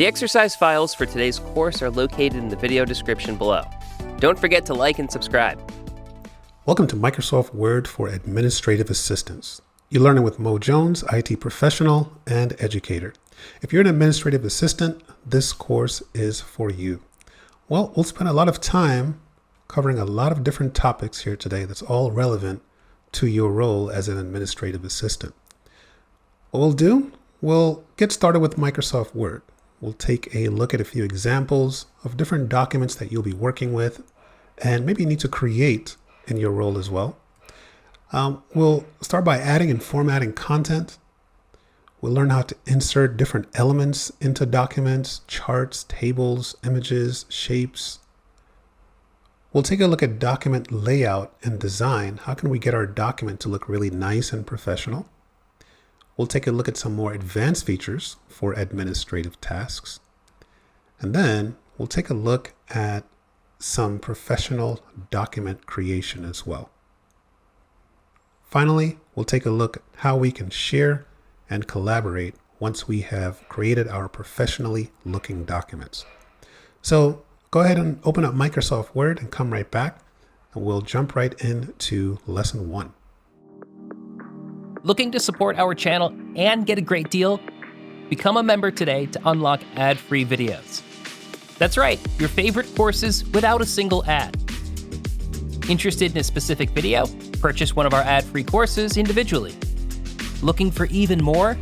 The exercise files for today's course are located in the video description below. Don't forget to like and subscribe. Welcome to Microsoft Word for Administrative Assistants. You're learning with Mo Jones, IT professional and educator. If you're an administrative assistant, this course is for you. Well, we'll spend a lot of time covering a lot of different topics here today that's all relevant to your role as an administrative assistant. What we'll do, we'll get started with Microsoft Word. We'll take a look at a few examples of different documents that you'll be working with and maybe need to create in your role as well. We'll start by adding and formatting content. We'll learn how to insert different elements into documents, charts, tables, images, shapes. We'll take a look at document layout and design. How can we get our document to look really nice and professional? We'll take a look at some more advanced features for administrative tasks. And then we'll take a look at some professional document creation as well. Finally, we'll take a look at how we can share and collaborate once we have created our professionally looking documents. So go ahead and open up Microsoft Word and come right back, and we'll jump right into lesson 1. Looking to support our channel and get a great deal? Become a member today to unlock ad-free videos. That's right, your favorite courses without a single ad. Interested in a specific video? Purchase one of our ad-free courses individually. Looking for even more?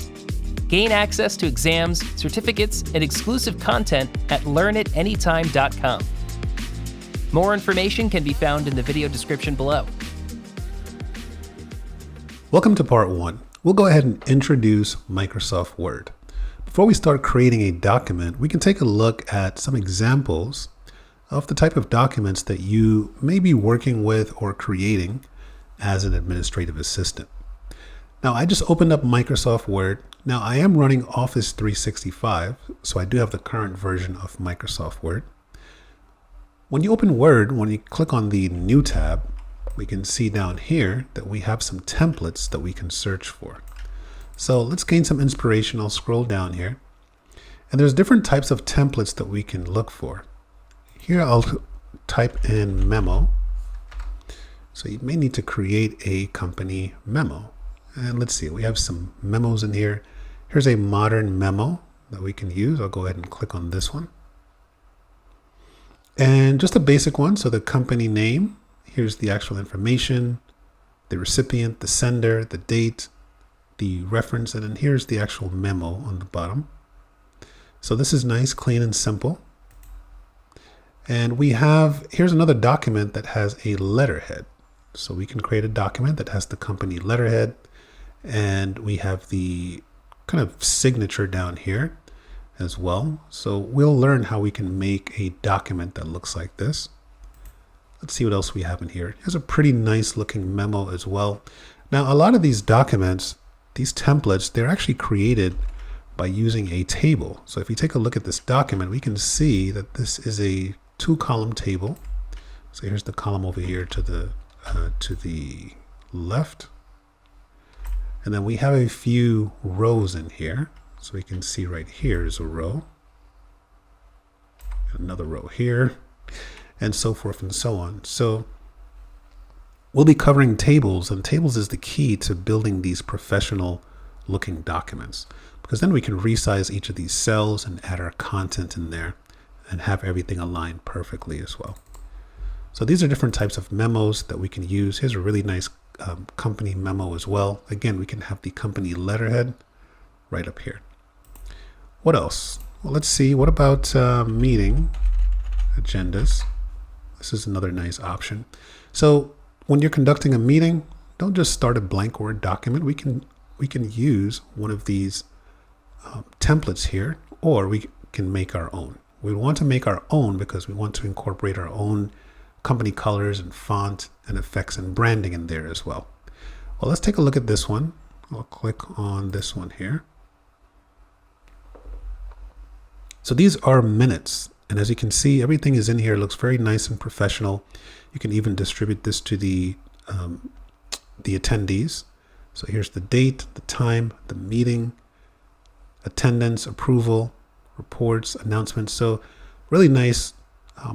Gain access to exams, certificates, and exclusive content at LearnitAnytime.com. More information can be found in the video description below. Welcome to part 1. We'll go ahead and introduce Microsoft Word. Before we start creating a document, we can take a look at some examples of the type of documents that you may be working with or creating as an administrative assistant. Now, I just opened up Microsoft Word. Now, I am running Office 365, so I do have the current version of Microsoft Word. When you open Word, when you click on the New tab, we can see down here that we have some templates that we can search for. So let's gain some inspiration. I'll scroll down here. And there's different types of templates that we can look for. Here I'll type in memo. So you may need to create a company memo. And let's see, we have some memos in here. Here's a modern memo that we can use. I'll go ahead and click on this one. And just a basic one. So the company name. Here's the actual information, the recipient, the sender, the date, the reference, and then here's the actual memo on the bottom. So this is nice, clean, and simple. And here's another document that has a letterhead. So we can create a document that has the company letterhead, and we have the kind of signature down here as well. So we'll learn how we can make a document that looks like this. Let's see what else we have in here. Here's a pretty nice looking memo as well. Now, a lot of these documents, these templates, they're actually created by using a table. So if you take a look at this document, we can see that this is a 2-column table. So here's the column over here to the left. And then we have a few rows in here. So we can see right here is a row. Another row here, and so forth and so on. So we'll be covering tables, and tables is the key to building these professional looking documents, because then we can resize each of these cells and add our content in there and have everything aligned perfectly as well. So these are different types of memos that we can use. Here's a really nice company memo as well. Again, we can have the company letterhead right up here. What else? Well, let's see. What about meeting agendas? This is another nice option. So when you're conducting a meeting, don't just start a blank Word document. We can use one of these templates here, or we can make our own. We want to make our own because we want to incorporate our own company colors and font and effects and branding in there as well. Well, let's take a look at this one. I'll click on this one here. So these are minutes. And as you can see, everything is in here. It looks very nice and professional. You can even distribute this to the attendees. So here's the date, the time, the meeting, attendance, approval, reports, announcements. So really nice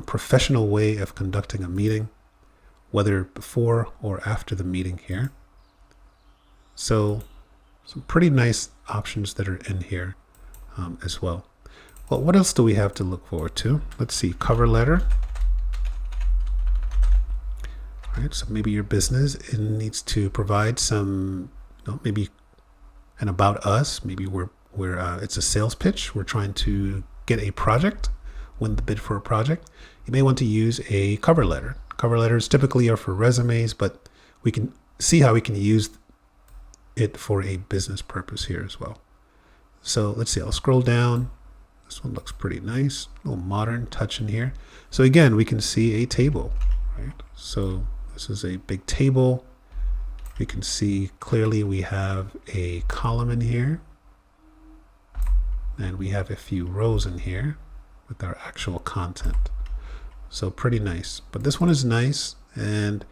professional way of conducting a meeting, whether before or after the meeting here. So some pretty nice options that are in here as well. Well, what else do we have to look forward to? Let's see, cover letter. All right, so maybe your business needs to provide some, maybe an about us. Maybe it's a sales pitch. We're trying to get a project, win the bid for a project. You may want to use a cover letter. Cover letters typically are for resumes, but we can see how we can use it for a business purpose here as well. So let's see, I'll scroll down. This one looks pretty nice, a little modern touch in here. So again, we can see a table, right? So this is a big table. We can see clearly we have a column in here, and we have a few rows in here with our actual content. So pretty nice. But this one is nice, and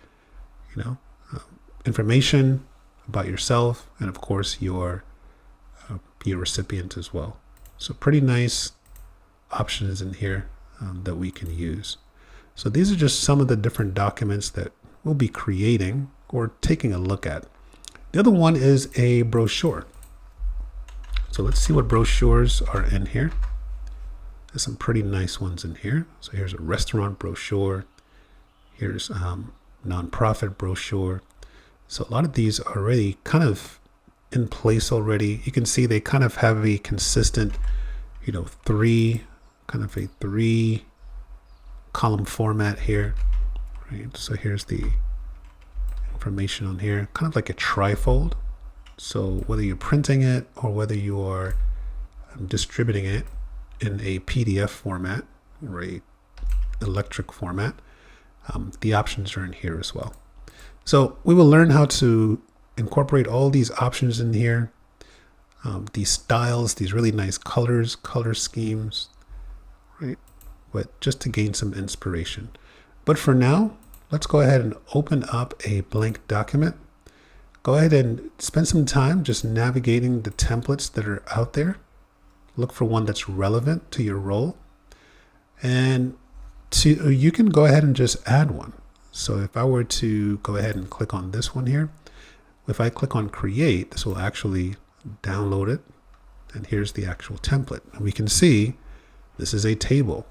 information about yourself, and of course your recipient as well. So pretty nice options in here that we can use. So these are just some of the different documents that we'll be creating or taking a look at. The other one is a brochure. So let's see what brochures are in here. There's some pretty nice ones in here. So here's a restaurant brochure. Here's nonprofit brochure. So a lot of these are already kind of in place already. You can see they kind of have a consistent, three column format here, right? So here's the information on here, kind of like a trifold. So whether you're printing it or whether you are distributing it in a PDF format or a electric format, the options are in here as well. So we will learn how to incorporate all these options in here, these styles, these really nice colors, color schemes, right? But just to gain some inspiration. But for now, let's go ahead and open up a blank document. Go ahead and spend some time just navigating the templates that are out there. Look for one that's relevant to your role. And you can go ahead and just add one. So if I were to go ahead and click on this one here, if I click on create, this will actually download it. And here's the actual template. And we can see this is a table,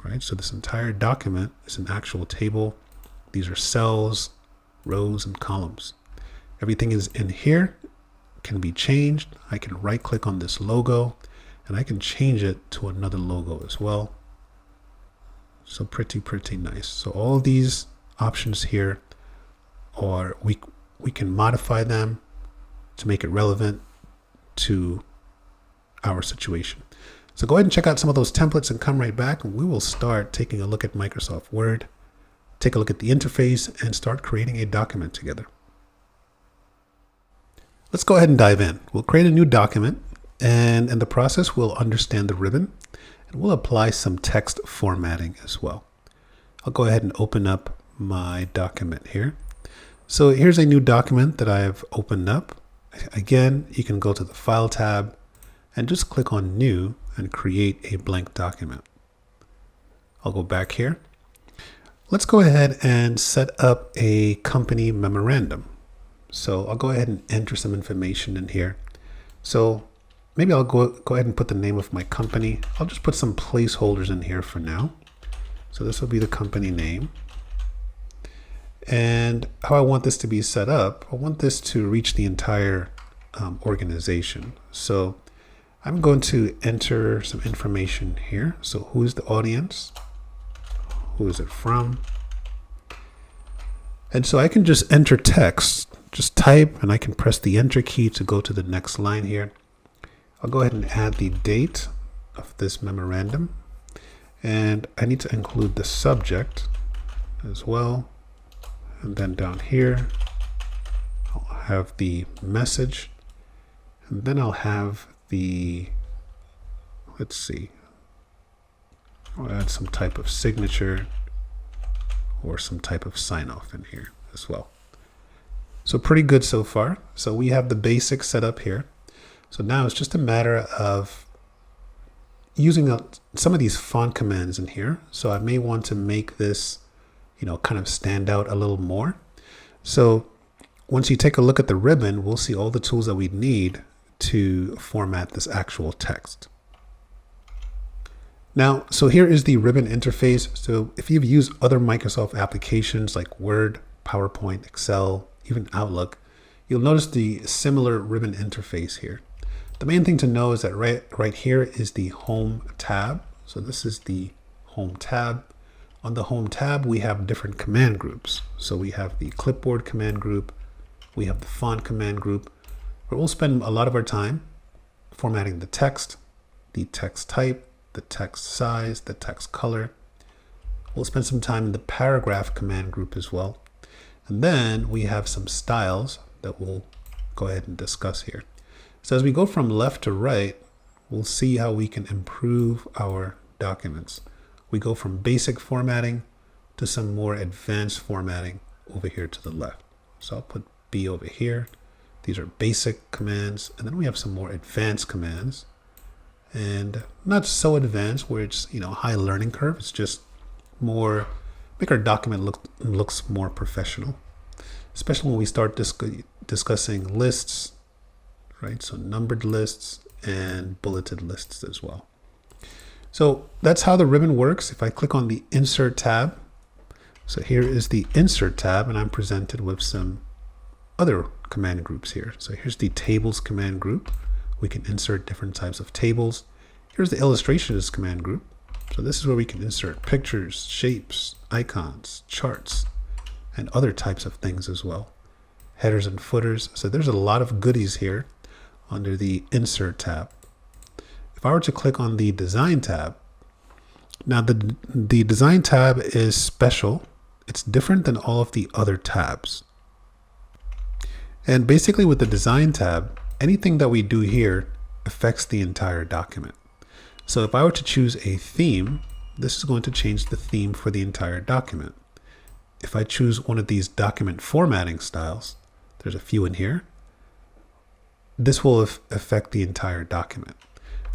right? So this entire document is an actual table. These are cells, rows, and columns. Everything is in here, can be changed. I can right click on this logo and I can change it to another logo as well. So pretty nice. So all of these options here are, we can modify them to make it relevant to our situation. So go ahead and check out some of those templates and come right back, and we will start taking a look at Microsoft Word, take a look at the interface, and start creating a document together. Let's go ahead and dive in. We'll create a new document, and in the process, we'll understand the ribbon, and we'll apply some text formatting as well. I'll go ahead and open up my document here. So here's a new document that I've opened up. Again, you can go to the File tab and just click on New and create a blank document. I'll go back here. Let's go ahead and set up a company memorandum. So I'll go ahead and enter some information in here. So maybe I'll go ahead and put the name of my company. I'll just put some placeholders in here for now. So this will be the company name. And how I want this to be set up, I want this to reach the entire organization. So I'm going to enter some information here. So who is the audience? Who is it from? And so I can just enter text, just type, and I can press the enter key to go to the next line here. I'll go ahead and add the date of this memorandum. And I need to include the subject as well. And then down here, I'll have the message. And then I'll have the, let's see, I'll add some type of signature or some type of sign off in here as well. So pretty good so far. So we have the basics set up here. So now it's just a matter of, using some of these font commands in here. So I may want to make this, kind of stand out a little more. So once you take a look at the ribbon, we'll see all the tools that we need to format this actual text. Now, so here is the ribbon interface. So if you've used other Microsoft applications like Word, PowerPoint, Excel, even Outlook, you'll notice the similar ribbon interface here. The main thing to know is that right here is the Home tab. So this is the Home tab. On the Home tab, we have different command groups. So we have the Clipboard command group, we have the Font command group, where we'll spend a lot of our time formatting the text type, the text size, the text color. We'll spend some time in the Paragraph command group as well. And then we have some styles that we'll go ahead and discuss here. So as we go from left to right, we'll see how we can improve our documents. We go from basic formatting to some more advanced formatting over here to the left. So I'll put B over here. These are basic commands. And then we have some more advanced commands. And not so advanced where it's, high learning curve. It's just more, make our document looks more professional, especially when we start discussing lists, right? So numbered lists and bulleted lists as well. So that's how the ribbon works. If I click on the Insert tab, so here is the Insert tab, and I'm presented with some other command groups here. So here's the Tables command group. We can insert different types of tables. Here's the Illustrations command group. So this is where we can insert pictures, shapes, icons, charts, and other types of things as well. Headers and footers. So there's a lot of goodies here under the Insert tab. If I were to click on the Design tab, now the Design tab is special. It's different than all of the other tabs. And basically with the Design tab, anything that we do here affects the entire document. So if I were to choose a theme, this is going to change the theme for the entire document. If I choose one of these document formatting styles, there's a few in here, this will affect the entire document.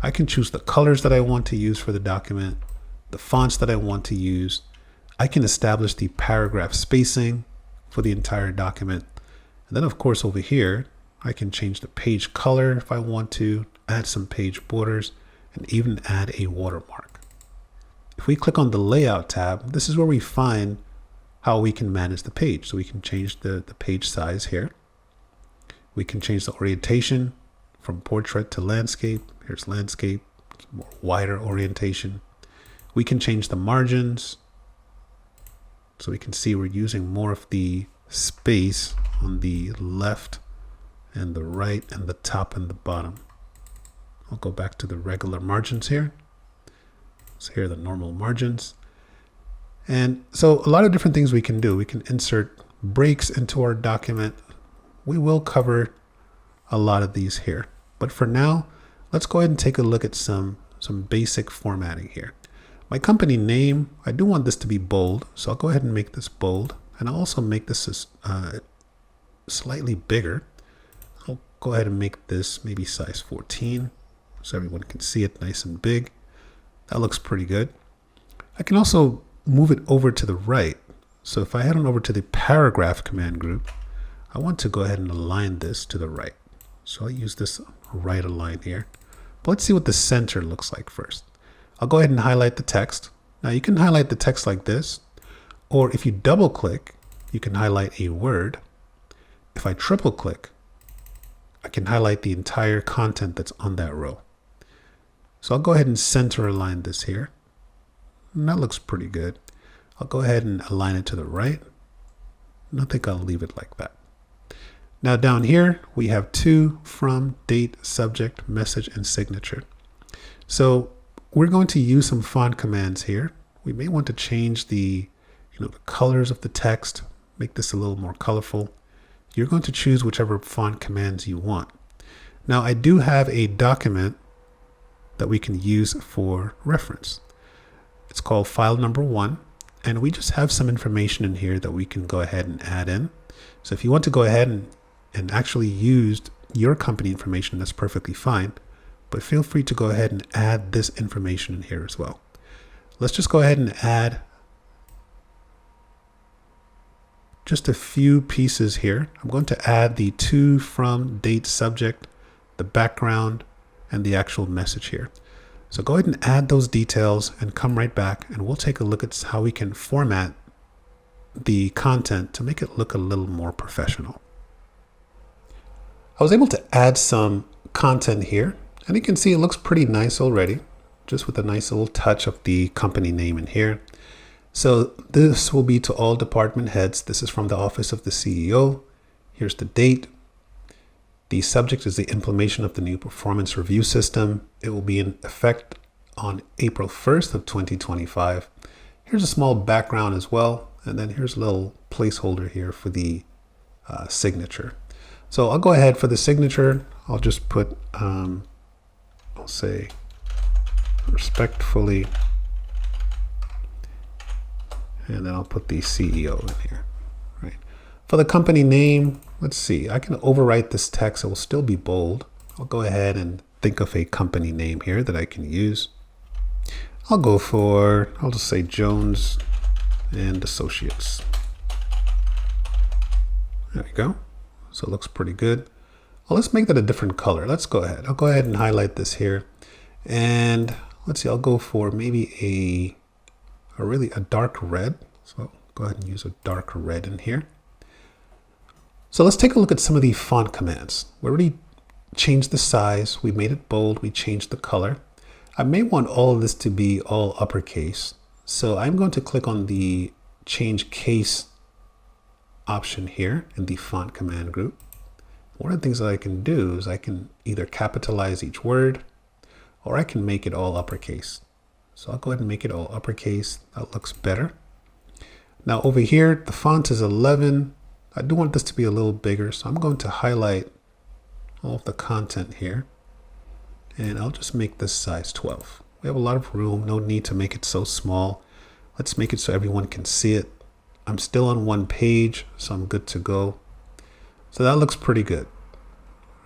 I can choose the colors that I want to use for the document, the fonts that I want to use. I can establish the paragraph spacing for the entire document. And then of course over here, I can change the page color if I want to, add some page borders, and even add a watermark. If we click on the Layout tab, this is where we find how we can manage the page. So we can change the page size here. We can change the orientation from portrait to landscape. Here's landscape, more wider orientation. We can change the margins. So we can see we're using more of the space on the left and the right and the top and the bottom. I'll go back to the regular margins here. So here are the normal margins. And so a lot of different things we can do. We can insert breaks into our document. We will cover a lot of these here. But for now, let's go ahead and take a look at some basic formatting here. My company name, I do want this to be bold. So I'll go ahead and make this bold. And I'll also make this slightly bigger. I'll go ahead and make this maybe size 14 so everyone can see it nice and big. That looks pretty good. I can also move it over to the right. So if I head on over to the Paragraph command group, I want to go ahead and align this to the right. So I'll use this right align here. But let's see what the center looks like first. I'll go ahead and highlight the text. Now you can highlight the text like this, or if you double click, you can highlight a word. If I triple click, I can highlight the entire content that's on that row. So I'll go ahead and center align this here. And that looks pretty good. I'll go ahead and align it to the right. And I think I'll leave it like that. Now down here, we have to, from, date, subject, message, and signature. So we're going to use some font commands here. We may want to change the colors of the text, make this a little more colorful. You're going to choose whichever font commands you want. Now I do have a document that we can use for reference. It's called file number 1, and we just have some information in here that we can go ahead and add in. So if you want to go ahead and actually use your company information, that's perfectly fine. but feel free to go ahead and add this information in here as well. Let's just go ahead and add just a few pieces here. I'm going to add the to, from, date, subject, the background, and the actual message here. So go ahead and add those details and come right back, and we'll take a look at how we can format the content to make it look a little more professional. I was able to add some content here, and you can see it looks pretty nice already, just with a nice little touch of the company name in here. So this will be to all department heads. This is from the office of the CEO. Here's the date. The subject is the implementation of the new performance review system. It will be in effect on April 1st of 2025. Here's a small background as well. And then here's a little placeholder here for the signature. So I'll go ahead for the signature. I'll just put, I'll say respectfully, and then I'll put the CEO in here, right? For the company name, let's see, I can overwrite this text. It will still be bold. I'll go ahead and think of a company name here that I can use. I'll just say Jones and Associates. There we go. So it looks pretty good. Well, let's make that a different color. Let's go ahead. I'll go ahead and highlight this here. And let's see, I'll go for maybe a dark red. So I'll go ahead and use a dark red in here. So let's take a look at some of the font commands. We already changed the size. We made it bold. We changed the color. I may want all of this to be all uppercase. So I'm going to click on the change case option here in the font command group. One of the things that I can do is I can either capitalize each word or I can make it all uppercase. So I'll go ahead and make it all uppercase. That looks better. Now over here, the font is 11. I do want this to be a little bigger, so I'm going to highlight all of the content here. And I'll just make this size 12. We have a lot of room, no need to make it so small. Let's make it so everyone can see it. I'm still on one page, so I'm good to go. So that looks pretty good,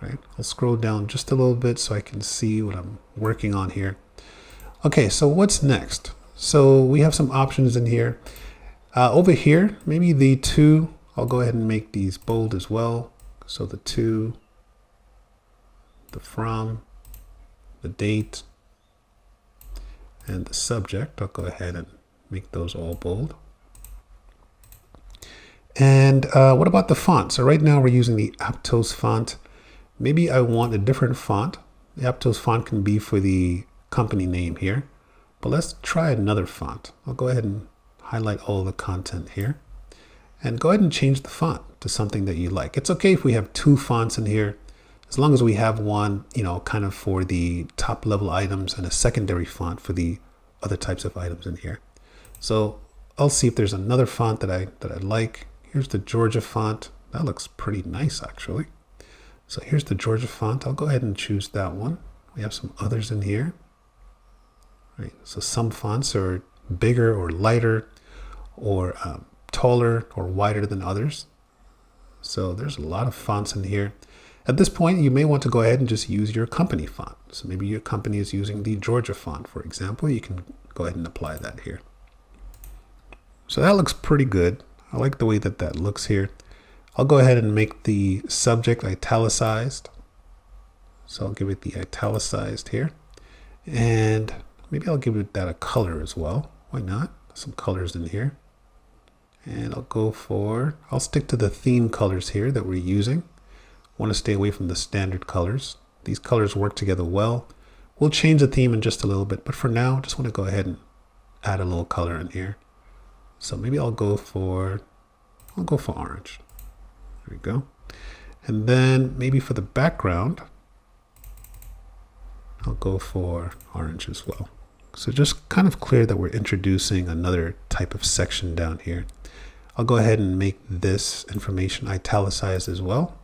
right? I'll scroll down just a little bit so I can see what I'm working on here. Okay, so what's next? So we have some options in here. Over here, maybe the to, I'll go ahead and make these bold as well. So the to, the from, the date, and the subject, I'll go ahead and make those all bold. And what about the font? So right now we're using the Aptos font. Maybe I want a different font. The Aptos font can be for the company name here, but let's try another font. I'll go ahead and highlight all the content here and go ahead and change the font to something that you like. It's okay if we have two fonts in here, as long as we have one, kind of for the top level items and a secondary font for the other types of items in here. So I'll see if there's another font that I like. Here's the Georgia font. That looks pretty nice, actually. So here's the Georgia font. I'll go ahead and choose that one. We have some others in here. Right. So some fonts are bigger or lighter or taller or wider than others. So there's a lot of fonts in here. At this point, you may want to go ahead and just use your company font. So maybe your company is using the Georgia font, for example. You can go ahead and apply that here. So that looks pretty good. I like the way that looks here. I'll go ahead and make the subject italicized. So I'll give it the italicized here. And maybe I'll give it that a color as well. Why not? Some colors in here. And I'll stick to the theme colors here that we're using. I want to stay away from the standard colors. These colors work together well. We'll change the theme in just a little bit, but for now, I just want to go ahead and add a little color in here. So maybe I'll go for orange. There we go. And then maybe for the background, I'll go for orange as well. So just kind of clear that we're introducing another type of section down here. I'll go ahead and make this information italicized as well.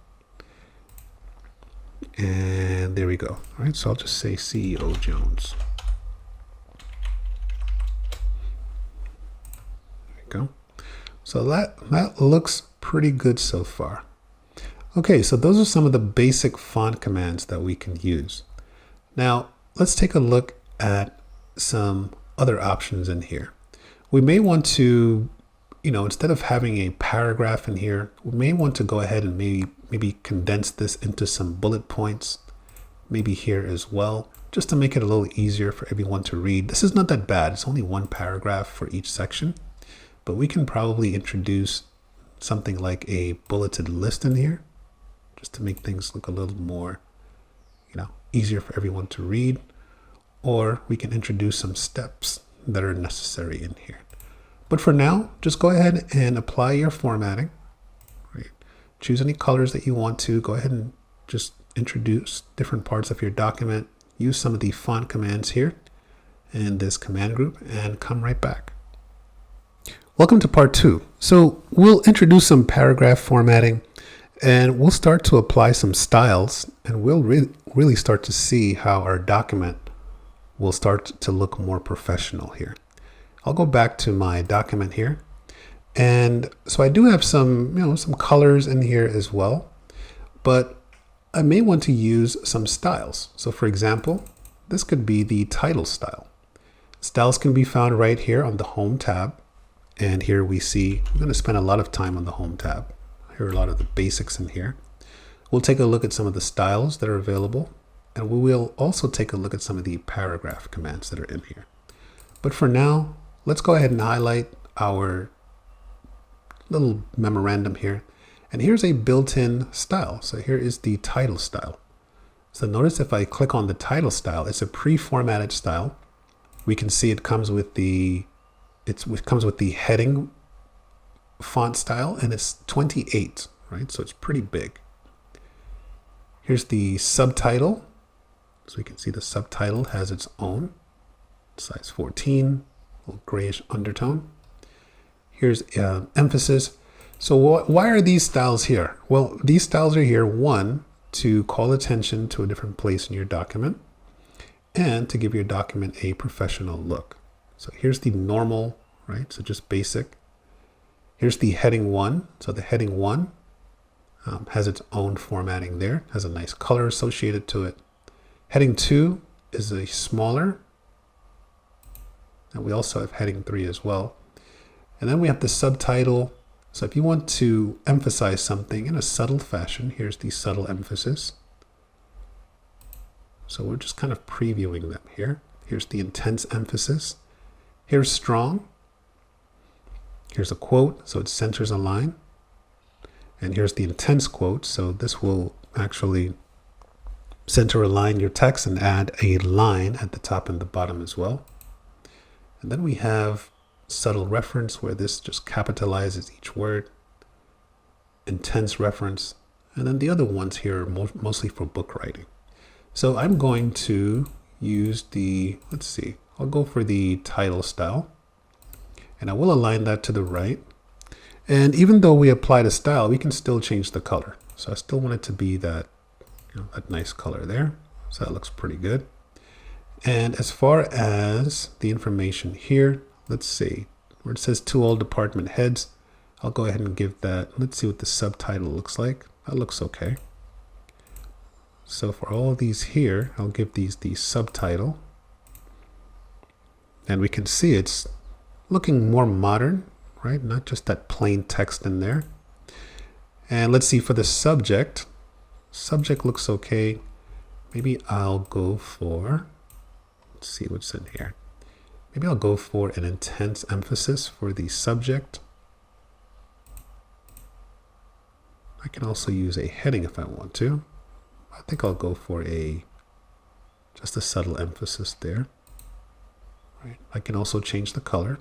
And there we go. All right, so I'll just say CEO Jones. There we go. So that looks pretty good so far. Okay, so those are some of the basic font commands that we can use. Now, let's take a look at some other options in here. We may want to, instead of having a paragraph in here, we may want to go ahead and maybe condense this into some bullet points, maybe here as well, just to make it a little easier for everyone to read. This is not that bad. It's only one paragraph for each section, but we can probably introduce something like a bulleted list in here, just to make things look a little more, easier for everyone to read. Or we can introduce some steps that are necessary in here. But for now, just go ahead and apply your formatting. Right? Choose any colors that you want to. Go ahead and just introduce different parts of your document. Use some of the font commands here in this command group and come right back. Welcome to part 2. So we'll introduce some paragraph formatting and we'll start to apply some styles, and we'll really start to see how our document will start to look more professional here. I'll go back to my document here. And so I do have some, some colors in here as well, but I may want to use some styles. So for example, this could be the title style. Styles can be found right here on the Home tab. And here we see, I'm going to spend a lot of time on the Home tab. Here are a lot of the basics in here. We'll take a look at some of the styles that are available, and we will also take a look at some of the paragraph commands that are in here. But for now, let's go ahead and highlight our little memorandum here. And here's a built-in style. So here is the title style. So notice if I click on the title style, it's a pre-formatted style. We can see it comes with the heading font style, and it's 28, right? So it's pretty big. Here's the subtitle. So you can see the subtitle has its own size 14, a little grayish undertone. Here's emphasis. So why are these styles here? Well, these styles are here, one, to call attention to a different place in your document and to give your document a professional look. So here's the normal, right? So just basic. Here's the heading 1. So the heading 1 has its own formatting there, has a nice color associated to it. Heading 2 is a smaller, and we also have heading 3 as well. And then we have the subtitle. So if you want to emphasize something in a subtle fashion, here's the subtle emphasis. So we're just kind of previewing them here. Here's the intense emphasis. Here's strong. Here's a quote, so it centers a line. And here's the intense quote. So this will actually center align your text and add a line at the top and the bottom as well. And then we have subtle reference, where this just capitalizes each word. Intense reference. And then the other ones here are mostly for book writing. So I'm going to use I'll go for the title style. And I will align that to the right. And even though we applied a style, we can still change the color. So I still want it to be that, that nice color there. So that looks pretty good. And as far as the information here, let's see, where it says to all department heads, I'll go ahead and give that. Let's see what the subtitle looks like. That looks okay. So for all of these here, I'll give these the subtitle. And we can see it's looking more modern, right? Not just that plain text in there. And let's see for the subject. Subject looks okay. Maybe I'll go for, let's see what's in here. Maybe I'll go for an intense emphasis for the subject. I can also use a heading if I want to. I think I'll go for just a subtle emphasis there. Right. I can also change the color.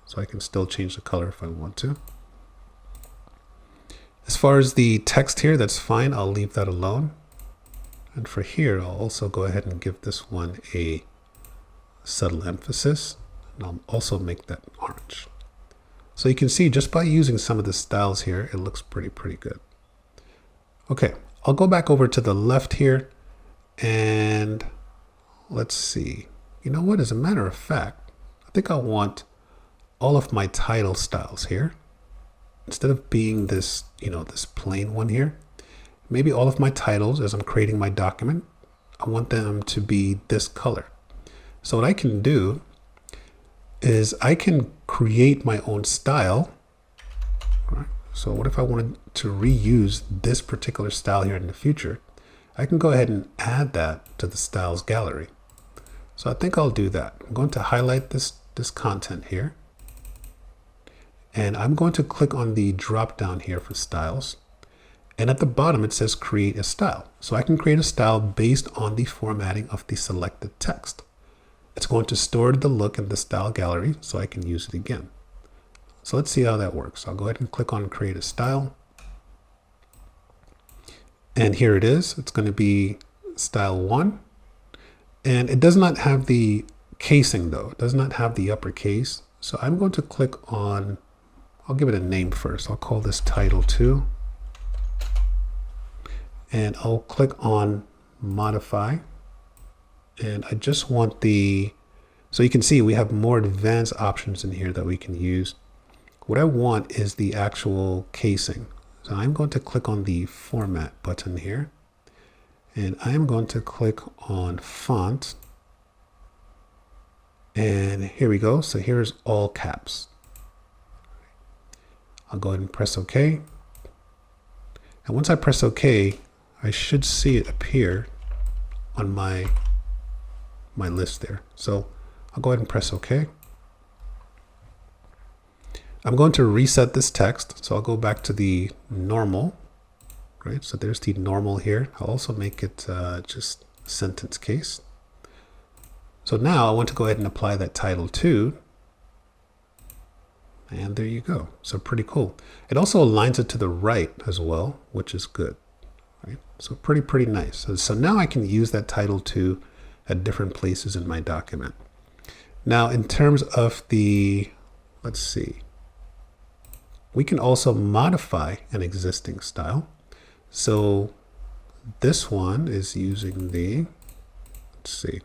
So I can still change the color if I want to. As far as the text here, that's fine. I'll leave that alone. And for here, I'll also go ahead and give this one a subtle emphasis. And I'll also make that orange. So you can see just by using some of the styles here, it looks pretty good. Okay, I'll go back over to the left here and let's see. You know what, as a matter of fact, I think I want all of my title styles here. Instead of being this, this plain one here, maybe all of my titles as I'm creating my document, I want them to be this color. So what I can do is I can create my own style. Right? So what if I wanted to reuse this particular style here in the future? I can go ahead and add that to the styles gallery. So I think I'll do that. I'm going to highlight this content here. And I'm going to click on the drop down here for styles. And at the bottom, it says create a style. So I can create a style based on the formatting of the selected text. It's going to store the look in the style gallery so I can use it again. So let's see how that works. I'll go ahead and click on create a style. And here it is. It's going to be style 1. And it does not have the casing though. It does not have the uppercase. So I'm going to click on, I'll give it a name first. I'll call this title 2. And I'll click on modify. And I just want so you can see we have more advanced options in here that we can use. What I want is the actual casing. So I'm going to click on the format button here. And I'm going to click on font. And here we go. So here's all caps. I'll go ahead and press OK. And once I press OK, I should see it appear on my list there. So I'll go ahead and press OK. I'm going to reset this text. So I'll go back to the normal, right? So there's the normal here. I'll also make it just sentence case. So now I want to go ahead and apply that title 2. And there you go. So pretty cool. It also aligns it to the right as well, which is good. Right? So pretty nice. So now I can use that title 2 at different places in my document. Now, in terms of let's see, we can also modify an existing style. So this one is using let's see,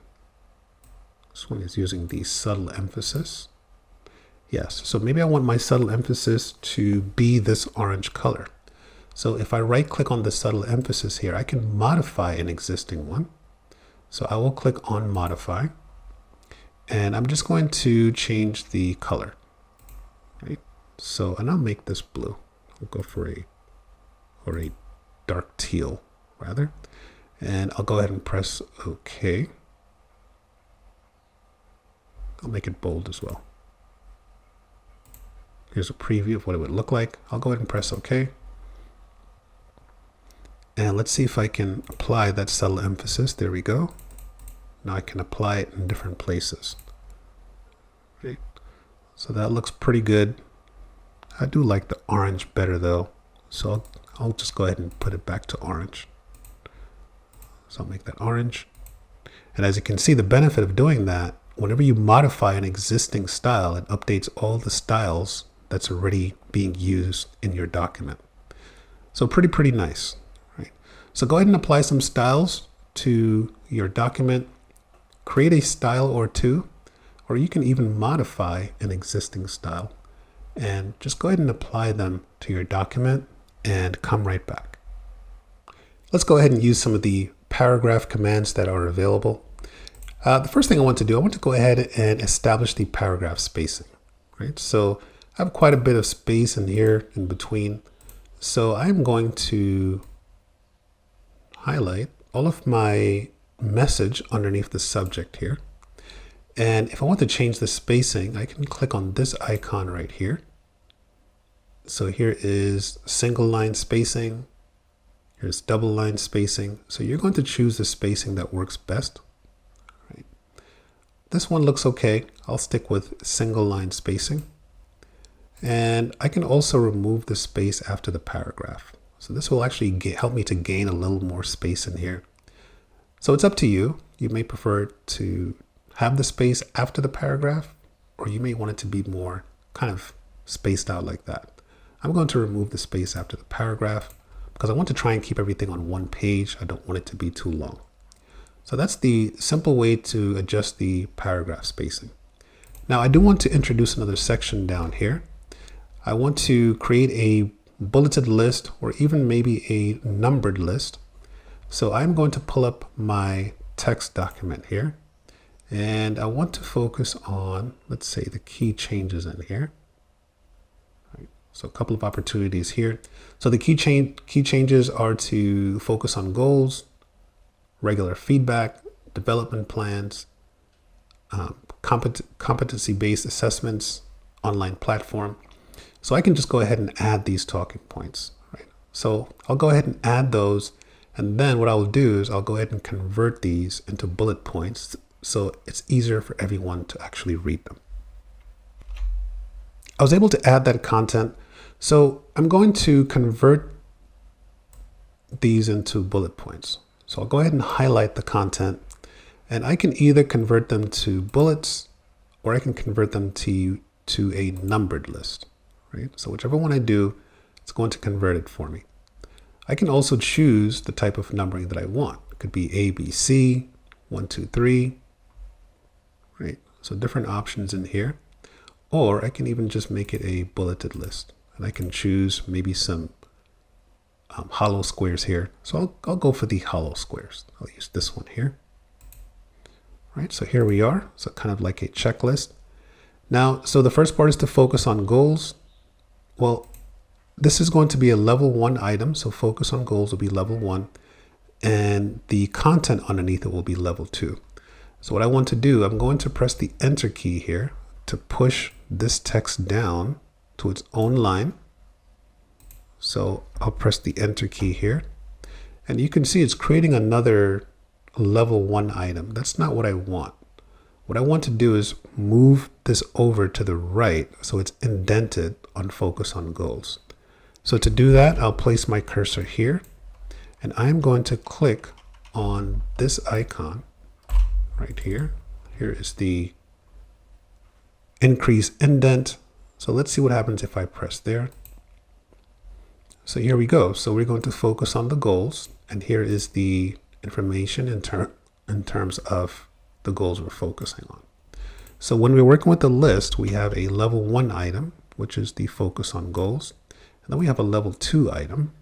this one is using the subtle emphasis. Yes, so maybe I want my subtle emphasis to be this orange color. So if I right click on the subtle emphasis here, I can modify an existing one. So I will click on modify, and I'm just going to change the color, right? So, and I'll make this blue. I'll go for a dark teal rather, and I'll go ahead and press OK. I'll make it bold as well. Here's a preview of what it would look like. I'll go ahead and press OK. And let's see if I can apply that subtle emphasis. There we go. Now I can apply it in different places. Okay. So that looks pretty good. I do like the orange better though. So I'll just go ahead and put it back to orange. So I'll make that orange. And as you can see, the benefit of doing that, whenever you modify an existing style, it updates all the styles that's already being used in your document. So pretty nice. So go ahead and apply some styles to your document, create a style or two, or you can even modify an existing style and just go ahead and apply them to your document and come right back. Let's go ahead and use some of the paragraph commands that are available. The first thing I want to do, I want to go ahead and establish the paragraph spacing, right? So I have quite a bit of space in here in between. So I'm going to highlight all of my message underneath the subject here. And if I want to change the spacing, I can click on this icon right here. So here is single line spacing. Here's double line spacing. So you're going to choose the spacing that works best. Right. This one looks okay. I'll stick with single line spacing. And I can also remove the space after the paragraph. So this will actually help me to gain a little more space in here. So it's up to you. You may prefer to have the space after the paragraph, or you may want it to be more kind of spaced out like that. I'm going to remove the space after the paragraph because I want to try and keep everything on one page. I don't want it to be too long. So that's the simple way to adjust the paragraph spacing. Now I do want to introduce another section down here. I want to create a bulleted list or even maybe a numbered list. So I'm going to pull up my text document here. And I want to focus on, let's say, the key changes in here. Right. So a couple of opportunities here. So the key changes are to focus on goals, regular feedback, development plans, competency-based assessments, online platform. So I can just go ahead and add these talking points. Right. So I'll go ahead and add those. And then what I'll do is I'll go ahead and convert these into bullet points so it's easier for everyone to actually read them. I was able to add that content. So I'm going to convert these into bullet points. So I'll go ahead and highlight the content, and I can either convert them to bullets or I can convert them to a numbered list, right? So whichever one I do, it's going to convert it for me. I can also choose the type of numbering that I want. It could be A, B, C, 1, 2, 3, right? So different options in here. Or I can even just make it a bulleted list. And I can choose maybe some hollow squares here. So I'll go for the hollow squares. I'll use this one here. Right, so here we are. So kind of like a checklist. Now, so the first part is to focus on goals. Well, this is going to be a level 1 item. So focus on goals will be level 1. And the content underneath it will be level 2. So what I want to do, I'm going to press the enter key here to push this text down to its own line. So I'll press the enter key here. And you can see it's creating another level 1 item. That's not what I want. What I want to do is move this over to the right so it's indented on focus on goals. So to do that, I'll place my cursor here and I'm going to click on this icon right here. Here is the increase indent. So let's see what happens if I press there. So here we go. So we're going to focus on the goals, and here is the information in terms of the goals we're focusing on. So when we're working with the list, we have a level 1 item, which is the focus on goals. And then we have a level 2 item.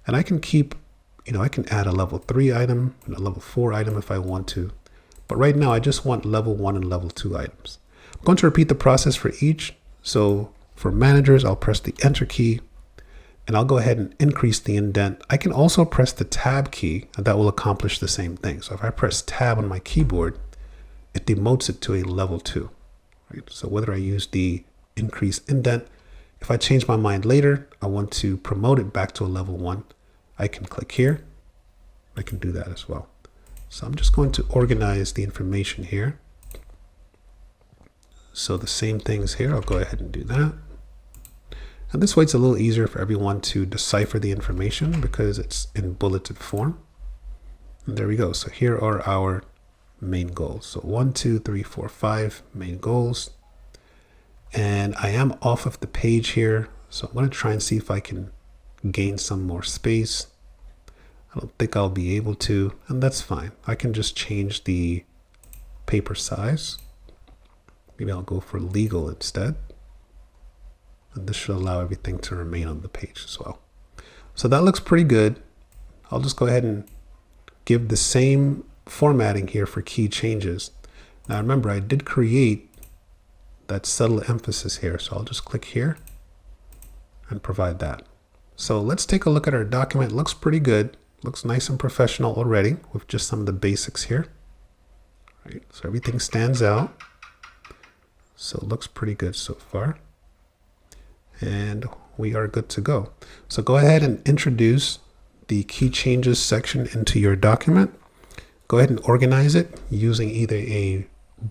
And I can keep, I can add a level 3 item and a level 4 item if I want to. But right now I just want level 1 and level 2 items. I'm going to repeat the process for each. So for managers, I'll press the enter key and I'll go ahead and increase the indent. I can also press the tab key and that will accomplish the same thing. So if I press tab on my keyboard, it demotes it to a level 2. Right? So whether I use the increase indent, if I change my mind later, I want to promote it back to a level 1, I can click here. I can do that as well. So I'm just going to organize the information here. So the same things here, I'll go ahead and do that. And this way it's a little easier for everyone to decipher the information because it's in bulleted form. And there we go. So here are our main goals. So 1, 2, 3, 4, 5 main goals. And I am off of the page here. So I'm going to try and see if I can gain some more space. I don't think I'll be able to, and that's fine. I can just change the paper size. Maybe I'll go for legal instead. And this should allow everything to remain on the page as well. So that looks pretty good. I'll just go ahead and give the same formatting here for key changes. Now remember, I did create that subtle emphasis here. So I'll just click here and provide that. So let's take a look at our document. It looks pretty good. Looks nice and professional already with just some of the basics here. Right, so everything stands out. So it looks pretty good so far. And we are good to go. So go ahead and introduce the key changes section into your document. Go ahead and organize it using either a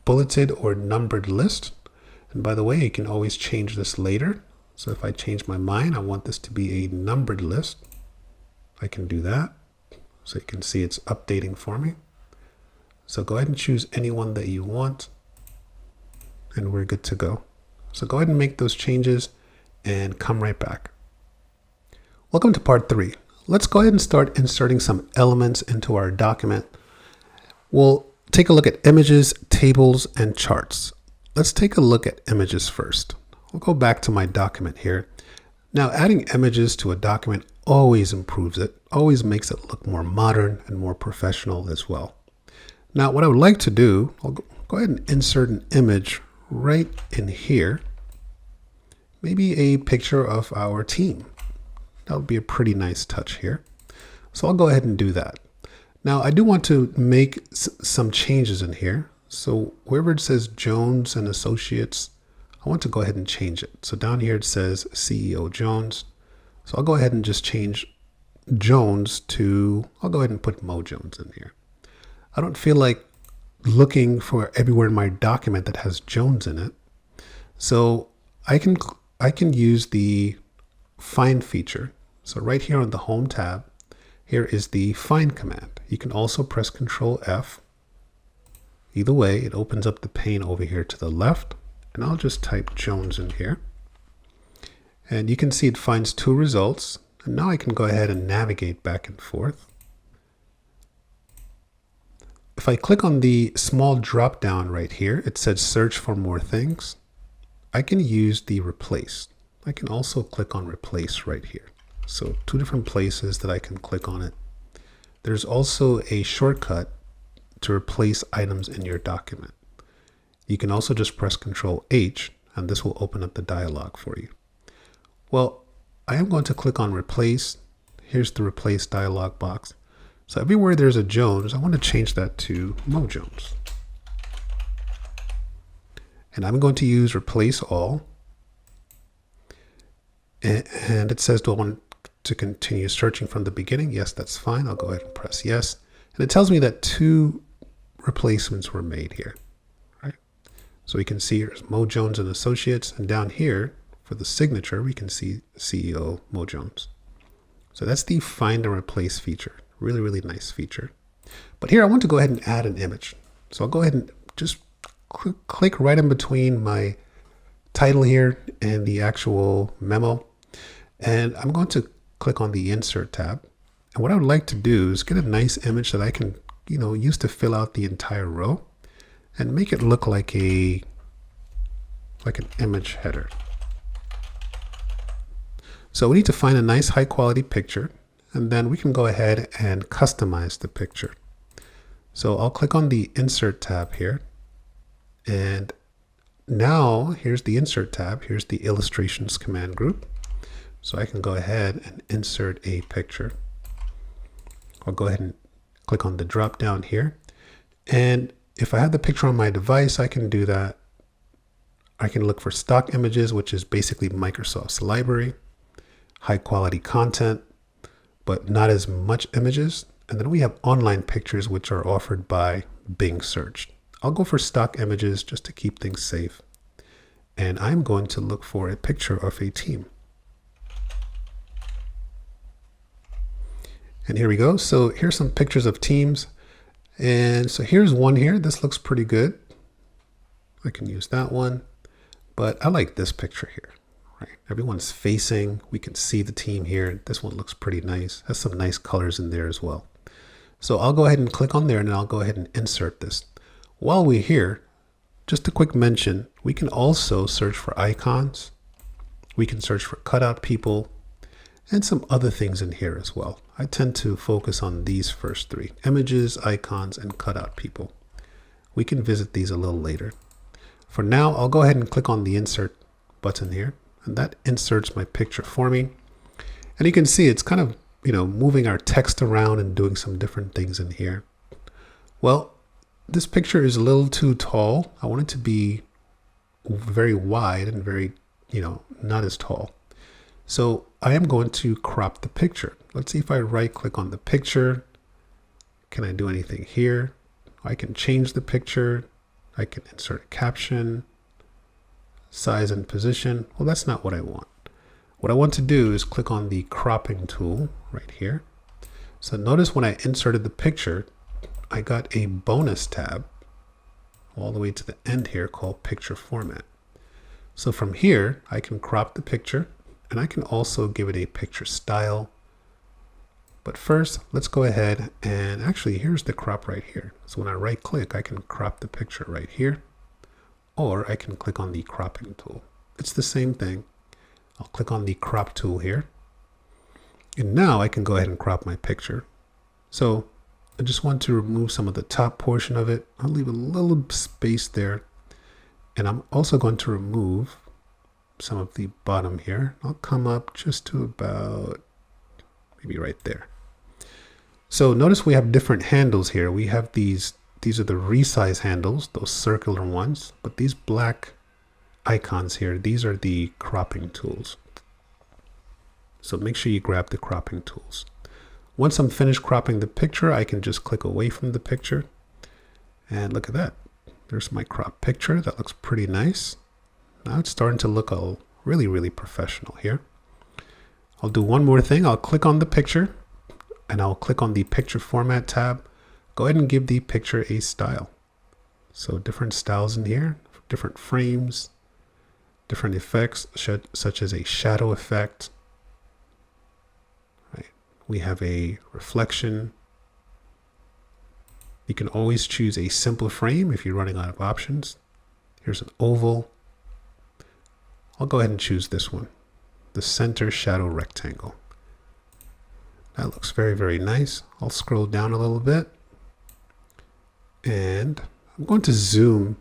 bulleted or numbered list. And by the way, you can always change this later. So if I change my mind, I want this to be a numbered list. I can do that. So you can see it's updating for me. So go ahead and choose any one that you want. And we're good to go. So go ahead and make those changes and come right back. Welcome to part 3. Let's go ahead and start inserting some elements into our document. We'll take a look at images, tables, and charts. Let's take a look at images first. We'll go back to my document here. Now, adding images to a document always improves it, always makes it look more modern and more professional as well. Now what I would like to do, I'll go ahead and insert an image right in here. Maybe a picture of our team. That would be a pretty nice touch here. So I'll go ahead and do that. Now I do want to make some changes in here. So wherever it says Jones and Associates, I want to go ahead and change it. So down here it says CEO Jones. So I'll go ahead and just change Jones to, I'll go ahead and put Mo Jones in here. I don't feel like looking for everywhere in my document that has Jones in it. So I can use the find feature. So right here on the home tab, here is the find command. You can also press Control F. Either way, it opens up the pane over here to the left, and I'll just type Jones in here. And you can see it finds two results. And now I can go ahead and navigate back and forth. If I click on the small drop down right here, it says search for more things. I can use the replace. I can also click on replace right here. So two different places that I can click on it. There's also a shortcut to replace items in your document. You can also just press Control H and this will open up the dialog for you. Well, I am going to click on replace. Here's the replace dialog box. So everywhere there's a Jones, I want to change that to Mo Jones. And I'm going to use replace all. And it says, do I want to continue searching from the beginning? Yes, that's fine. I'll go ahead and press yes. And it tells me that two replacements were made here. Right? So we can see here's Mo Jones and Associates. And down here for the signature, we can see CEO Mo Jones. So that's the find and replace feature. Really, really nice feature. But here I want to go ahead and add an image. So I'll go ahead and just click right in between my title here and the actual memo. And I'm going to click on the insert tab. And what I would like to do is get a nice image that I can, use to fill out the entire row and make it look like an image header. So we need to find a nice high quality picture, and then we can go ahead and customize the picture. So I'll click on the insert tab here. And now here's the insert tab. Here's the illustrations command group. So I can go ahead and insert a picture. I'll go ahead and click on the drop down here. And if I have the picture on my device, I can do that. I can look for stock images, which is basically Microsoft's library, high quality content, but not as much images. And then we have online pictures, which are offered by Bing Search. I'll go for stock images just to keep things safe. And I'm going to look for a picture of a team. And here we go. So here's some pictures of teams. And so here's one here. This looks pretty good. I can use that one, but I like this picture here. Right? Everyone's facing. We can see the team here. This one looks pretty nice. Has some nice colors in there as well. So I'll go ahead and click on there and I'll go ahead and insert this. While we're here, just a quick mention, we can also search for icons. We can search for cutout people and some other things in here as well. I tend to focus on these first three: images, icons, and cutout people. We can visit these a little later. For now, I'll go ahead and click on the insert button here, and that inserts my picture for me. And you can see it's kind of, moving our text around and doing some different things in here. Well, this picture is a little too tall. I want it to be very wide and very, not as tall. So I am going to crop the picture. Let's see if I right click on the picture. Can I do anything here? I can change the picture. I can insert a caption, size and position. Well, that's not what I want. What I want to do is click on the cropping tool right here. So notice when I inserted the picture, I got a bonus tab all the way to the end here called picture format. So from here, I can crop the picture and I can also give it a picture style. But first, let's go ahead and actually here's the crop right here. So when I right click, I can crop the picture right here, or I can click on the cropping tool. It's the same thing. I'll click on the crop tool here. And now I can go ahead and crop my picture. So I just want to remove some of the top portion of it. I'll leave a little space there. And I'm also going to remove some of the bottom here. I'll come up just to about maybe right there. So notice we have different handles here. We have these are the resize handles, those circular ones, but these black icons here, these are the cropping tools. So make sure you grab the cropping tools. Once I'm finished cropping the picture, I can just click away from the picture. And look at that. There's my crop picture. That looks pretty nice. Now it's starting to look all really, really professional here. I'll do one more thing. I'll click on the picture and I'll click on the picture format tab. Go ahead and give the picture a style. So different styles in here, different frames, different effects, such as a shadow effect. Right. We have a reflection. You can always choose a simple frame if you're running out of options. Here's an oval. I'll go ahead and choose this one, the center shadow rectangle. That looks very, very nice. I'll scroll down a little bit and I'm going to zoom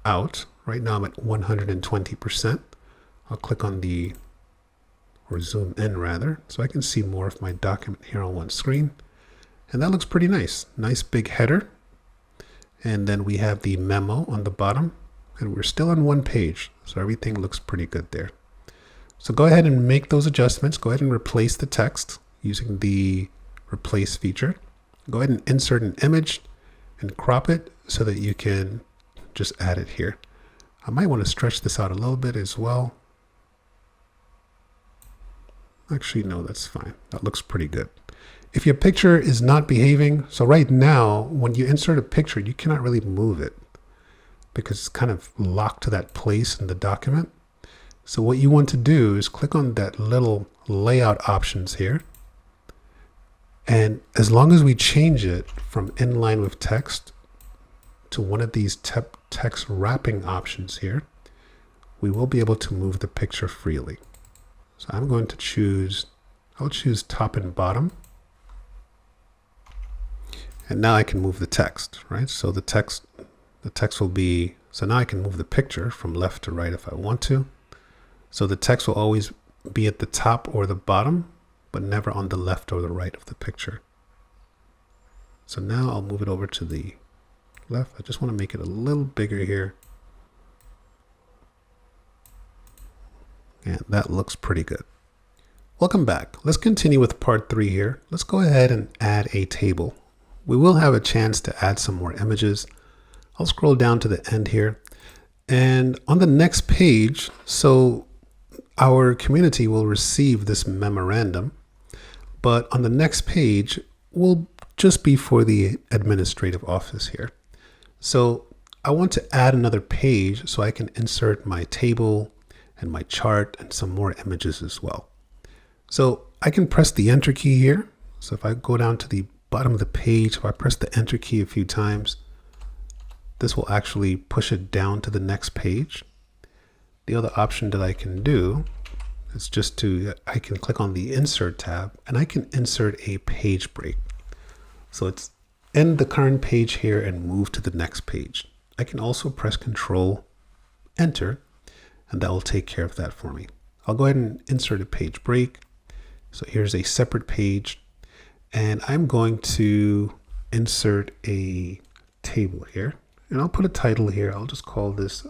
out. Right now I'm at 120%. I'll click on or zoom in rather, so I can see more of my document here on one screen. And that looks pretty nice. Nice big header. And then we have the memo on the bottom, and we're still on one page. So everything looks pretty good there. So go ahead and make those adjustments. Go ahead and replace the text using the replace feature. Go ahead and insert an image and crop it so that you can just add it here. I might want to stretch this out a little bit as well. Actually, no, that's fine. That looks pretty good. If your picture is not behaving, so right now, when you insert a picture, you cannot really move it because it's kind of locked to that place in the document. So what you want to do is click on that little layout options here. And as long as we change it from inline with text to one of these text wrapping options here, we will be able to move the picture freely. So I'm going to choose, I'll choose top and bottom. And now I can move the text, right? So the text will be, so now I can move the picture from left to right if I want to. So the text will always be at the top or the bottom, but never on the left or the right of the picture. So now I'll move it over to the left. I just want to make it a little bigger here. And that looks pretty good. Welcome back. Let's continue with part 3 here. Let's go ahead and add a table. We will have a chance to add some more images. I'll scroll down to the end here. And on the next page, so our community will receive this memorandum, but on the next page will just be for the administrative office here. So I want to add another page so I can insert my table and my chart and some more images as well. So I can press the enter key here. So if I go down to the bottom of the page, if I press the enter key a few times, this will actually push it down to the next page. The other option that I can do is I can click on the insert tab and I can insert a page break. So it's end the current page here and move to the next page. I can also press Control Enter and that will take care of that for me. I'll go ahead and insert a page break. So here's a separate page and I'm going to insert a table here and I'll put a title here. I'll just call this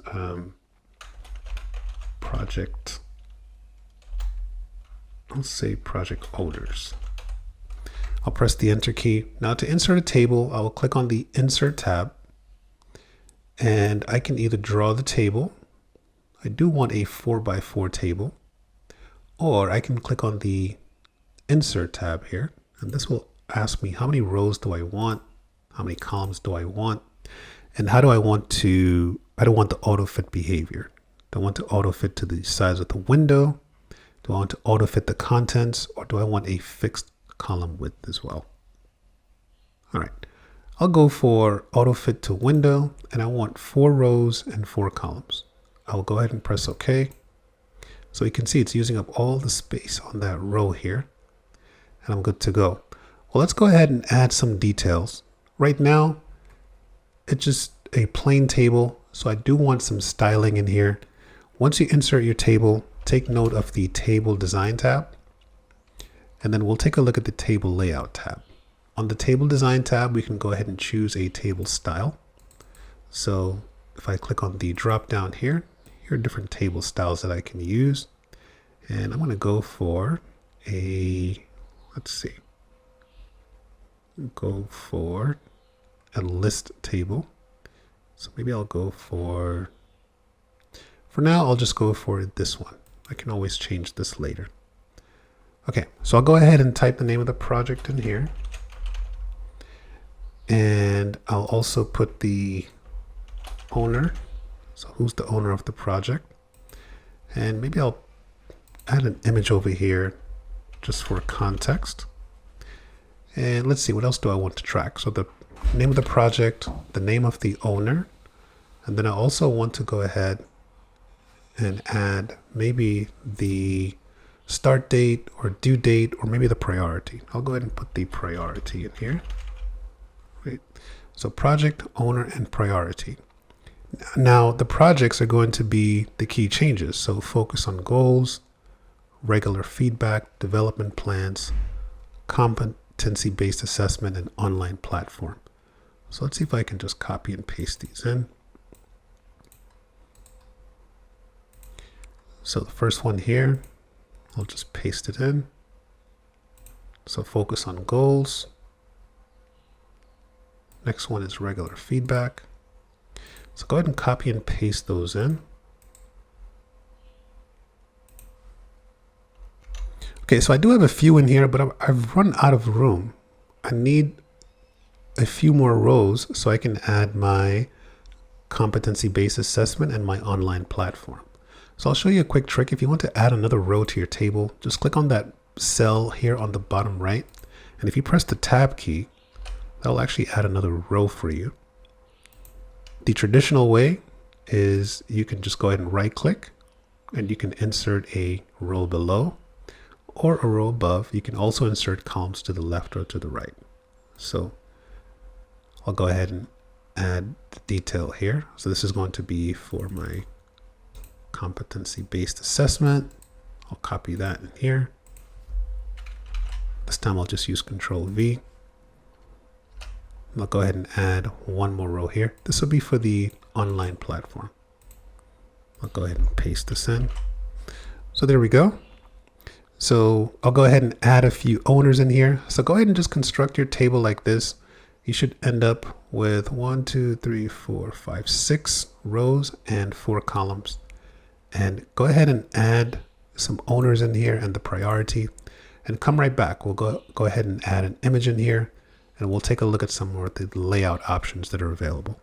project. I'll say project orders. I'll press the enter key. Now to insert a table, I will click on the insert tab and I can either draw the table. I do want a 4x4 table, or I can click on the insert tab here and this will ask me how many rows do I want, how many columns do I want, and how do I want the auto fit behavior. Do I want to auto fit to the size of the window? Do I want to auto fit the contents, or do I want a fixed column width as well? All right, I'll go for auto fit to window and I want 4 rows and 4 columns. I'll go ahead and press OK. So you can see it's using up all the space on that row here and I'm good to go. Well, let's go ahead and add some details. Right now, it's just a plain table, so I do want some styling in here. Once you insert your table, take note of the Table Design tab, and then we'll take a look at the Table Layout tab. On the Table Design tab, we can go ahead and choose a table style. So if I click on the drop down here are different table styles that I can use. And I'm going to go for let's go for a list table. So maybe I'll go for now, I'll just go for this one. I can always change this later. Okay, so I'll go ahead and type the name of the project in here. And I'll also put the owner. So who's the owner of the project? And maybe I'll add an image over here just for context. And let's see, what else do I want to track? So the name of the project, the name of the owner, and then I also want to go ahead and add maybe the start date or due date, or maybe the priority. I'll go ahead and put the priority in here. Right. So project, owner, and priority. Now the projects are going to be the key changes. So focus on goals, regular feedback, development plans, competency-based assessment, and online platform. So let's see if I can just copy and paste these in. So the first one here, I'll just paste it in. So focus on goals. Next one is regular feedback. So go ahead and copy and paste those in. Okay, so I do have a few in here, but I've run out of room. I need a few more rows so I can add my competency-based assessment and my online platform. So I'll show you a quick trick. If you want to add another row to your table, just click on that cell here on the bottom right. And if you press the tab key, that'll actually add another row for you. The traditional way is you can just go ahead and right click and you can insert a row below or a row above. You can also insert columns to the left or to the right. So I'll go ahead and add the detail here. So this is going to be for my competency-based assessment. I'll copy that in here. This time I'll just use Control V. I'll go ahead and add one more row here. This will be for the online platform. I'll go ahead and paste this in. So there we go. So I'll go ahead and add a few owners in here. So go ahead and just construct your table like this. You should end up with 1, 2, 3, 4, 5, 6 rows and 4 columns. And go ahead and add some owners in here and the priority, and come right back. We'll go ahead and add an image in here, and we'll take a look at some more of the layout options that are available.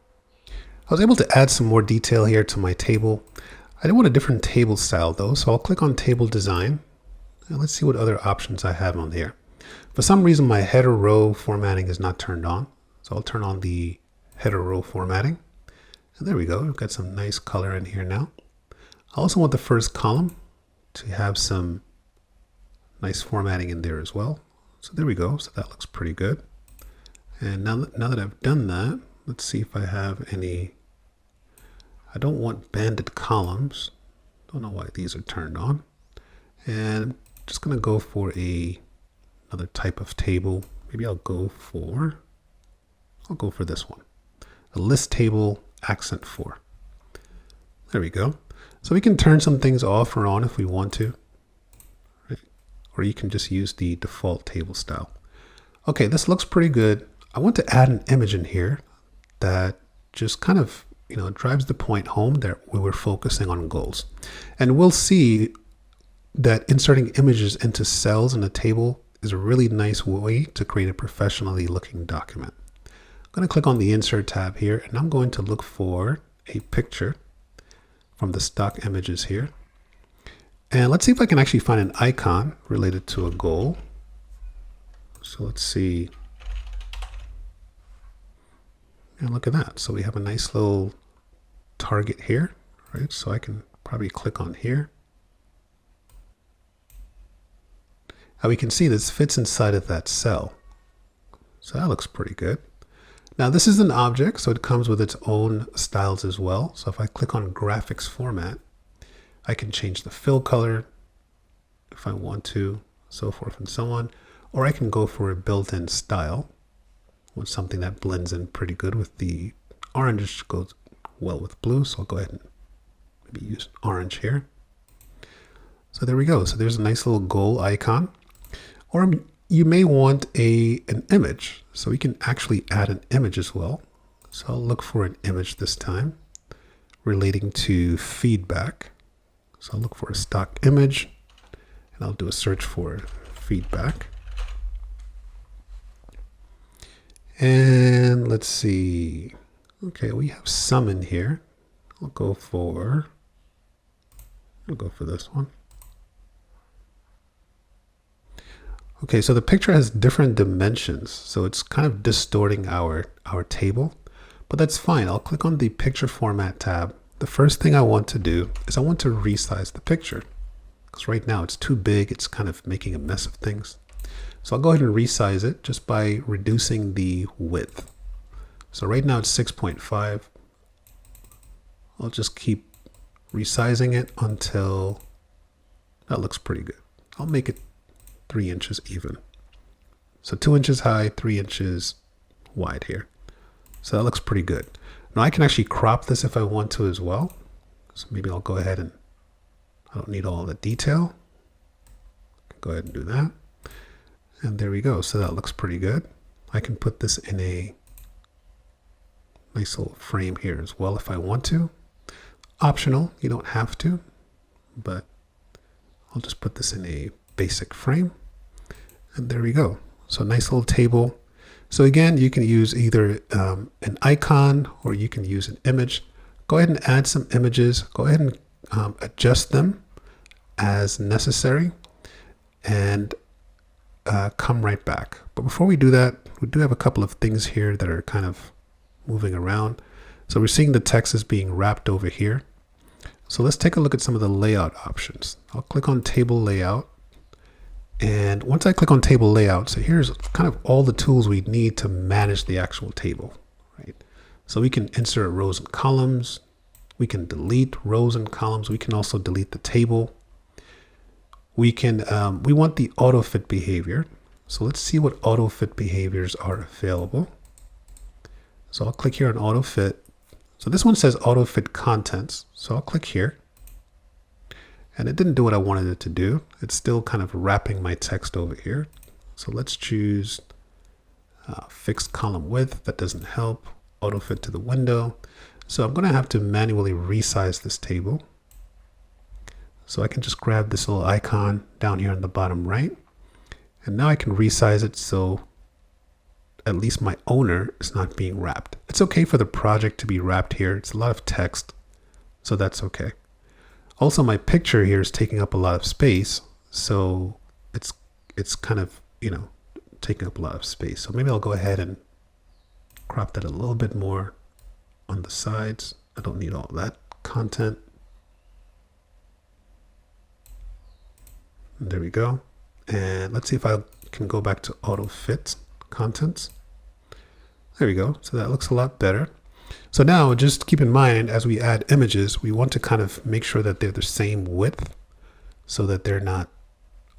I was able to add some more detail here to my table. I did want a different table style though, so I'll click on Table Design, and let's see what other options I have on here. For some reason, my header row formatting is not turned on, so I'll turn on the header row formatting. And there we go. We've got some nice color in here now. I also want the first column to have some nice formatting in there as well. So there we go. So that looks pretty good. And now that I've done that, let's see if I have any. I don't want banded columns. Don't know why these are turned on. And I'm just going to go for another type of table. Maybe I'll go for this one. A list table accent 4. There we go. So we can turn some things off or on if we want to, right? Or you can just use the default table style. Okay, this looks pretty good. I want to add an image in here that just kind of, drives the point home that we were focusing on goals. And we'll see that inserting images into cells in a table is a really nice way to create a professionally looking document. I'm going to click on the Insert tab here, and I'm going to look for a picture from the stock images here. And let's see if I can actually find an icon related to a goal. So let's see. And look at that. So we have a nice little target here, right? So I can probably click on here. Now we can see this fits inside of that cell. So that looks pretty good. Now this is an object, so it comes with its own styles as well. So if I click on graphics format, I can change the fill color if I want to, so forth and so on. Or I can go for a built-in style with something that blends in pretty good with the orange, which goes well with blue. So I'll go ahead and maybe use orange here. So there we go. So there's a nice little goal icon. Or you may want an image. So we can actually add an image as well. So I'll look for an image this time relating to feedback. So I'll look for a stock image and I'll do a search for feedback. And let's see. Okay, we have some in here. I'll go for this one. Okay, so the picture has different dimensions, so it's kind of distorting our table, but that's fine. I'll click on the picture format tab. The first thing I want to do is I want to resize the picture because right now it's too big. It's kind of making a mess of things. So I'll go ahead and resize it just by reducing the width. So right now it's 6.5. I'll just keep resizing it until that looks pretty good. I'll make it 3 inches even. So 2 inches high, 3 inches wide here. So that looks pretty good. Now I can actually crop this if I want to as well. So maybe I'll go ahead and, I don't need all the detail. Go ahead and do that. And there we go. So that looks pretty good. I can put this in a nice little frame here as well if I want to. Optional, you don't have to, but I'll just put this in a basic frame. And there we go. So nice little table. So again, you can use either an icon or you can use an image. Go ahead and add some images. Go ahead and adjust them as necessary and come right back. But before we do that, we do have a couple of things here that are kind of moving around. So we're seeing the text is being wrapped over here. So let's take a look at some of the layout options. I'll click on table layout. And once I click on table layout, so here's kind of all the tools we need to manage the actual table, right? So we can insert rows and columns. We can delete rows and columns. We can also delete the table. We can, we want the auto fit behavior. So let's see what auto fit behaviors are available. So I'll click here on auto fit. So this one says auto fit contents. So I'll click here. And it didn't do what I wanted it to do. It's still kind of wrapping my text over here. So let's choose fixed column width. That doesn't help. Auto fit to the window. So I'm going to have to manually resize this table. So I can just grab this little icon down here on the bottom right. And now I can resize it so at least my owner is not being wrapped. It's okay for the project to be wrapped here. It's a lot of text, so that's okay. Also, my picture here is taking up a lot of space, so it's kind of, you know, taking up a lot of space. So maybe I'll go ahead and crop that a little bit more on the sides. I don't need all that content. And there we go. And let's see if I can go back to auto fit contents. There we go. So that looks a lot better. So now just keep in mind, as we add images, we want to kind of make sure that they're the same width so that they're not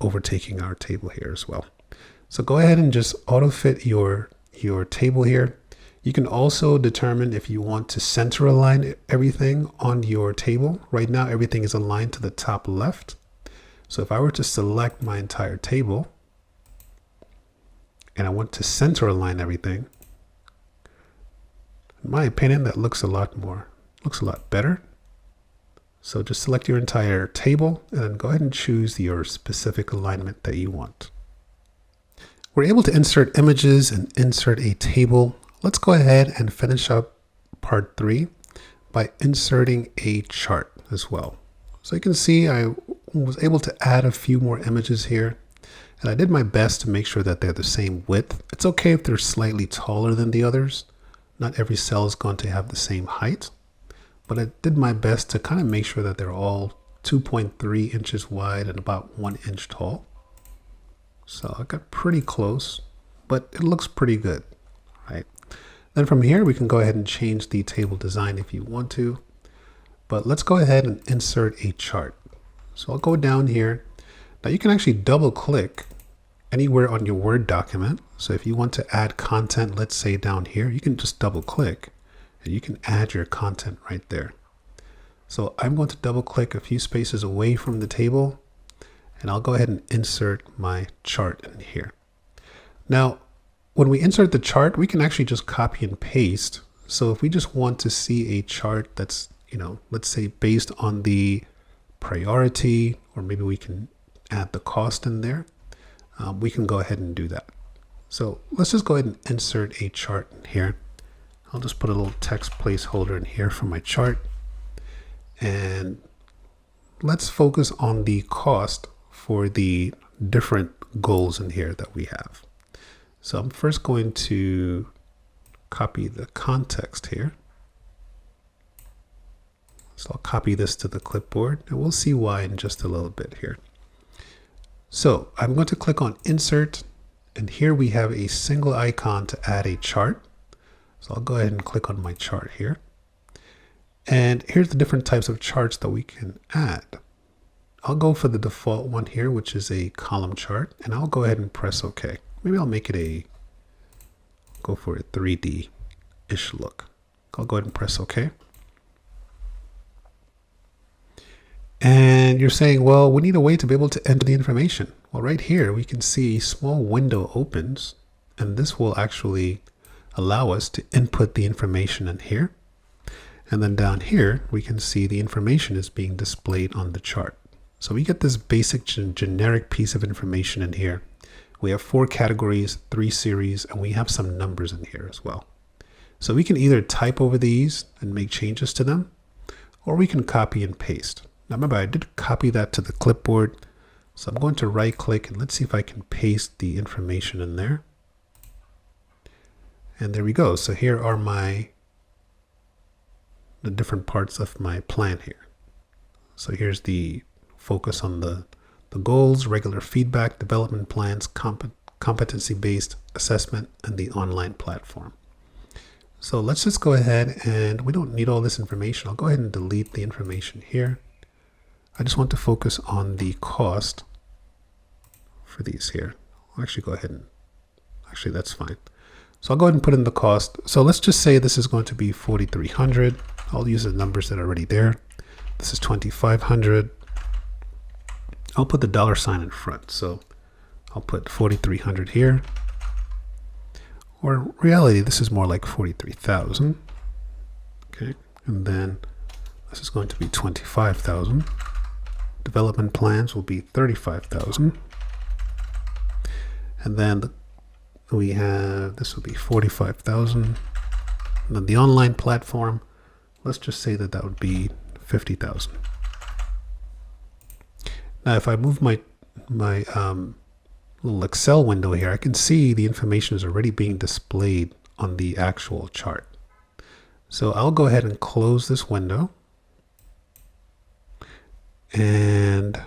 overtaking our table here as well. So go ahead and just auto fit your table here. You can also determine if you want to center align everything on your table. Right now, everything is aligned to the top left. So if I were to select my entire table and I want to center align everything, in my opinion, that looks a lot better. So just select your entire table and then go ahead and choose your specific alignment that you want. We're able to insert images and insert a table. Let's go ahead and finish up part 3 by inserting a chart as well. So you can see I was able to add a few more images here, and I did my best to make sure that they're the same width. It's okay if they're slightly taller than the others. Not every cell is going to have the same height, but I did my best to kind of make sure that they're all 2.3 inches wide and about 1 inch tall. So I got pretty close. but it looks pretty good, right? Then from here, we can go ahead and change the table design if you want to, but let's go ahead and insert a chart. So I'll go down here. Now you can actually double click anywhere on your Word document. So if you want to add content, let's say down here, you can just double click and you can add your content right there. So I'm going to double click a few spaces away from the table and I'll go ahead and insert my chart in here. Now, when we insert the chart, we can actually just copy and paste. So if we just want to see a chart that's, let's say based on the priority, or maybe we can add the cost in there, we can go ahead and do that. So let's just go ahead and insert a chart in here. I'll just put a little text placeholder in here for my chart. And let's focus on the cost for the different goals in here that we have. So I'm first going to copy the context here. So I'll copy this to the clipboard and we'll see why in just a little bit here. So I'm going to click on Insert, and here we have a single icon to add a chart. So I'll go ahead and click on my chart here. And here's the different types of charts that we can add. I'll go for the default one here, which is a column chart, and I'll go ahead and press OK. Maybe I'll make it go for a 3D-ish look. I'll go ahead and press OK. And you're saying, well, we need a way to be able to enter the information. Well, right here, we can see a small window opens, and this will actually allow us to input the information in here. And then down here, we can see the information is being displayed on the chart. So we get this basic generic piece of information in here. We have 4 categories, 3 series, and we have some numbers in here as well. So we can either type over these and make changes to them, or we can copy and paste. Now remember, I did copy that to the clipboard. So I'm going to right click and let's see if I can paste the information in there. And there we go. So here are the different parts of my plan here. So here's the focus on the goals, regular feedback, development plans, competency-based assessment, and the online platform. So let's just go ahead, and we don't need all this information. I'll go ahead and delete the information here. I just want to focus on the cost for these here. I'll actually go ahead and, actually that's fine. So I'll go ahead and put in the cost. So let's just say this is going to be 4,300. I'll use the numbers that are already there. This is 2,500. I'll put the $sign in front. So I'll put 4,300 here. Or in reality, this is more like 43,000. Okay. And then this is going to be 25,000. Development plans will be 35,000. And then we have, this will be 45,000. And then the online platform, let's just say that that would be 50,000. Now, if I move my little Excel window here, I can see the information is already being displayed on the actual chart. So I'll go ahead and close this window. And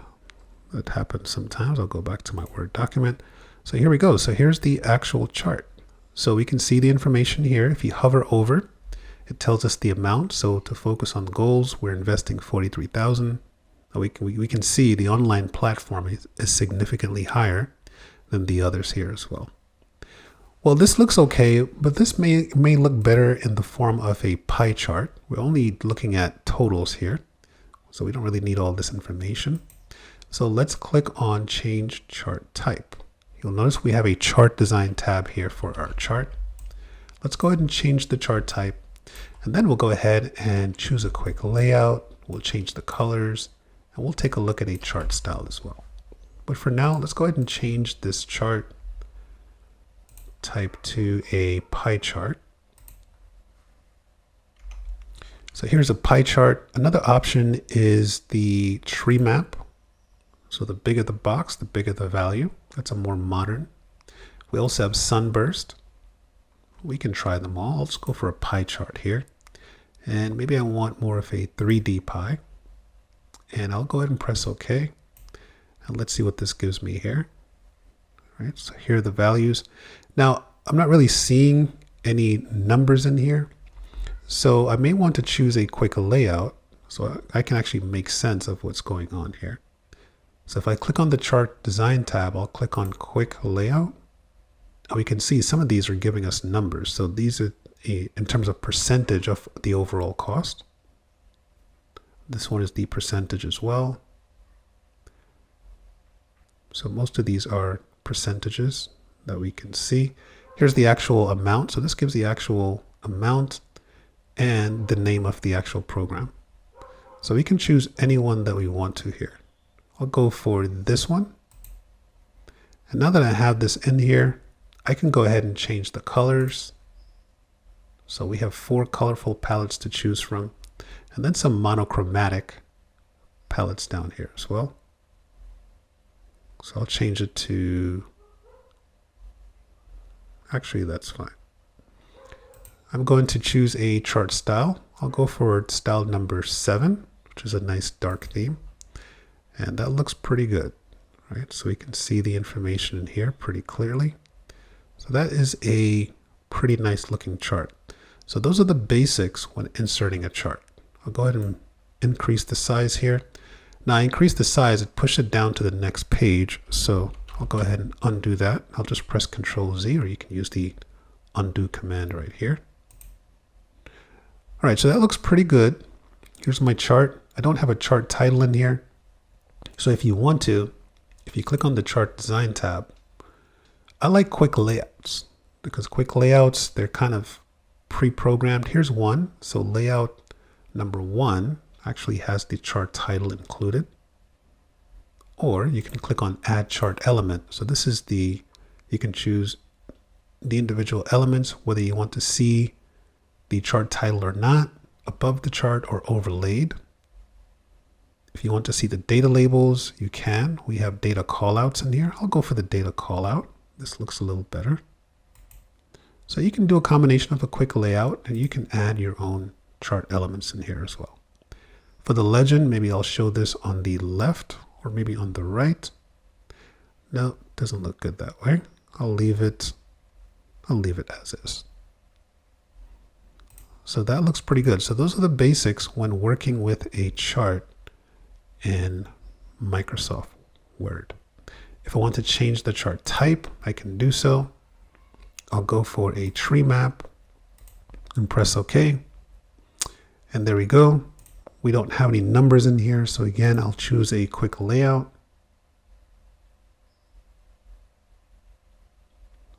that happens sometimes. I'll go back to my Word document. So here we go. So here's the actual chart. So we can see the information here. If you hover over, it tells us the amount. So to focus on goals, we're investing 43,000. We can see the online platform is significantly higher than the others here as well. Well, this looks okay, but this may look better in the form of a pie chart. We're only looking at totals here, so we don't really need all this information. So let's click on Change Chart Type. You'll notice we have a Chart Design tab here for our chart. Let's go ahead and change the chart type, and then we'll go ahead and choose a quick layout. We'll change the colors, and we'll take a look at a chart style as well. But for now, let's go ahead and change this chart type to a pie chart. So here's a pie chart. Another option is the tree map. So the bigger the box, the bigger the value. That's a more modern. We also have sunburst. We can try them all. Let's go for a pie chart here. And maybe I want more of a 3D pie. And I'll go ahead and press OK. And let's see what this gives me here. right? So here are the values. Now, I'm not really seeing any numbers in here, so I may want to choose a quick layout so I can actually make sense of what's going on here. So if I click on the chart design tab, I'll click on quick layout. And we can see some of these are giving us numbers. So these are in terms of percentage of the overall cost. This one is the percentage as well. So most of these are percentages that we can see. Here's the actual amount. So this gives the actual amount and the name of the actual program. So we can choose any one that we want to here. I'll go for this one. And now that I have this in here, I can go ahead and change the colors. So we have 4 colorful palettes to choose from, and then some monochromatic palettes down here as well. So I'll change it to, actually that's fine. I'm going to choose a chart style. I'll go for style number 7, which is a nice dark theme. And that looks pretty good, right? So we can see the information in here pretty clearly. So that is a pretty nice looking chart. So those are the basics when inserting a chart. I'll go ahead and increase the size here. Now I increase the size, it pushed it down to the next page. So I'll go ahead and undo that. I'll just press Control Z, or you can use the undo command right here. All right, so that looks pretty good. Here's my chart. I don't have a chart title in here. So if you want to, if you click on the chart design tab, I like quick layouts because quick layouts, they're kind of pre-programmed. Here's one. So layout number 1 actually has the chart title included. Or you can click on add chart element. So this is you can choose the individual elements, whether you want to see the chart title or not, above the chart or overlaid. If you want to see the data labels, you can. We have data callouts in here. I'll go for the data callout. This looks a little better. So you can do a combination of a quick layout, and you can add your own chart elements in here as well. For the legend, maybe I'll show this on the left or maybe on the right. No, it doesn't look good that way. I'll leave it as is. So that looks pretty good. So those are the basics when working with a chart in Microsoft Word. If I want to change the chart type, I can do so. I'll go for a tree map and press OK. And there we go. We don't have any numbers in here. So again, I'll choose a quick layout.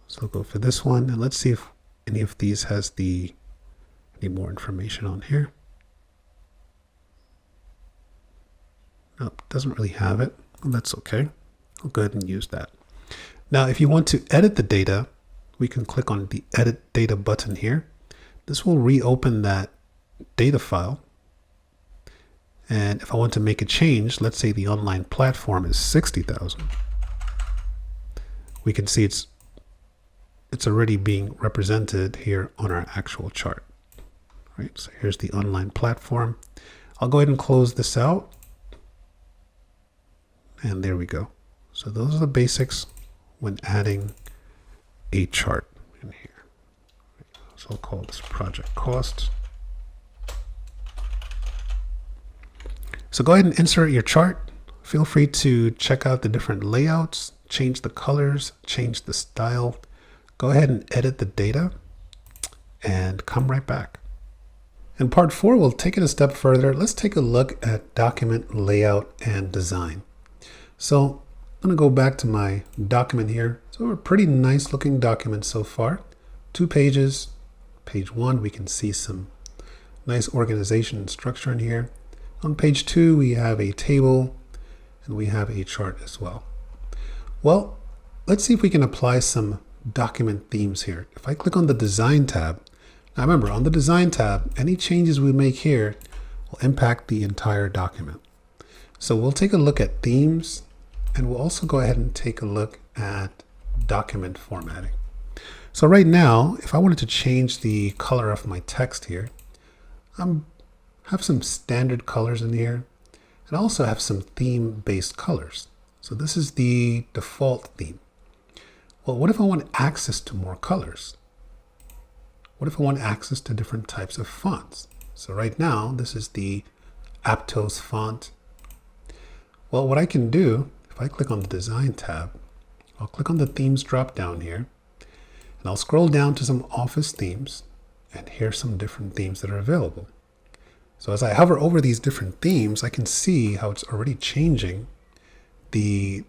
So I'll go for this one. And let's see if any of these has any more information on here. Nope, doesn't really have it. Well, that's okay. I'll go ahead and use that. Now, if you want to edit the data, we can click on the Edit Data button here. This will reopen that data file. And if I want to make a change, let's say the online platform is 60,000. We can see it's already being represented here on our actual chart. Right, so here's the online platform. I'll go ahead and close this out. And there we go. So those are the basics when adding a chart in here. So I'll call this project cost. So go ahead and insert your chart. Feel free to check out the different layouts, change the colors, change the style. Go ahead and edit the data and come right back. In part 4, we'll take it a step further. Let's take a look at document layout and design. So I'm going to go back to my document here. So a pretty nice looking document so far. 2 pages. Page 1, we can see some nice organization and structure in here. On page 2, we have a table and we have a chart as well. Well, let's see if we can apply some document themes here. If I click on the design tab, now remember on the design tab, any changes we make here will impact the entire document. So we'll take a look at themes, and we'll also go ahead and take a look at document formatting. So right now, if I wanted to change the color of my text here, have some standard colors in here, and also have some theme-based colors. So this is the default theme. Well, what if I want access to more colors? What if I want access to different types of fonts? So right now, this is the Aptos font. Well, what I can do, if I click on the Design tab, I'll click on the Themes drop down here, and I'll scroll down to some Office themes, and here's some different themes that are available. So as I hover over these different themes, I can see how it's already changing the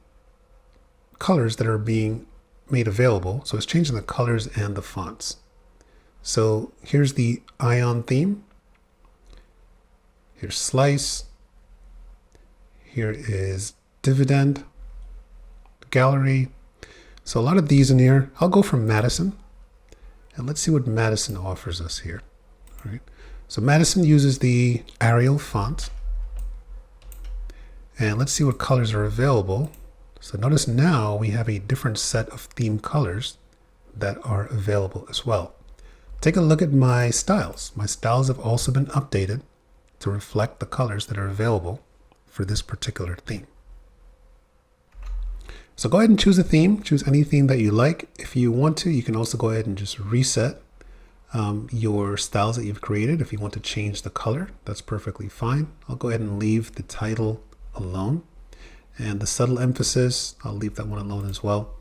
colors that are being made available. So it's changing the colors and the fonts. So here's the Ion theme. Here's Slice. Here is Dividend, Gallery. So a lot of these in here. I'll go from Madison, and let's see what Madison offers us here. All right. So Madison uses the Arial font, and let's see what colors are available. So notice now we have a different set of theme colors that are available as well. Take a look at my styles. My styles have also been updated to reflect the colors that are available for this particular theme. So go ahead and choose a theme. Choose any theme that you like. If you want to, you can also go ahead and just reset your styles that you've created. If you want to change the color, that's perfectly fine. I'll go ahead and leave the title alone. And the subtle emphasis, I'll leave that one alone as well.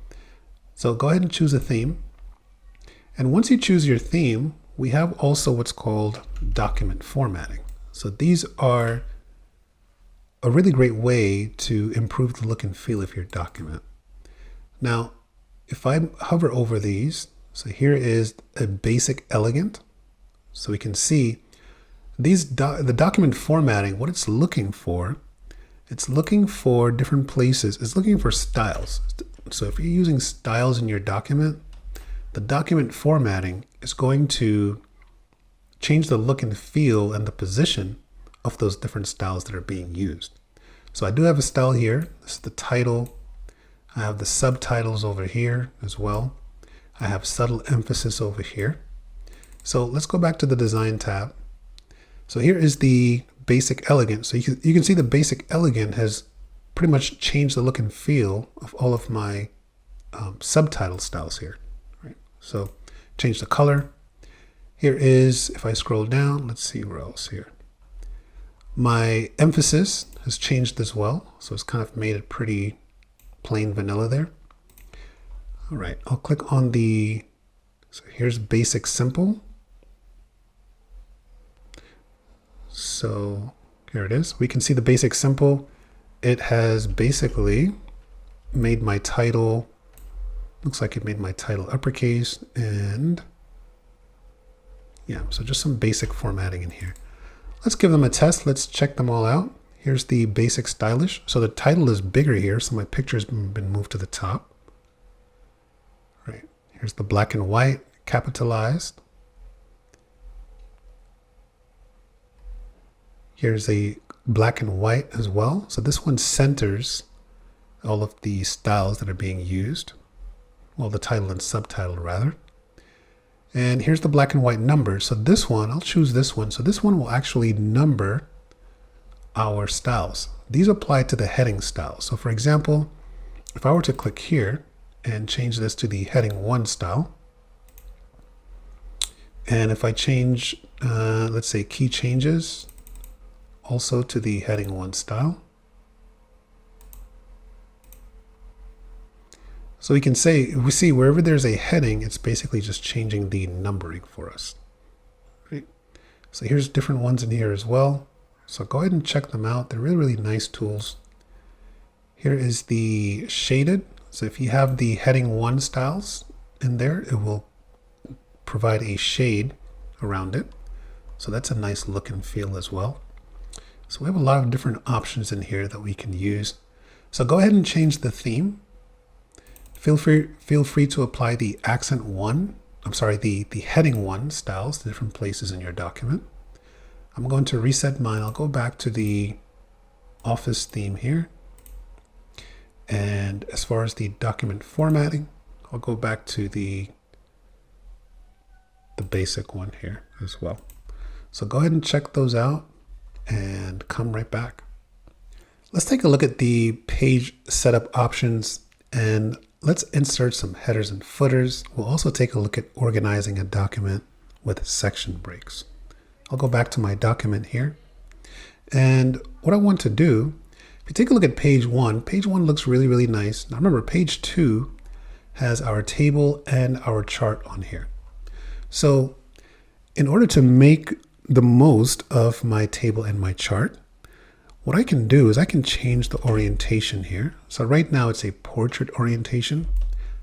So go ahead and choose a theme. And once you choose your theme, we have also what's called document formatting. So these are a really great way to improve the look and feel of your document. Now, if I hover over these, so here is a basic elegant. So we can see the document formatting, what it's looking for. It's looking for different places. It's looking for styles. So if you're using styles in your document, the document formatting is going to change the look and feel and the position of those different styles that are being used. So I do have a style here. This is the title. I have the subtitles over here as well. I have subtle emphasis over here. So let's go back to the Design tab. So here is the basic elegant. So you can see the basic elegant has pretty much changed the look and feel of all of my subtitle styles here. Right? So change the color. Here is, if I scroll down, let's see where else here. My emphasis has changed as well. So it's kind of made it pretty plain vanilla there. All right, I'll click on so here's basic simple. So here it is. We can see the basic simple. It has basically made my title, looks like it made my title uppercase, and yeah, so just some basic formatting in here. Let's give them a test. Let's check them all out. Here's the basic stylish. So the title is bigger here, so my picture has been moved to the top. Right. Here's the black and white, capitalized. Here's a black and white as well. So this one centers all of the styles that are being used. Well, the title and subtitle rather. And here's the black and white numbers. So this one, I'll choose this one. So this one will actually number our styles. These apply to the heading styles. So for example, if I were to click here and change this to the heading 1 style, and if I change, let's say key changes, also to the heading 1 style. So we can say, we see wherever there's a heading, it's basically just changing the numbering for us. Right? So here's different ones in here as well. So go ahead and check them out. They're really, really nice tools. Here is the shaded. So if you have the heading 1 styles in there, it will provide a shade around it. So that's a nice look and feel as well. So we have a lot of different options in here that we can use. So go ahead and change the theme. Feel free to apply the accent 1, the heading 1 styles to different places in your document. I'm going to reset mine. I'll go back to the Office theme here. And as far as the document formatting, I'll go back to the basic one here as well. So go ahead and check those out and come right back. Let's take a look at the page setup options, and let's insert some headers and footers. We'll also take a look at organizing a document with section breaks. I'll go back to my document here. And what I want to do, if you take a look at page one looks really, really nice. Now remember, page 2 has our table and our chart on here. So in order to make the most of my table and my chart, what I can do is I can change the orientation here. So right now it's a portrait orientation.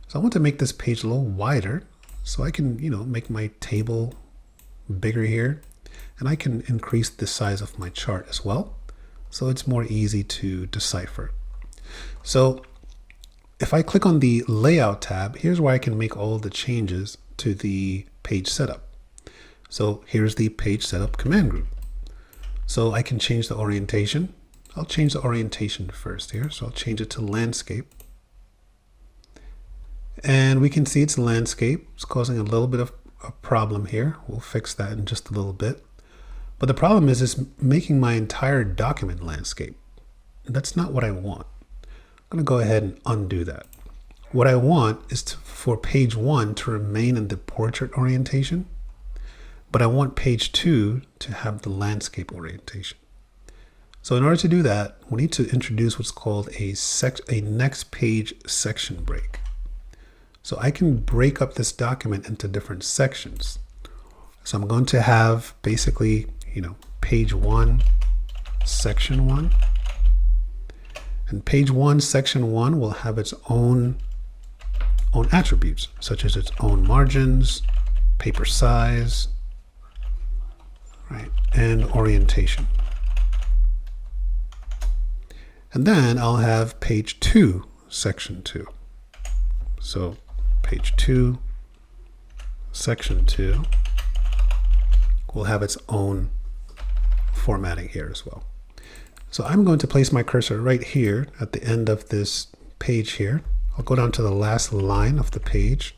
So I want to make this page a little wider so I can, make my table bigger here, and I can increase the size of my chart as well. So it's more easy to decipher. So if I click on the layout tab, here's where I can make all the changes to the page setup. So here's the page setup command group. So I can change the orientation. I'll change the orientation first here. So I'll change it to landscape. And we can see it's landscape. It's causing a little bit of a problem here. We'll fix that in just a little bit. But the problem is it's making my entire document landscape. That's not what I want. I'm going to go ahead and undo that. What I want is for page 1 to remain in the portrait orientation, but I want page 2 to have the landscape orientation. So in order to do that, we need to introduce what's called a next page section break. So I can break up this document into different sections. So I'm going to have basically, page 1, section 1. And page 1, section 1 will have its own attributes, such as its own margins, paper size, right, and orientation. And then I'll have page 2, section 2. So page 2, section 2 will have its own formatting here as well. So I'm going to place my cursor right here at the end of this page here. I'll go down to the last line of the page,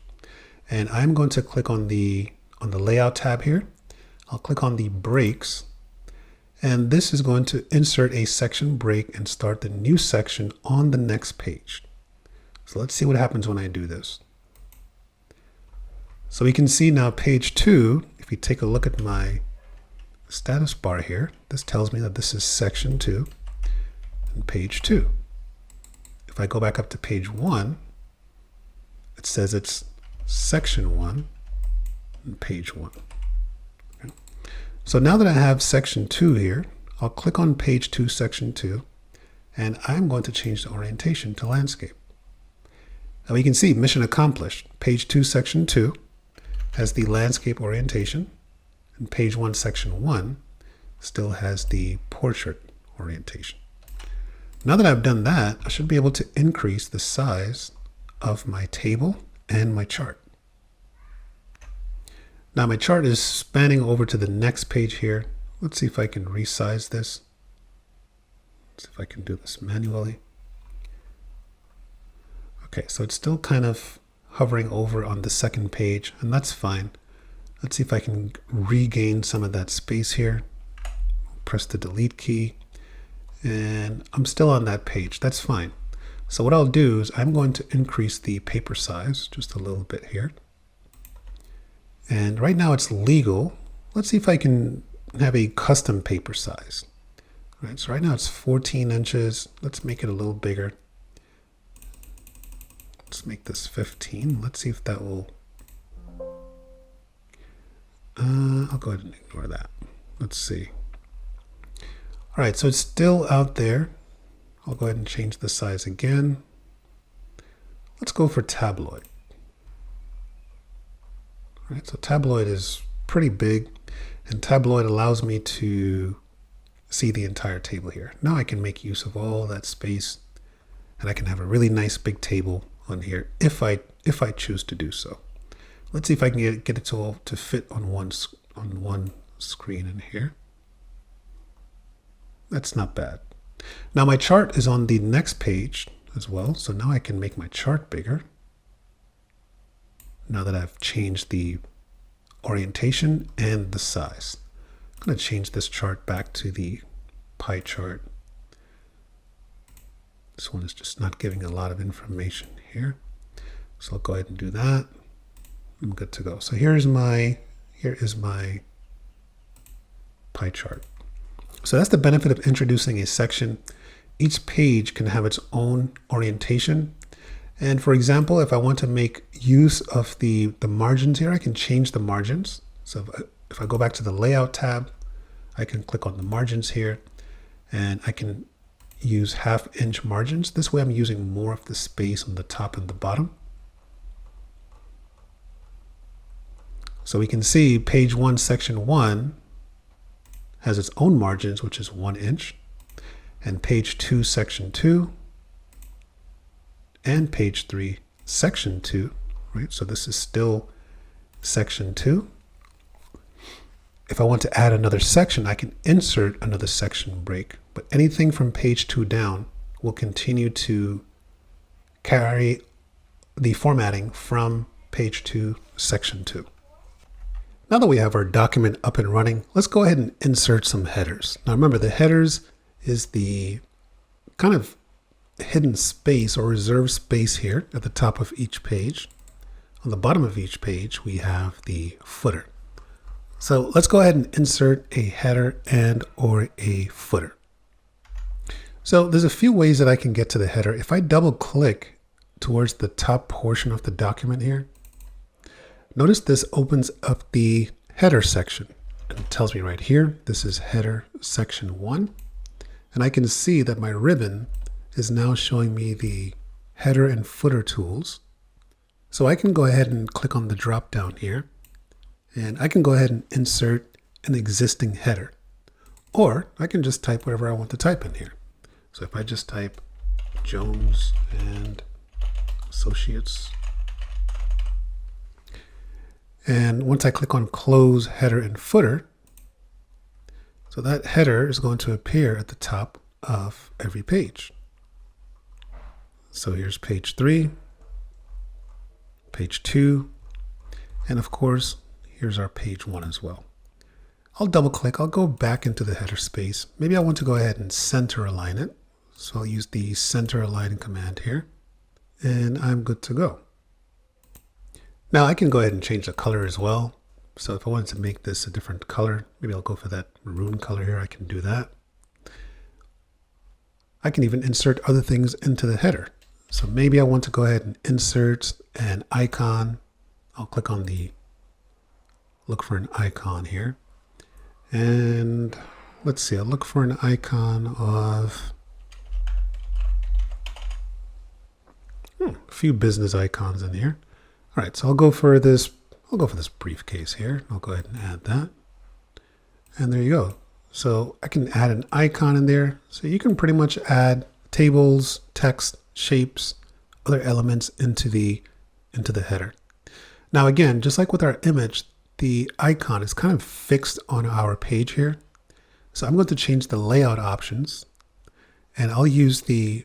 and I'm going to click on the layout tab here. I'll click on the breaks, and this is going to insert a section break and start the new section on the next page. So let's see what happens when I do this. So we can see now page 2, if we take a look at my status bar here, this tells me that this is section 2 and page 2. If I go back up to page 1, it says it's section 1 and page 1. Okay. So now that I have section 2 here, I'll click on page 2, section 2, and I'm going to change the orientation to landscape. Now we can see mission accomplished. Page 2, section 2 has the landscape orientation, and page 1, section 1 still has the portrait orientation. Now that I've done that, I should be able to increase the size of my table and my chart. Now my chart is spanning over to the next page here. Let's see if I can resize this. Let's see if I can do this manually. Okay, so it's still kind of hovering over on the second page, and that's fine. Let's see if I can regain some of that space here. Press the delete key, and I'm still on that page. That's fine. So what I'll do is I'm going to increase the paper size just a little bit here. And right now it's legal. Let's see if I can have a custom paper size. All right, so right now it's 14 inches. Let's make it a little bigger. Let's make this 15. Let's see if that will... I'll go ahead and ignore that. Let's see. All right, so it's still out there. I'll go ahead and change the size again. Let's go for tabloid. All right, so tabloid is pretty big, and tabloid allows me to see the entire table here. Now I can make use of all that space, and I can have a really nice big table on here if I choose to do so. Let's see if I can get it to fit on one screen in here. That's not bad. Now my chart is on the next page as well, so now I can make my chart bigger. Now that I've changed the orientation and the size. I'm going to change this chart back to the pie chart. This one is just not giving a lot of information here. So I'll go ahead and do that. I'm good to go. So here is my pie chart. So that's the benefit of introducing a section. Each page can have its own orientation. And for example, if I want to make use of the margins here, I can change the margins. So if I go back to the layout tab, I can click on the margins here and I can use 1/2 inch margins. This way I'm using more of the space on the top and the bottom. So we can see page 1, section 1 has its own margins, which is 1 inch, and page 2, section 2, and page 3, section 2, right? So this is still section 2. If I want to add another section, I can insert another section break, but anything from page 2 down will continue to carry the formatting from page 2, section 2. Now that we have our document up and running, let's go ahead and insert some headers. Now remember, the headers is the kind of hidden space or reserved space here at the top of each page. On the bottom of each page, we have the footer. So let's go ahead and insert a header and or a footer. So there's a few ways that I can get to the header. If I double click towards the top portion of the document here, notice this opens up the header section and it tells me right here, this is header section 1. And I can see that my ribbon is now showing me the header and footer tools. So I can go ahead and click on the drop down here and I can go ahead and insert an existing header, or I can just type whatever I want to type in here. So if I just type Jones and Associates, and once I click on close header and footer, so that header is going to appear at the top of every page. So here's page 3, page 2, and of course, here's our page 1 as well. I'll double click, I'll go back into the header space. Maybe I want to go ahead and center align it. So I'll use the center align command here, and I'm good to go. Now I can go ahead and change the color as well. So if I wanted to make this a different color, maybe I'll go for that maroon color here, I can do that. I can even insert other things into the header. So maybe I want to go ahead and insert an icon. I'll click on the look for an icon here. And let's see, I'll look for an icon of a few business icons in here. All right, so I'll go for this briefcase here. I'll go ahead and add that. And there you go. So I can add an icon in there. So you can pretty much add tables, text, shapes, other elements into the header. Now again, just like with our image, the icon is kind of fixed on our page here. So I'm going to change the layout options and I'll use the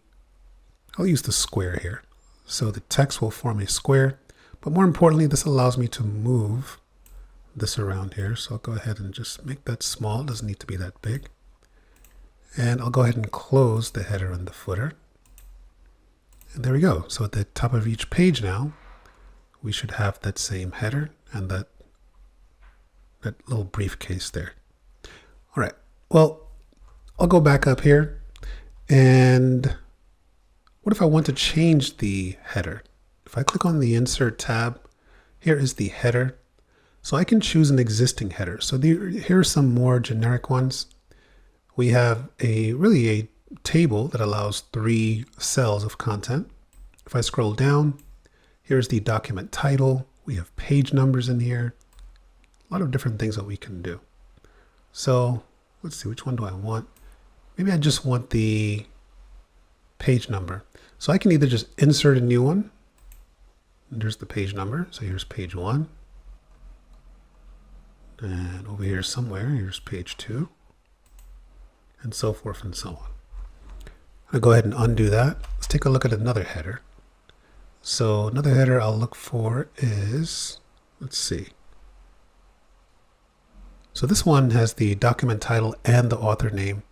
square here. So the text will form a square, but more importantly, this allows me to move this around here. So I'll go ahead and just make that small. It doesn't need to be that big. And I'll go ahead and close the header and the footer. And there we go. So at the top of each page now, we should have that same header and that little briefcase there. All right, well, I'll go back up here. And what if I want to change the header? If I click on the Insert tab, here is the header. So I can choose an existing header. So here are some more generic ones. We have really a table that allows 3 cells of content. If I scroll down, here's the document title. We have page numbers in here. A lot of different things that we can do. So let's see, which one do I want? Maybe I just want the page number. So I can either just insert a new one. And there's the page number. So here's page 1. And over here somewhere, here's page 2. And so forth and so on. I'll go ahead and undo that. Let's take a look at another header. So another header I'll look for is, let's see. So this one has the document title and the author name,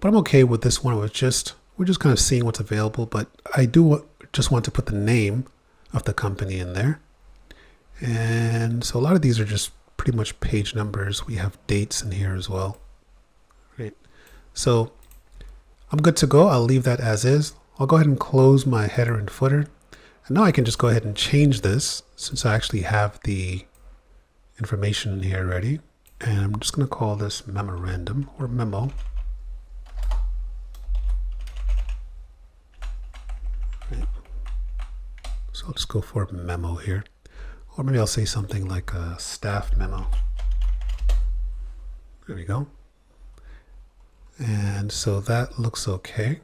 but I'm okay with this one. We're just kind of seeing what's available, but I do just want to put the name of the company in there. And so a lot of these are just pretty much page numbers. We have dates in here as well. Right. So I'm good to go. I'll leave that as is. I'll go ahead and close my header and footer. And now I can just go ahead and change this since I actually have the information in here already. And I'm just going to call this memorandum or memo. Right. So I'll just go for memo here. Or maybe I'll say something like a staff memo. There we go. And so that looks okay.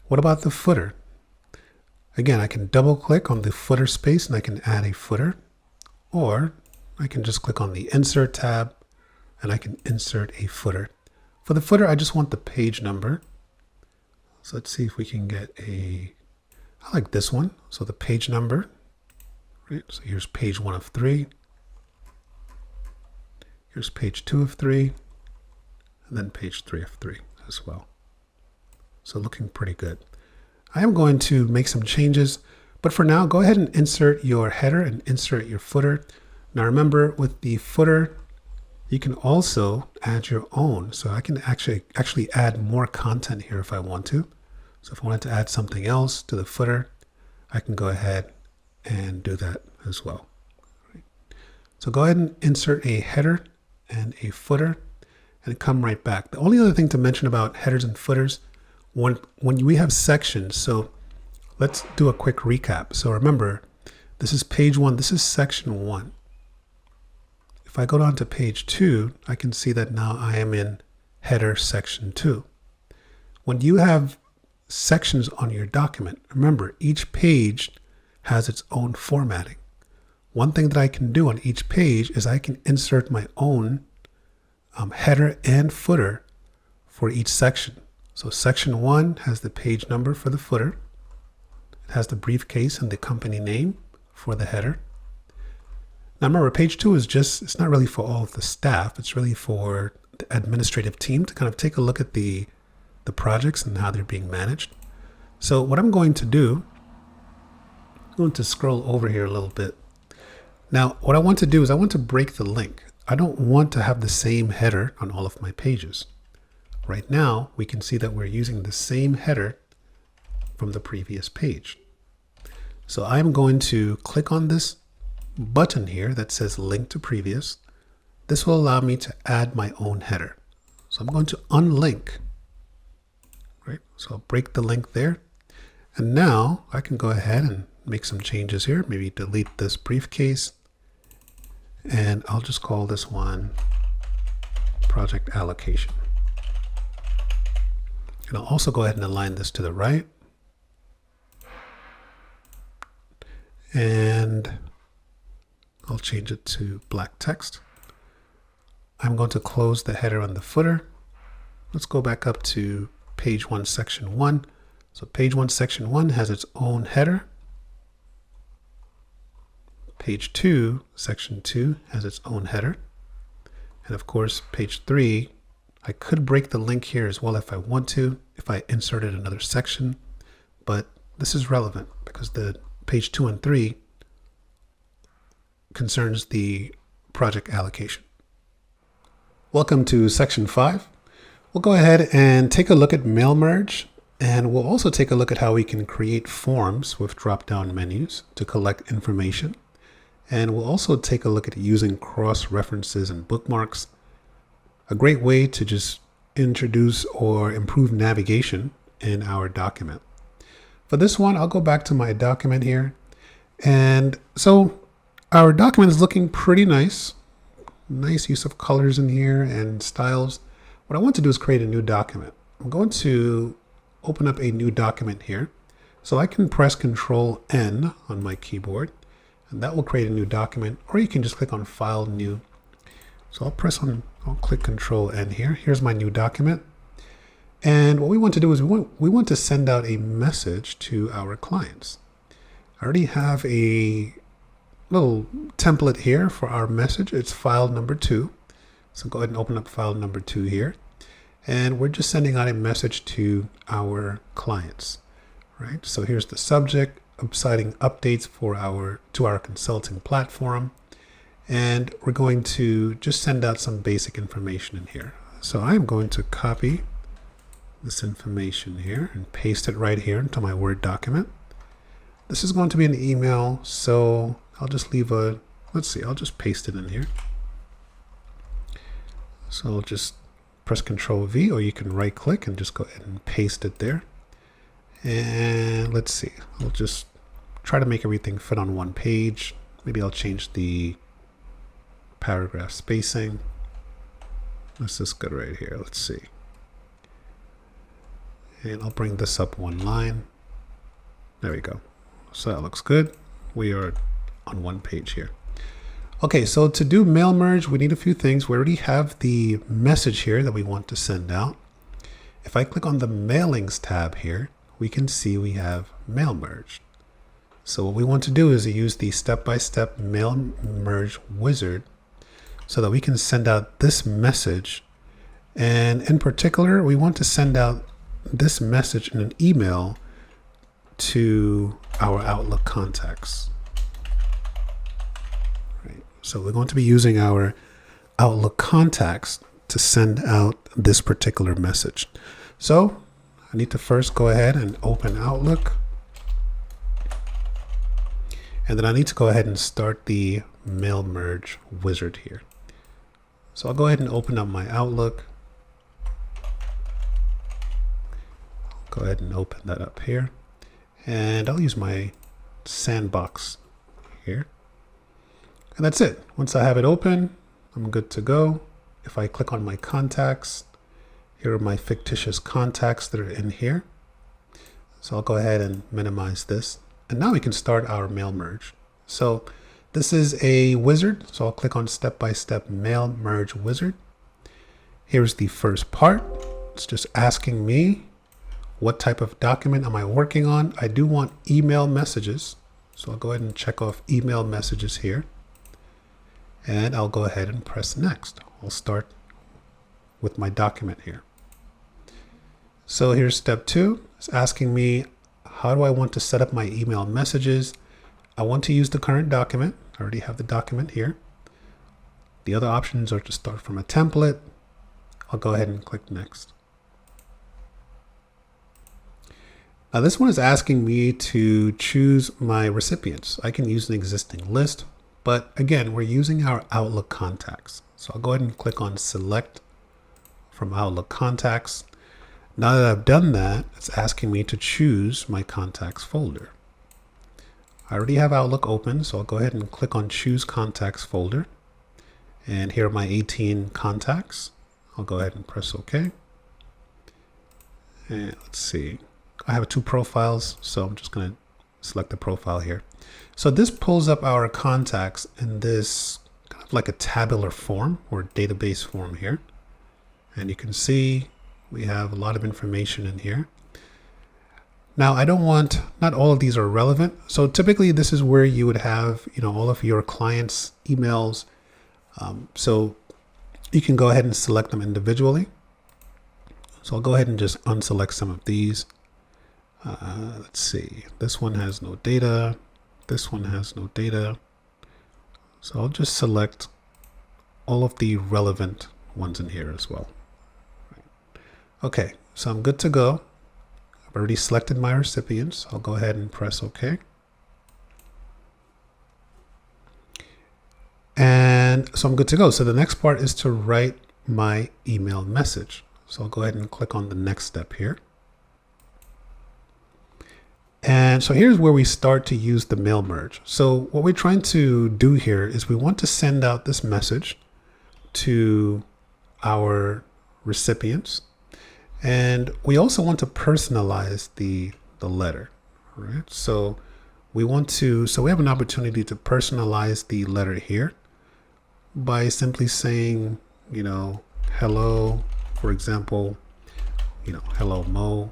What about the footer? Again, I can double click on the footer space and I can add a footer, or I can just click on the insert tab and I can insert a footer. For the footer, I just want the page number. So let's see if we can get I like this one. So the page number. Right, so here's page 1 of 3. Here's page 2 of 3, and then page 3 of 3 as well. So looking pretty good. I am going to make some changes, but for now, go ahead and insert your header and insert your footer. Now remember, with the footer, you can also add your own. So I can actually add more content here if I want to. So if I wanted to add something else to the footer, I can go ahead and do that as well. Right. So go ahead and insert a header and a footer and come right back. The only other thing to mention about headers and footers, when we have sections, so let's do a quick recap. So remember, this is page 1, this is section 1. If I go down to page 2, I can see that now I am in header section 2. When you have sections on your document, remember each page has its own formatting. One thing that I can do on each page is I can insert my own header and footer for each section. So section 1 has the page number for the footer. It has the briefcase and the company name for the header. Now remember, page 2 is it's not really for all of the staff. It's really for the administrative team to kind of take a look at the projects and how they're being managed. So what I'm going to do, I'm going to scroll over here a little bit. Now, what I want to do is I want to break the link. I don't want to have the same header on all of my pages. Right now, we can see that we're using the same header from the previous page. So I'm going to click on this button here that says link to previous. This will allow me to add my own header. So I'm going to unlink. Right? So I'll break the link there. And now I can go ahead and make some changes here. Maybe delete this briefcase. And I'll just call this one project allocation. And I'll also go ahead and align this to the right. And I'll change it to black text. I'm going to close the header and the footer. Let's go back up to page 1, section 1. So page 1, section 1 has its own header. Page 2, section 2 has its own header. And of course, page 3, I could break the link here as well if I want to, if I inserted another section, but this is relevant because the page 2 and 3 concerns the project allocation. Welcome to section 5. We'll go ahead and take a look at mail merge, and we'll also take a look at how we can create forms with drop-down menus to collect information. And we'll also take a look at using cross-references and bookmarks, a great way to just introduce or improve navigation in our document. For this one, I'll go back to my document here. And so our document is looking pretty nice. Nice use of colors in here and styles. What I want to do is create a new document. I'm going to open up a new document here. So I can press Control N on my keyboard, and that will create a new document, or you can just click on File, New. So I'll click Control N here. Here's my new document. And what we want to do is we want to send out a message to our clients. I already have a little template here for our message. It's file number 2. So go ahead and open up file number 2 here. And we're just sending out a message to our clients, right? So here's the subject. deciding updates to our consulting platform. And we're going to just send out some basic information in here. So I'm going to copy this information here and paste it right here into my Word document. This is going to be an email, so I'll just leave I'll just paste it in here. So I'll just press Control V, or you can right click and just go ahead and paste it there. And let's see, I'll just try to make everything fit on one page. Maybe I'll change the paragraph spacing. This is good right here. Let's see. And I'll bring this up one line. There we go. So that looks good. We are on one page here. Okay, so to do mail merge, we need a few things. We already have the message here that we want to send out. If I click on the mailings tab here, we can see we have mail merged. So what we want to do is use the step-by-step mail merge wizard so that we can send out this message. And in particular, we want to send out this message in an email to our Outlook contacts. Right. So we're going to be using our Outlook contacts to send out this particular message. So I need to first go ahead and open Outlook. And then I need to go ahead and start the mail merge wizard here. So I'll go ahead and open up my Outlook. Go ahead and open that up here. And I'll use my sandbox here. And that's it. Once I have it open, I'm good to go. If I click on my contacts, here are my fictitious contacts that are in here. So I'll go ahead and minimize this. And now we can start our mail merge. So this is a wizard. So I'll click on step-by-step mail merge wizard. Here's the first part. It's just asking me, what type of document am I working on? I do want email messages. So I'll go ahead and check off email messages here. And I'll go ahead and press next. I'll start with my document here. So here's step 2. It's asking me, how do I want to set up my email messages? I want to use the current document. I already have the document here. The other options are to start from a template. I'll go ahead and click next. Now this one is asking me to choose my recipients. I can use an existing list, but again, we're using our Outlook contacts. So I'll go ahead and click on select from Outlook contacts. Now that I've done that, it's asking me to choose my contacts folder. I already have Outlook open, so I'll go ahead and click on choose contacts folder. And here are my 18 contacts. I'll go ahead and press OK. And let's see. I have 2 profiles, so I'm just going to select the profile here. So this pulls up our contacts in this kind of like a tabular form or database form here. And you can see we have a lot of information in here. Now not all of these are relevant. So typically this is where you would have, all of your clients' emails. So you can go ahead and select them individually. So I'll go ahead and just unselect some of these. Let's see, this one has no data. This one has no data. So I'll just select all of the relevant ones in here as well. Okay, so I'm good to go. I've already selected my recipients. I'll go ahead and press OK. And so I'm good to go. So the next part is to write my email message. So I'll go ahead and click on the next step here. And so here's where we start to use the mail merge. So what we're trying to do here is we want to send out this message to our recipients. And we also want to personalize the letter, right? So we have an opportunity to personalize the letter here by simply saying, hello, for example, hello, Mo.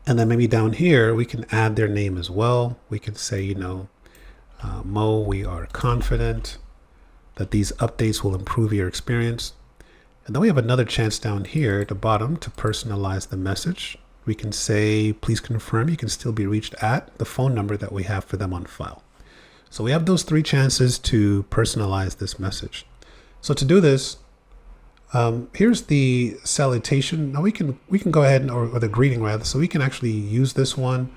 And then maybe down here, we can add their name as well. We can say, Mo, we are confident that these updates will improve your experience. And then we have another chance down here at the bottom to personalize the message. we can say, please confirm you can still be reached at the phone number that we have for them on file. So we have those 3 chances to personalize this message. So to do this, here's the salutation. Now we can go ahead or the greeting rather. So we can actually use this one,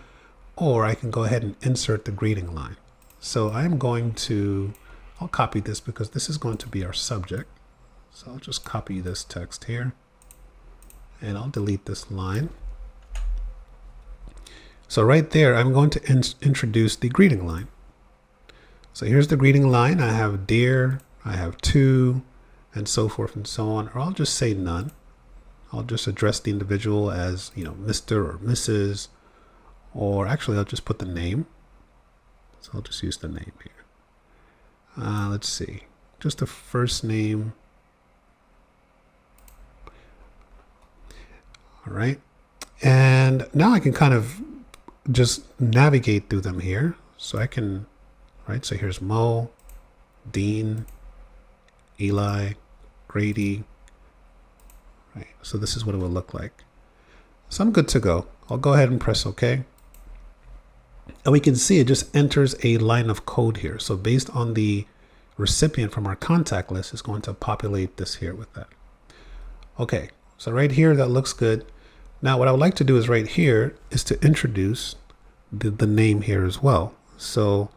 or I can go ahead and insert the greeting line. So I'm going to, I'll copy this because this is going to be our subject. So I'll just copy this text here and I'll delete this line. So right there, I'm going to introduce the greeting line. So here's the greeting line. I have dear, I have to, and so forth and so on, or I'll just say none. I'll just address the individual as, Mr. or Mrs., or actually I'll just put the name. So I'll just use the name here. Let's see, just the first name. All right. And now I can kind of just navigate through them here. So I can, right. So here's Mo, Dean, Eli, Grady. Right. So this is what it will look like. So I'm good to go. I'll go ahead and press OK. And we can see it just enters a line of code here. So based on the recipient from our contact list, it's going to populate this here with that. Okay. So right here, that looks good. Now what I would like to do is right here is to introduce the name here as well. So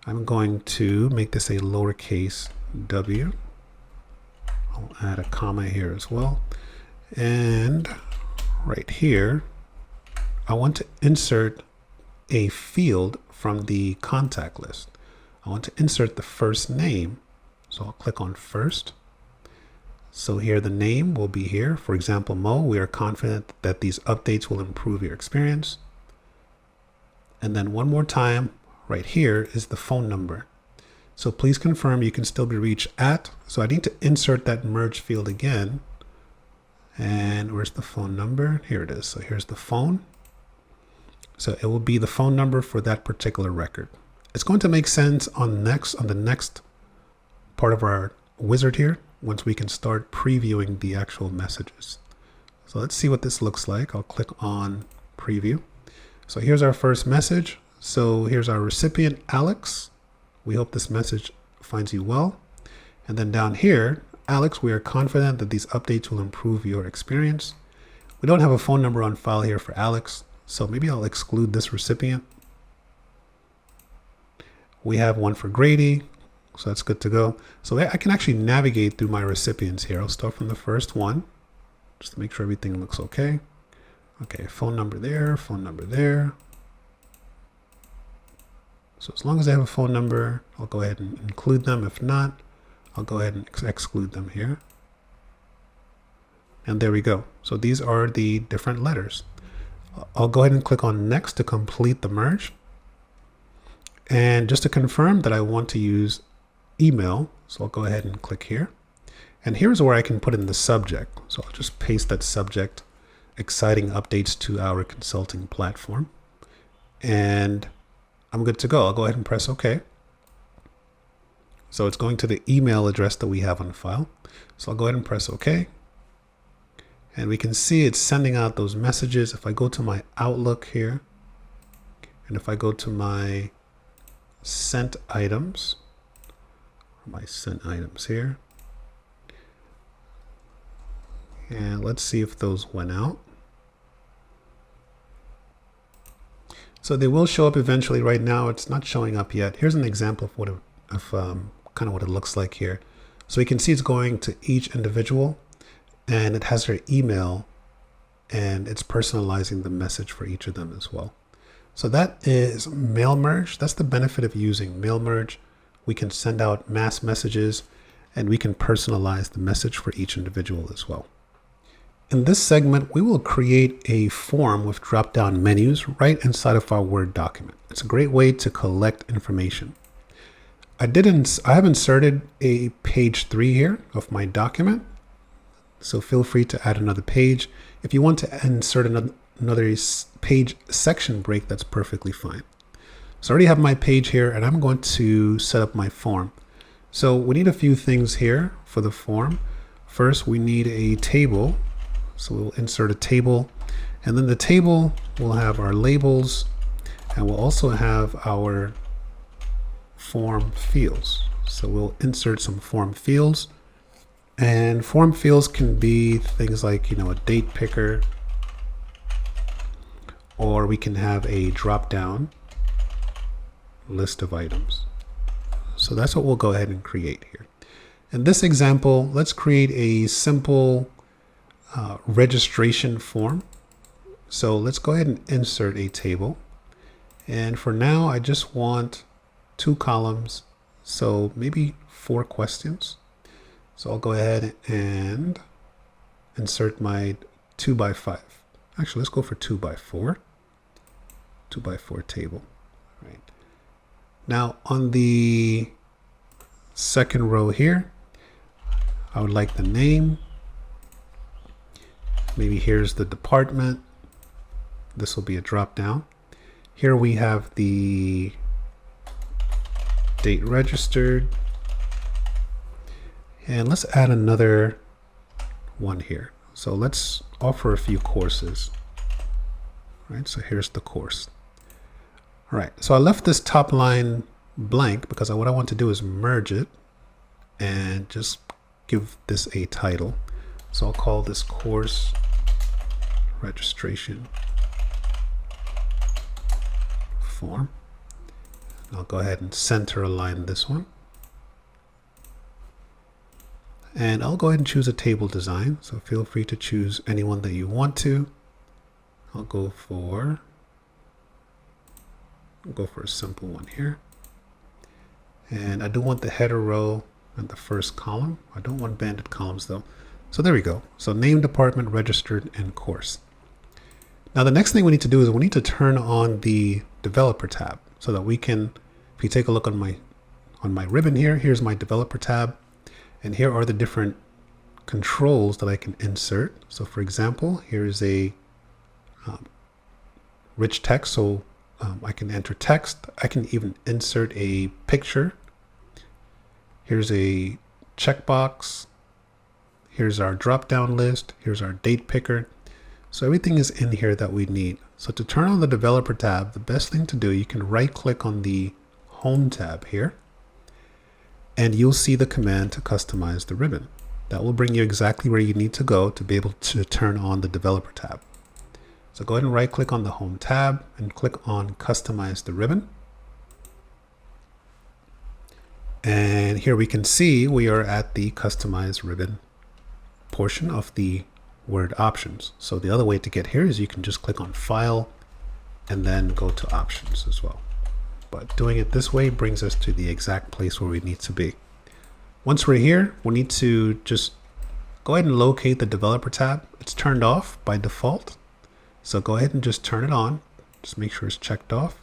I'm going to make this a lowercase w. I'll add a comma here as well. And right here, I want to insert a field from the contact list. I want to insert the first name. So I'll click on first. So here the name will be here. For example, Mo, we are confident that these updates will improve your experience. And then one more time, right here is the phone number. So please confirm you can still be reached at. So I need to insert that merge field again. And where's the phone number? Here it is. So here's the phone. So it will be the phone number for that particular record. It's going to make sense on the next part of our wizard here, once we can start previewing the actual messages. So let's see what this looks like. I'll click on preview. So here's our first message. So here's our recipient, Alex. We hope this message finds you well. And then down here, Alex, we are confident that these updates will improve your experience. We don't have a phone number on file here for Alex, so maybe I'll exclude this recipient. We have one for Grady. So that's good to go. So I can actually navigate through my recipients here. I'll start from the first one just to make sure everything looks okay. Okay, phone number there, phone number there. So as long as I have a phone number, I'll go ahead and include them. If not, I'll go ahead and exclude them here. And there we go. So these are the different letters. I'll go ahead and click on next to complete the merge. And just to confirm that I want to use email, so I'll go ahead and click here. And here's where I can put in the subject. So I'll just paste that subject, exciting updates to our consulting platform. And I'm good to go. I'll go ahead and press OK. So it's going to the email address that we have on file. So I'll go ahead and press OK. And we can see it's sending out those messages. If I go to my Outlook here, and if I go to my sent items, here, and let's see if those went out. So they will show up eventually. Right now it's not showing up yet. Here's an example of kind of what it looks like here. So we can see it's going to each individual and it has their email and it's personalizing the message for each of them as well. So that is mail merge. That's the benefit of using mail merge. We can send out mass messages and we can personalize the message for each individual as well. In this segment, we will create a form with drop-down menus right inside of our Word document. It's a great way to collect information. I have inserted a page 3 here of my document. So feel free to add another page. If you want to insert another page section break, that's perfectly fine. So I already have my page here and I'm going to set up my form. So we need a few things here for the form. First, we need a table. So we'll insert a table And then the table will have our labels, and we'll also have our form fields. So we'll insert some form fields, and form fields can be things like, a date picker, or we can have a drop down list of items. So that's what we'll go ahead and create here. In this example, let's create a simple registration form. So let's go ahead and insert a table. And for now, I just want 2 columns. So maybe 4 questions. So I'll go ahead and insert my 2x5. Actually, let's go for 2x4. 2x4 table. All right. Now on the second row here, I would like the name. Maybe here's the department. This will be a drop down. Here we have the date registered. And let's add another one here. So let's offer a few courses. All right, so here's the course. All right, so I left this top line blank because what I want to do is merge it and just give this a title. So I'll call this course registration form. I'll go ahead and center align this one. And I'll go ahead and choose a table design. So feel free to choose any one that you want to. I'll go for a simple one here. And I do want the header row and the first column. I don't want banded columns though. So there we go. So name, department, registered, and course. Now the next thing we need to do is we need to turn on the developer tab so that we can, if you take a look on my ribbon here, here's my developer tab. And here are the different controls that I can insert. So for example, here's a rich text. So I can enter text. I can even insert a picture. Here's a checkbox. Here's our drop-down list. Here's our date picker. So everything is in here that we need. So to turn on the developer tab, the best thing to do, you can right click on the home tab here, and you'll see the command to customize the ribbon. That will bring you exactly where you need to go to be able to turn on the developer tab. So go ahead and right click on the home tab and click on customize the ribbon. And here we can see we are at the customize ribbon portion of the Word options. So the other way to get here is you can just click on file and then go to options as well. But doing it this way brings us to the exact place where we need to be. Once we're here, we need to just go ahead and locate the developer tab. It's turned off by default. So go ahead and just turn it on. Just make sure it's checked off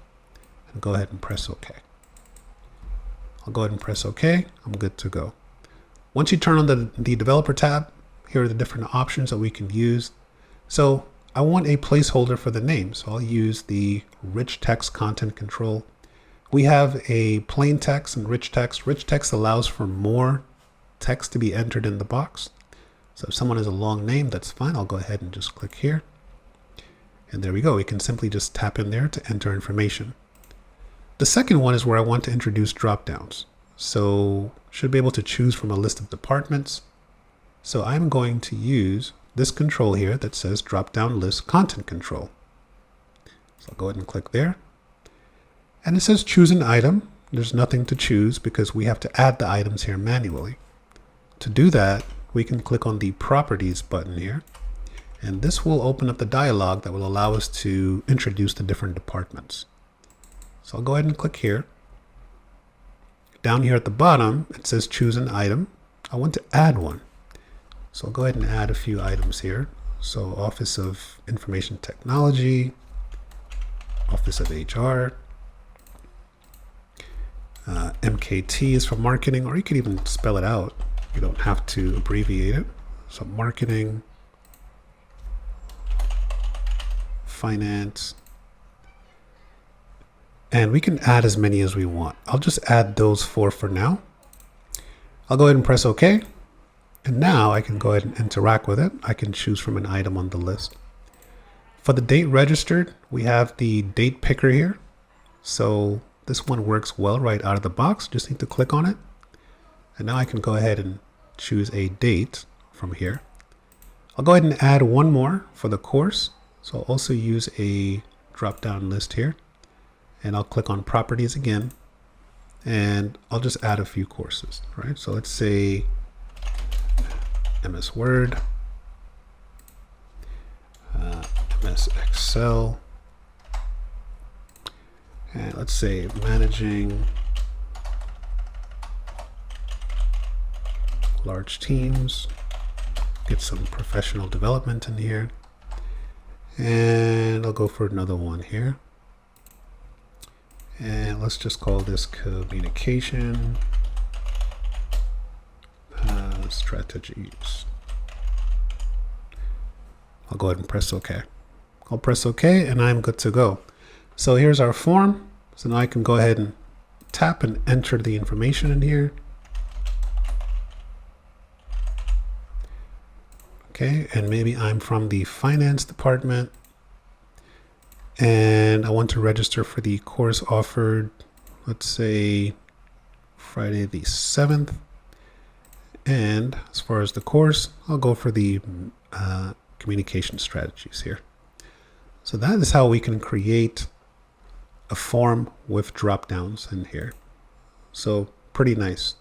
and go ahead and press OK. I'll go ahead and press OK. I'm good to go. Once you turn on the developer tab, here are the different options that we can use. So I want a placeholder for the name. So I'll use the rich text content control. We have a plain text and rich text. Rich text allows for more text to be entered in the box. So if someone has a long name, that's fine. I'll go ahead and just click here. And there we go. We can simply just tap in there to enter information. The second one is where I want to introduce dropdowns. So should be able to choose from a list of departments. So I'm going to use this control here that says dropdown list content control. So I'll go ahead and click there. And it says choose an item. There's nothing to choose because we have to add the items here manually. To do that, we can click on the properties button here. And this will open up the dialog that will allow us to introduce the different departments. So I'll go ahead and click here. Down here at the bottom, it says choose an item. I want to add one. So I'll go ahead and add a few items here. So Office of Information Technology, Office of HR, MKT is for marketing, or you could even spell it out. You don't have to abbreviate it. So marketing, finance, and we can add as many as we want. I'll just add those 4 for now. I'll go ahead and press OK. And now I can go ahead and interact with it. I can choose from an item on the list. For the date registered, we have the date picker here. So this one works well right out of the box. Just need to click on it. And now I can go ahead and choose a date from here. I'll go ahead and add one more for the course. So I'll also use a drop-down list here. And I'll click on properties again. And I'll just add a few courses, right? So let's say MS Word, MS Excel, and let's say managing large teams, get some professional development in here. And I'll go for another one here. And let's just call this communication strategies. I'll go ahead and press OK. I'll press OK and I'm good to go. So here's our form. So now I can go ahead and tap and enter the information in here. Okay, and maybe I'm from the finance department and I want to register for the course offered, let's say Friday the 7th. And as far as the course, I'll go for the communication strategies here. So that is how we can create a form with drop downs in here. So pretty nice.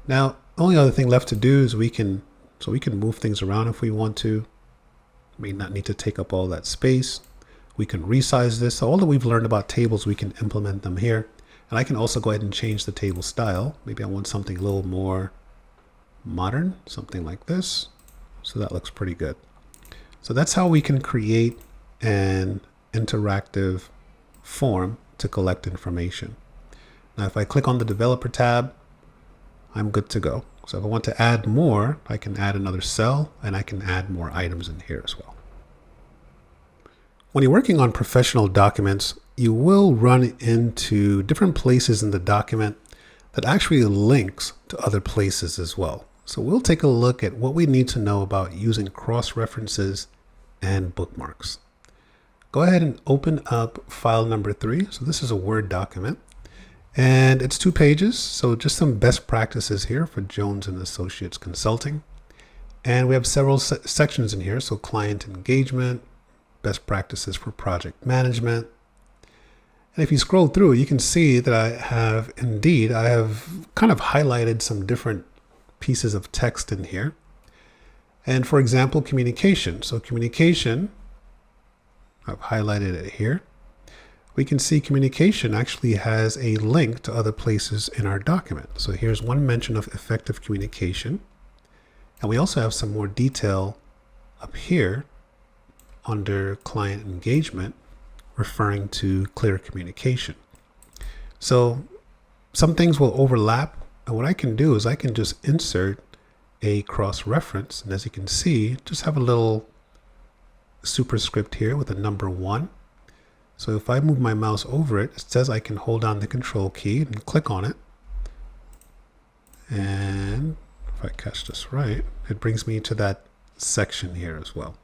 Now, the only other thing left to do is we can move things around if we want to. May not need to take up all that space. We can resize this. So all that we've learned about tables, we can implement them here. And I can also go ahead and change the table style. Maybe I want something a little more modern, something like this. So that looks pretty good. So that's how we can create an interactive form to collect information. Now, if I click on the developer tab, I'm good to go. So if I want to add more, I can add another cell and I can add more items in here as well. When you're working on professional documents, you will run into different places in the document that actually links to other places as well. So we'll take a look at what we need to know about using cross-references and bookmarks. Go ahead and open up file number 3. So this is a Word document and it's 2 pages. So just some best practices here for Jones and Associates Consulting. And we have several sections in here. So client engagement, best practices for project management. And if you scroll through, you can see that I have kind of highlighted some different pieces of text in here. And for example, communication. So communication, I've highlighted it here. We can see communication actually has a link to other places in our document. So here's one mention of effective communication. And we also have some more detail up here under client engagement, referring to clear communication. So some things will overlap. And what I can do is I can just insert a cross-reference. And as you can see, just have a little superscript here with a number 1. So if I move my mouse over it, it says I can hold down the control key and click on it. And if I catch this right, it brings me to that section here as well.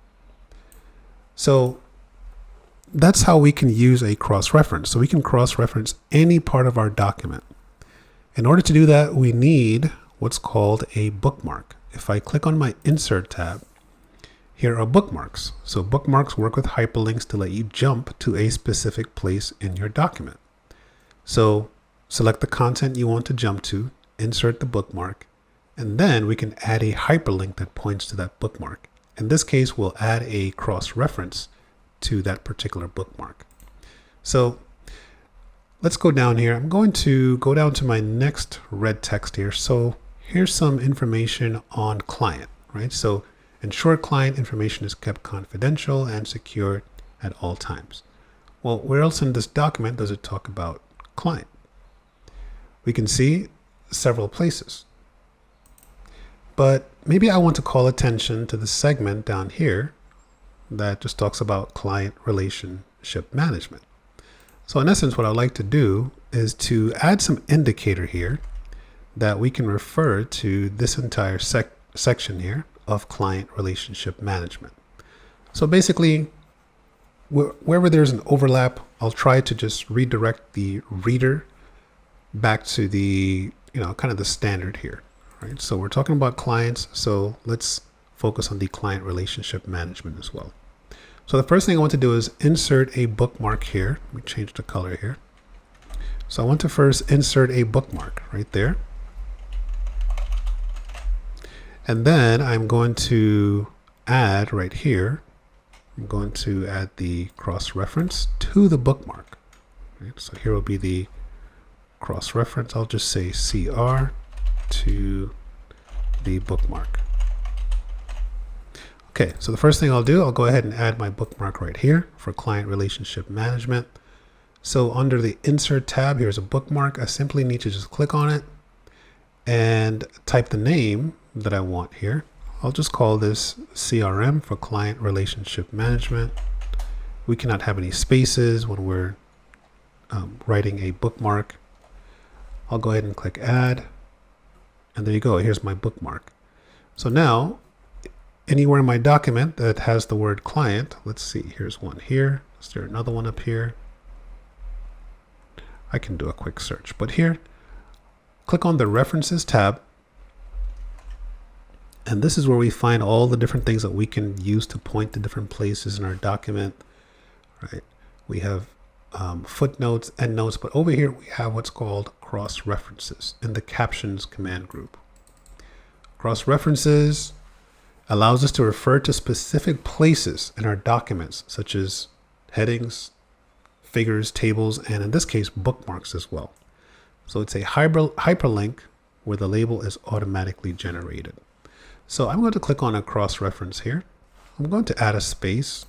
So that's how we can use a cross-reference. So we can cross-reference any part of our document. In order to do that, we need what's called a bookmark. If I click on my Insert tab, here are bookmarks. So bookmarks work with hyperlinks to let you jump to a specific place in your document. So select the content you want to jump to, insert the bookmark, and then we can add a hyperlink that points to that bookmark. In this case, we'll add a cross-reference to that particular bookmark. So let's go down here. I'm going to go down to my next red text here. So here's some information on client, right? So ensure client information is kept confidential and secure at all times. Well, where else in this document does it talk about client? We can see several places. But maybe I want to call attention to the segment down here that just talks about client relationship management. So in essence, what I'd like to do is to add some indicator here that we can refer to this entire section here of client relationship management. So basically, wherever there's an overlap, I'll try to just redirect the reader back to the, kind of the standard here, right? So we're talking about clients, so let's focus on the client relationship management as well. So the first thing I want to do is insert a bookmark here. Let me change the color here. So I want to first insert a bookmark right there. And then I'm going to add right here, I'm going to add the cross-reference to the bookmark. Right? So here will be the cross-reference. I'll just say CR to the bookmark. Okay, so the first thing I'll do, I'll go ahead and add my bookmark right here for client relationship management. So under the Insert tab, here's a bookmark. I simply need to just click on it and type the name that I want here. I'll just call this CRM for Client Relationship Management. We cannot have any spaces when we're writing a bookmark. I'll go ahead and click Add. And there you go. Here's my bookmark. So now, anywhere in my document that has the word client, let's see, here's one here. Is there another one up here? I can do a quick search, but here, click on the References tab. And this is where we find all the different things that we can use to point to different places in our document, right? We have footnotes, endnotes, but over here we have what's called cross-references in the captions command group. Cross-references allows us to refer to specific places in our documents, such as headings, figures, tables, and in this case, bookmarks as well. So it's a hyperlink where the label is automatically generated. So I'm going to click on a cross-reference here. I'm going to add a space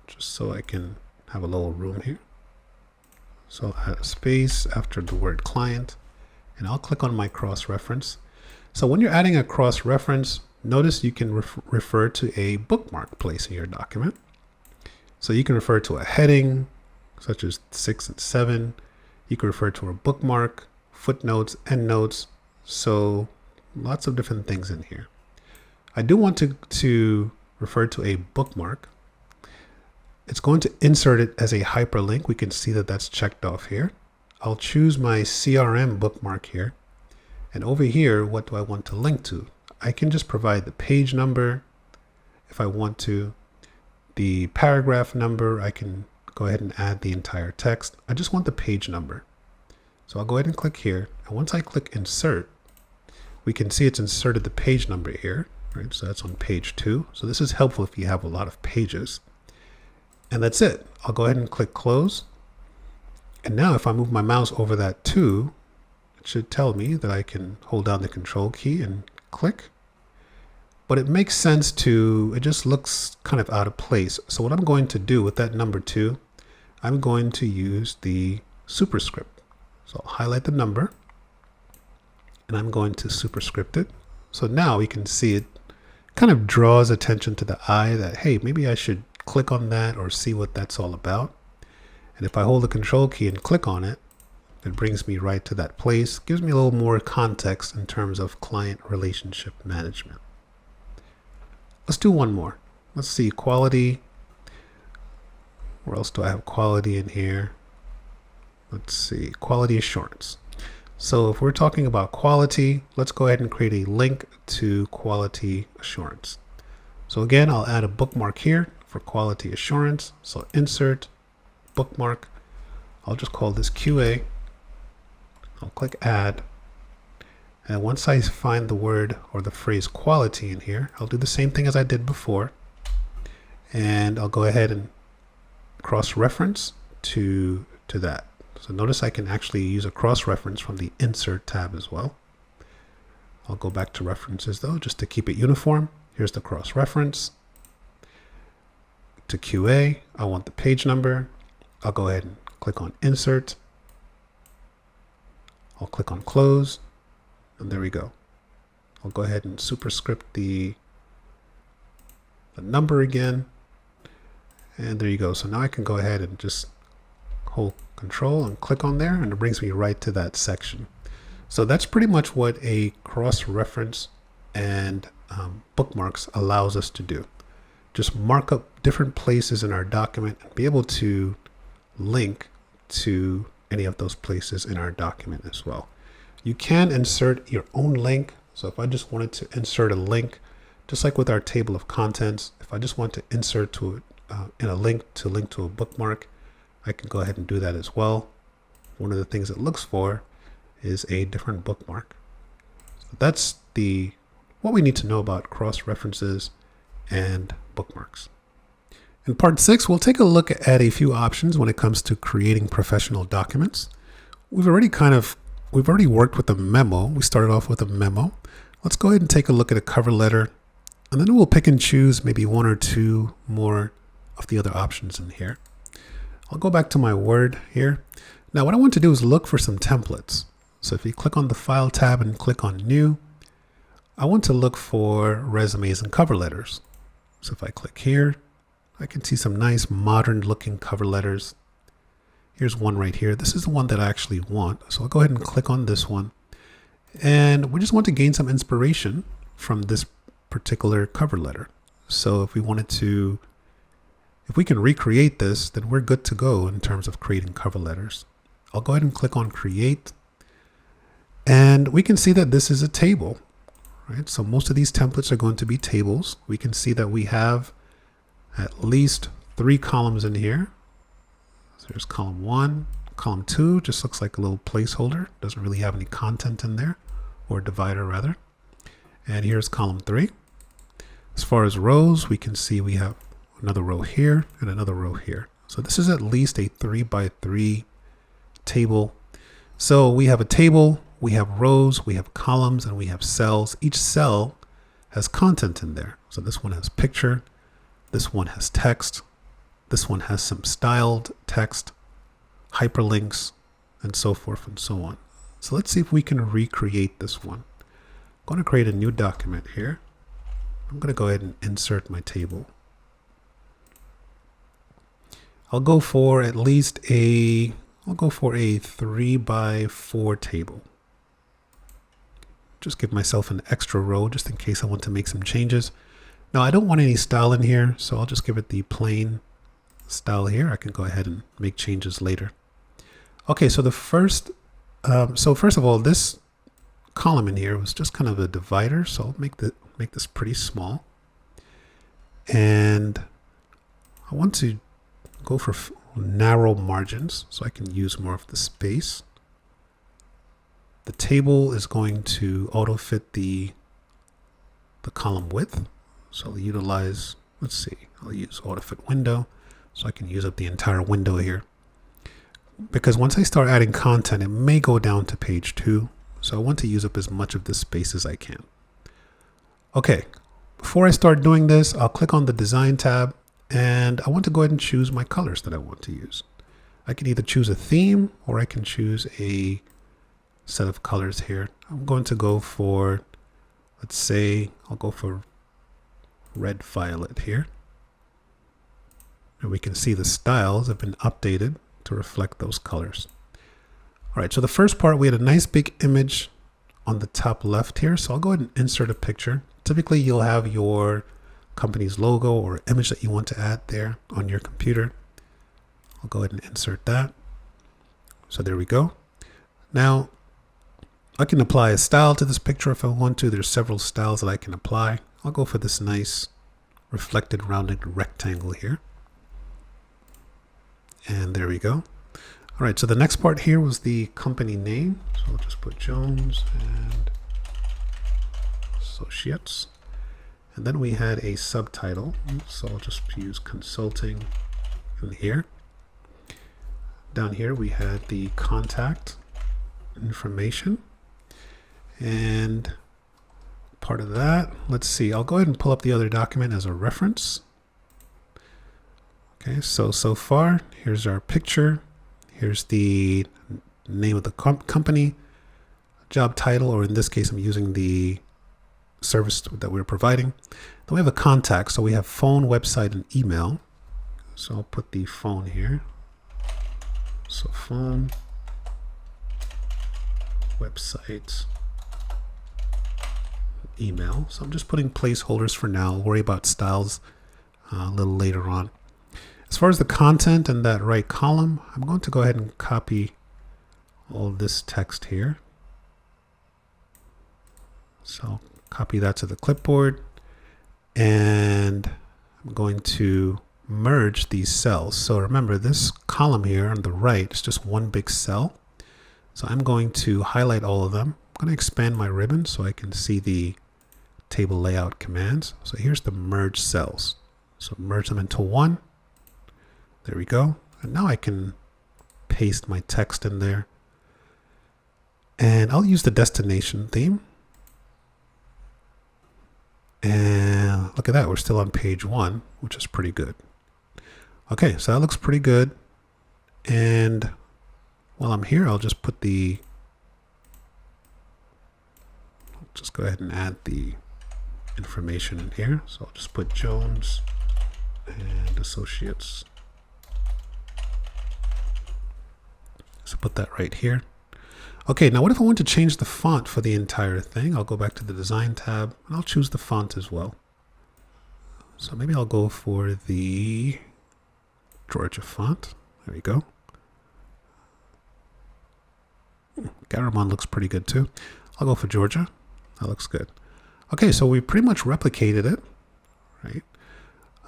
just so I can have a little room here. So I'll add a space after the word client, and I'll click on my cross-reference. So when you're adding a cross-reference, notice you can refer to a bookmark place in your document. So you can refer to a heading, such as 6 and 7. You can refer to a bookmark, footnotes, endnotes. So lots of different things in here. I do want to refer to a bookmark. It's going to insert it as a hyperlink. We can see that that's checked off here. I'll choose my CRM bookmark here. And over here, what do I want to link to? I can just provide the page number if I want to. The paragraph number, I can go ahead and add the entire text. I just want the page number. So I'll go ahead and click here. And once I click insert, we can see it's inserted the page number here. Right, so that's on page 2. So this is helpful if you have a lot of pages. And that's it. I'll go ahead and click close. And now if I move my mouse over that 2, it should tell me that I can hold down the control key and click. But it makes sense it just looks kind of out of place. So what I'm going to do with that number 2, I'm going to use the superscript. So I'll highlight the number and I'm going to superscript it. So now we can see it kind of draws attention to the eye that, hey, maybe I should click on that or see what that's all about. And if I hold the control key and click on it, it brings me right to that place, gives me a little more context in terms of client relationship management. Let's do one more. Let's see, quality. Where else do I have quality in here? Let's see, quality assurance. So if we're talking about quality, let's go ahead and create a link to quality assurance. So again, I'll add a bookmark here for quality assurance. So insert, bookmark. I'll just call this QA. I'll click add. And once I find the word or the phrase quality in here, I'll do the same thing as I did before. And I'll go ahead and cross-reference to that. So notice I can actually use a cross-reference from the Insert tab as well. I'll go back to references though, just to keep it uniform. Here's the cross-reference. To QA, I want the page number. I'll go ahead and click on Insert. I'll click on Close, and there we go. I'll go ahead and superscript the number again. And there you go. So now I can go ahead and just hold Control and click on there, and it brings me right to that section. So that's pretty much what a cross-reference and bookmarks allows us to do. just mark up different places in our document and be able to link to any of those places in our document as well. You can insert your own link. So if I just wanted to insert a link, just like with our table of contents, if I just want to insert to in a link to a bookmark, I can go ahead and do that as well. One of the things it looks for is a different bookmark. So that's what we need to know about cross-references and bookmarks. In part 6, we'll take a look at a few options when it comes to creating professional documents. We've already worked with a memo. We started off with a memo. Let's go ahead and take a look at a cover letter, and then we'll pick and choose maybe one or two more of the other options in here. I'll go back to my Word here. Now what I want to do is look for some templates. So if you click on the File tab and click on New, I want to look for resumes and cover letters. So if I click here, I can see some nice modern looking cover letters. Here's one right here. This is the one that I actually want. So I'll go ahead and click on this one. And we just want to gain some inspiration from this particular cover letter. So if we can recreate this, then we're good to go in terms of creating cover letters. I'll go ahead and click on Create. And we can see that this is a table, right? So most of these templates are going to be tables. We can see that we have at least 3 columns in here. So there's column 1, column 2 just looks like a little placeholder. Doesn't really have any content in there, or divider rather. And here's column 3. As far as rows, we can see we have another row here and another row here. So this is at least a 3x3 table. So we have a table, we have rows, we have columns, and we have cells. Each cell has content in there. So this one has picture, this one has text, this one has some styled text, hyperlinks, and so forth and so on. So let's see if we can recreate this one. I'm going to create a new document here. I'm going to go ahead and insert my table. I'll go for at least a 3x4 table. Just give myself an extra row just in case I want to make some changes. Now I don't want any style in here, so I'll just give it the plain style here. I can go ahead and make changes later. Okay, so first of all, this column in here was just kind of a divider, so I'll make this pretty small. And I want to go for narrow margins so I can use more of the space. The table is going to auto fit the column width. So I'll utilize, I'll use auto fit window so I can use up the entire window here. Because once I start adding content, it may go down to page 2. So I want to use up as much of this space as I can. Okay, before I start doing this, I'll click on the Design tab and I want to go ahead and choose my colors that I want to use. I can either choose a theme or I can choose a set of colors here. I'm going to go for, I'll go for red violet here. And we can see the styles have been updated to reflect those colors. All right, so the first part, we had a nice big image on the top left here. So I'll go ahead and insert a picture. Typically you'll have your company's logo or image that you want to add there on your computer. I'll go ahead and insert that. So there we go. Now I can apply a style to this picture if I want to. There's several styles that I can apply. I'll go for this nice reflected rounded rectangle here. And there we go. All right, so the next part here was the company name. So I'll just put Jones and Associates. And then we had a subtitle. So I'll just use consulting in here. Down here we had the contact information. And part of that, let's see, I'll go ahead and pull up the other document as a reference. Okay, so far, here's our picture. Here's the name of the company, job title, or in this case, I'm using the service that we're providing. Then we have a contact. So we have phone, website, and email. So I'll put the phone here. So phone, website, email. So I'm just putting placeholders for now. I'll worry about styles a little later on. As far as the content in that right column, I'm going to go ahead and copy all this text here. So copy that to the clipboard, and I'm going to merge these cells. So remember, this column here on the right is just one big cell. So I'm going to highlight all of them. I'm going to expand my ribbon so I can see the table layout commands. So here's the merge cells. So merge them into one. There we go. And now I can paste my text in there. And I'll use the destination theme. And look at that, we're still on page 1, which is pretty good. Okay, so that looks pretty good. And while I'm here, I'll just put just go ahead and add the information in here. So I'll just put Jones and Associates. So put that right here. Okay, now what if I want to change the font for the entire thing? I'll go back to the Design tab, and I'll choose the font as well. So maybe I'll go for the Georgia font. There we go. Garamond looks pretty good too. I'll go for Georgia. That looks good. Okay, so we pretty much replicated it, right?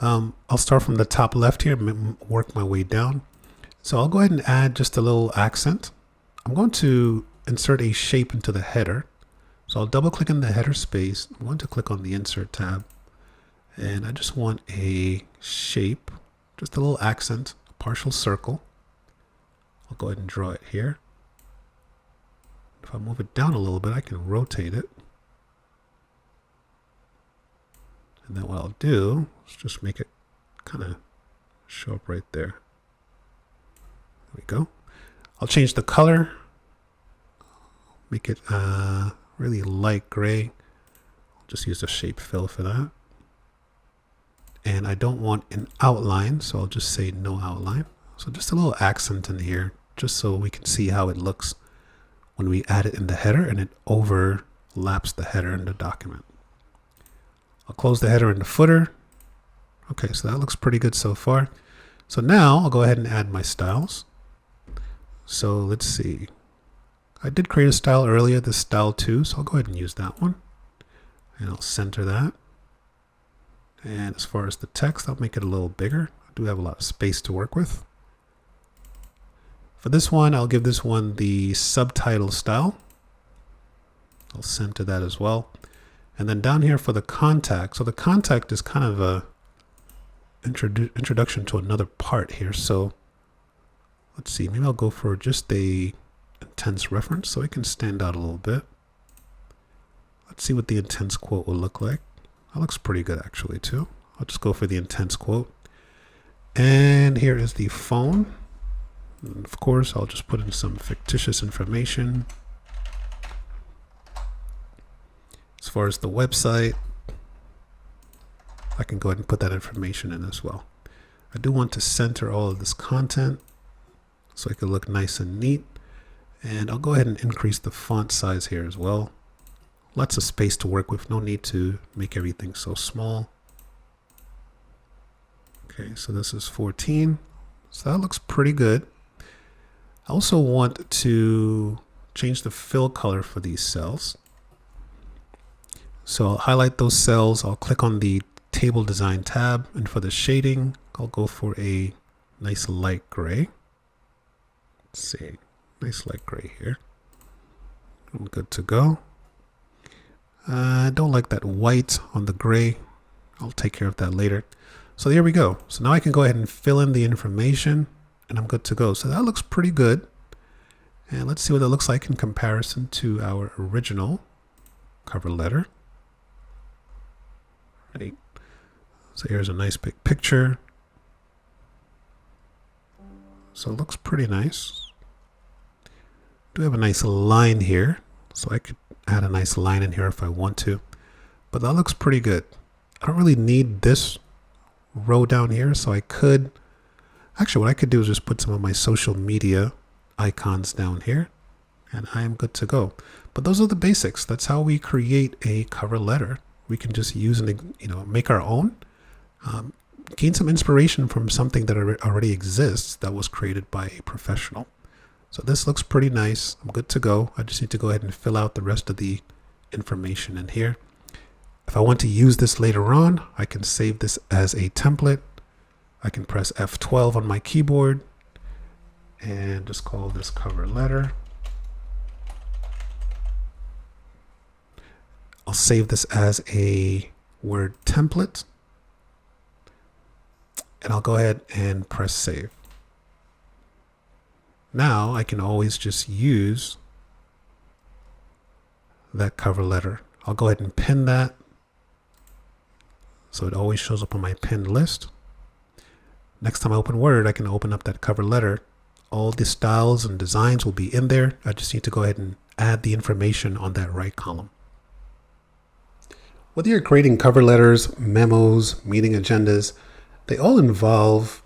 I'll start from the top left here and work my way down. So I'll go ahead and add just a little accent. I'm going to insert a shape into the header. So I'll double click in the header space. I'm going to click on the Insert tab. And I just want a shape, just a little accent, a partial circle. I'll go ahead and draw it here. If I move it down a little bit, I can rotate it. And then what I'll do is just make it kind of show up right there. There we go. I'll change the color, make it really light gray. I'll just use the shape fill for that. And I don't want an outline, so I'll just say no outline. So just a little accent in here, just so we can see how it looks when we add it in the header and it overlaps the header in the document. I'll close the header and the footer. Okay, so that looks pretty good so far. So now I'll go ahead and add my styles. So let's see. I did create a style earlier, this style 2, so I'll go ahead and use that one. And I'll center that. And as far as the text, I'll make it a little bigger. I do have a lot of space to work with. For this one, I'll give this one the subtitle style. I'll center that as well. And then down here for the contact. So the contact is kind of a introduction to another part here. So let's see, maybe I'll go for just a intense reference so it can stand out a little bit. Let's see what the intense quote will look like. That looks pretty good actually too. I'll just go for the intense quote. And here is the phone. And of course, I'll just put in some fictitious information. As far as the website, I can go ahead and put that information in as well. I do want to center all of this content so it can look nice and neat. And I'll go ahead and increase the font size here as well. Lots of space to work with, no need to make everything so small. Okay, so this is 14. So that looks pretty good. I also want to change the fill color for these cells. So I'll highlight those cells. I'll click on the Table Design tab, and for the shading, I'll go for a nice light gray. Let's see, nice light gray here. I'm good to go. I don't like that white on the gray. I'll take care of that later. So there we go. So now I can go ahead and fill in the information and I'm good to go. So that looks pretty good. And let's see what it looks like in comparison to our original cover letter. Right. So here's a nice big picture. So it looks pretty nice. Do have a nice line here. So I could add a nice line in here if I want to, but that looks pretty good. I don't really need this row down here, so I could, actually what I could do is just put some of my social media icons down here and I am good to go. But those are the basics. That's how we create a cover letter. We can just use and make our own. gain some inspiration from something that already exists that was created by a professional. So this looks pretty nice. I'm good to go. I just need to go ahead and fill out the rest of the information in here. If I want to use this later on, I can save this as a template. I can press F12 on my keyboard and just call this cover letter. I'll save this as a Word template. And I'll go ahead and press save. Now I can always just use that cover letter. I'll go ahead and pin that so it always shows up on my pinned list. Next time I open Word, I can open up that cover letter. All the styles and designs will be in there. I just need to go ahead and add the information on that right column. Whether you're creating cover letters, memos, meeting agendas, they all involve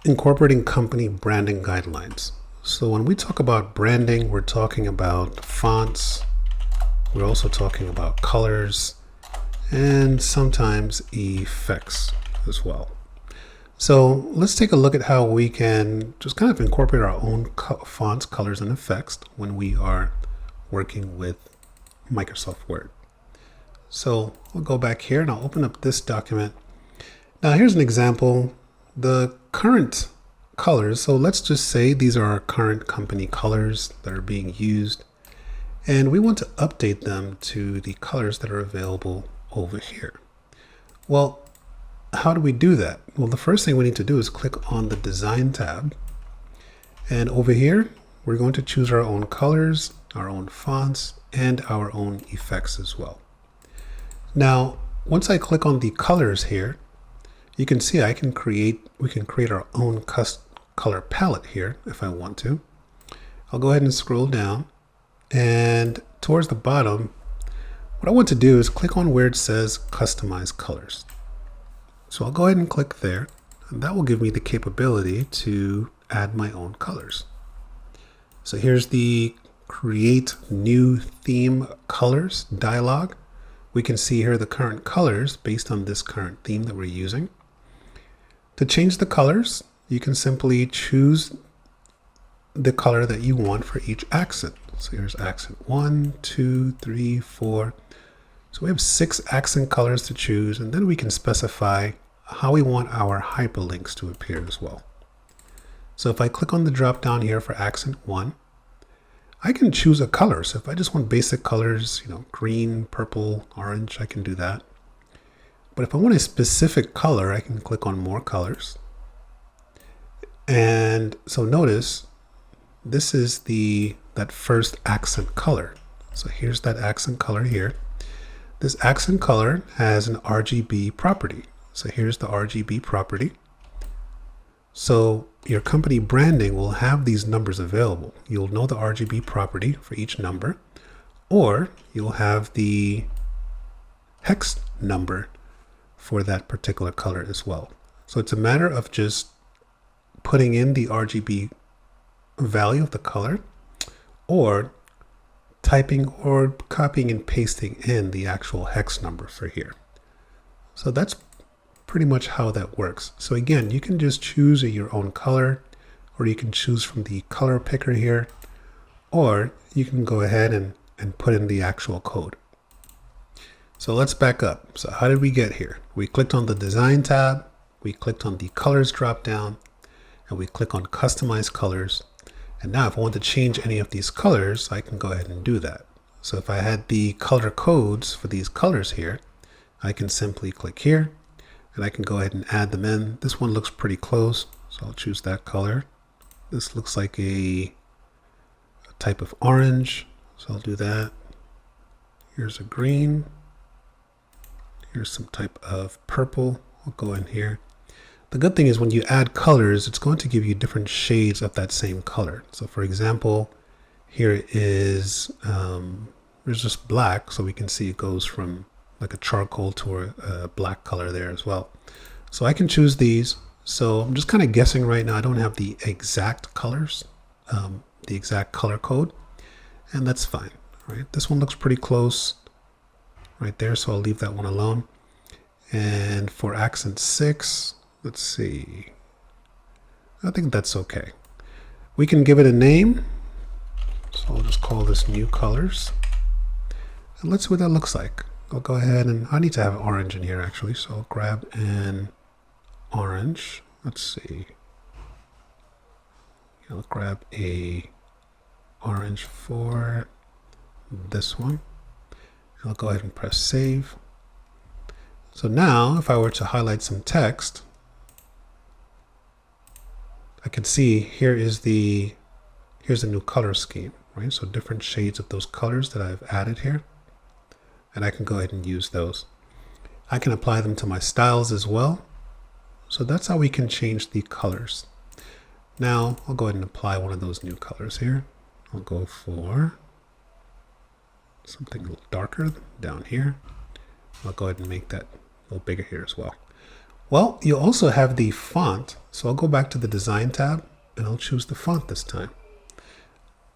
incorporating company branding guidelines. So when we talk about branding, we're talking about fonts. We're also talking about colors and sometimes effects as well. So let's take a look at how we can just kind of incorporate our own fonts, colors, and effects when we are working with Microsoft Word. So we'll go back here and I'll open up this document. Now here's an example. The current colors, so let's just say these are our current company colors that are being used, and we want to update them to the colors that are available over here. Well, how do we do that? Well, the first thing we need to do is click on the Design tab, and over here we're going to choose our own colors, our own fonts, and our own effects as well. Now, once I click on the colors here, you can see we can create our own color palette here if I want to. I'll go ahead and scroll down, and towards the bottom, what I want to do is click on where it says Customize Colors. So I'll go ahead and click there, and that will give me the capability to add my own colors. So here's the Create New Theme Colors dialog. We can see here the current colors based on this current theme that we're using. To change the colors, you can simply choose the color that you want for each accent. So here's accent 1, 2, 3, 4. So we have 6 accent colors to choose, and then we can specify how we want our hyperlinks to appear as well. So if I click on the drop down here for accent 1, I can choose a color. So if I just want basic colors, green, purple, orange, I can do that. But if I want a specific color, I can click on more colors. And so notice this is that first accent color. So here's that accent color here. This accent color has an RGB property. So here's the RGB property. So your company branding will have these numbers available. You'll know the RGB property for each number, or you'll have the hex number for that particular color as well. So it's a matter of just putting in the RGB value of the color, or typing or copying and pasting in the actual hex number for here. So that's pretty much how that works. So again, you can just choose your own color, or you can choose from the color picker here, or you can go ahead and put in the actual code. So let's back up. So how did we get here? We clicked on the Design tab, we clicked on the Colors drop down, and we click on Customize Colors. And now if I want to change any of these colors, I can go ahead and do that. So if I had the color codes for these colors here, I can simply click here, and I can go ahead and add them in. This one looks pretty close, so I'll choose that color. This looks like a type of orange, so I'll do that. Here's a green. Here's some type of purple. We'll go in here. The good thing is when you add colors, it's going to give you different shades of that same color. So for example, here is, there's just black, so we can see it goes from like a charcoal to a black color there as well. So I can choose these. So I'm just kind of guessing right now. I don't have the exact colors, the exact color code, and that's fine, right? This one looks pretty close right there, so I'll leave that one alone. And for accent 6, let's see. I think that's okay. We can give it a name. So I'll just call this new colors. And let's see what that looks like. I'll go ahead and I need to have orange in here actually. So I'll grab an orange. Let's see. I'll grab a orange for this one. I'll go ahead and press save. So now if I were to highlight some text, I can see here's the new color scheme, right? So different shades of those colors that I've added here. And I can go ahead and use those. I can apply them to my styles as well. So that's how we can change the colors. Now I'll go ahead and apply one of those new colors here. I'll go for something a little darker down here. I'll go ahead and make that a little bigger here as well. Well, you'll also have the font. So I'll go back to the design tab and I'll choose the font this time.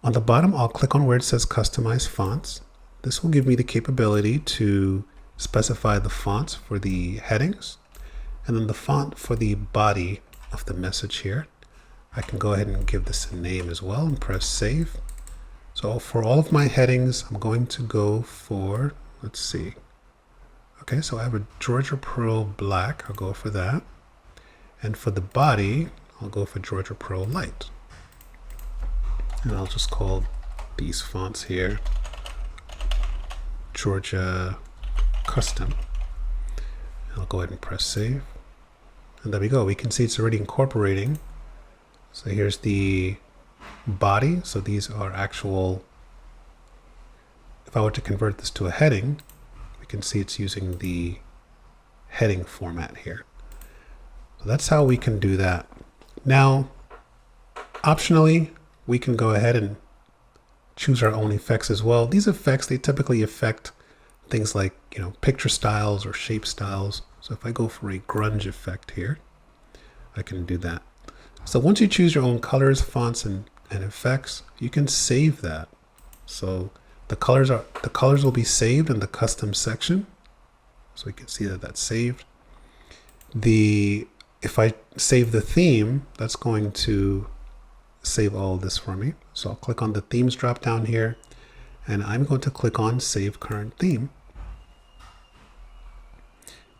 On the bottom, I'll click on where it says customize fonts. This will give me the capability to specify the fonts for the headings and then the font for the body of the message here. I can go ahead and give this a name as well and press save. So for all of my headings, I'm going to go for, let's see. Okay, so I have a Georgia Pro Black. I'll go for that. And for the body, I'll go for Georgia Pro Light. And I'll just call these fonts here Georgia Custom. I'll go ahead and press save. And there we go. We can see it's already incorporating. So here's the body. So these are actual, if I were to convert this to a heading, we can see it's using the heading format here. So that's how we can do that. Now, optionally, we can go ahead and choose our own effects as well. These effects, they typically affect things like, picture styles or shape styles. So if I go for a grunge effect here, I can do that. So once you choose your own colors, fonts, and effects, you can save that. So the colors will be saved in the custom section. So we can see that that's saved. If I save the theme, that's going to save all of this for me. So I'll click on the themes drop down here and I'm going to click on save current theme.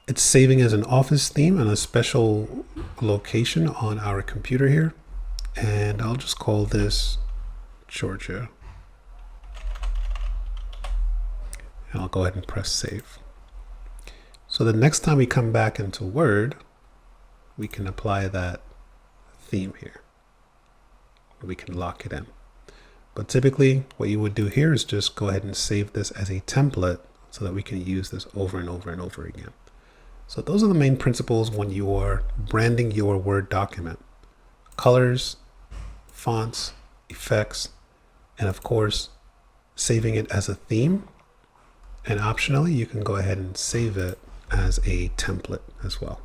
It's saving as an office theme on a special location on our computer here. And I'll just call this Georgia. And I'll go ahead and press save. So the next time we come back into Word, we can apply that theme here. We can lock it in. But typically what you would do here is just go ahead and save this as a template so that we can use this over and over and over again. So those are the main principles when you are branding your Word document. Colors, fonts, effects, and of course, saving it as a theme. And optionally, you can go ahead and save it as a template as well.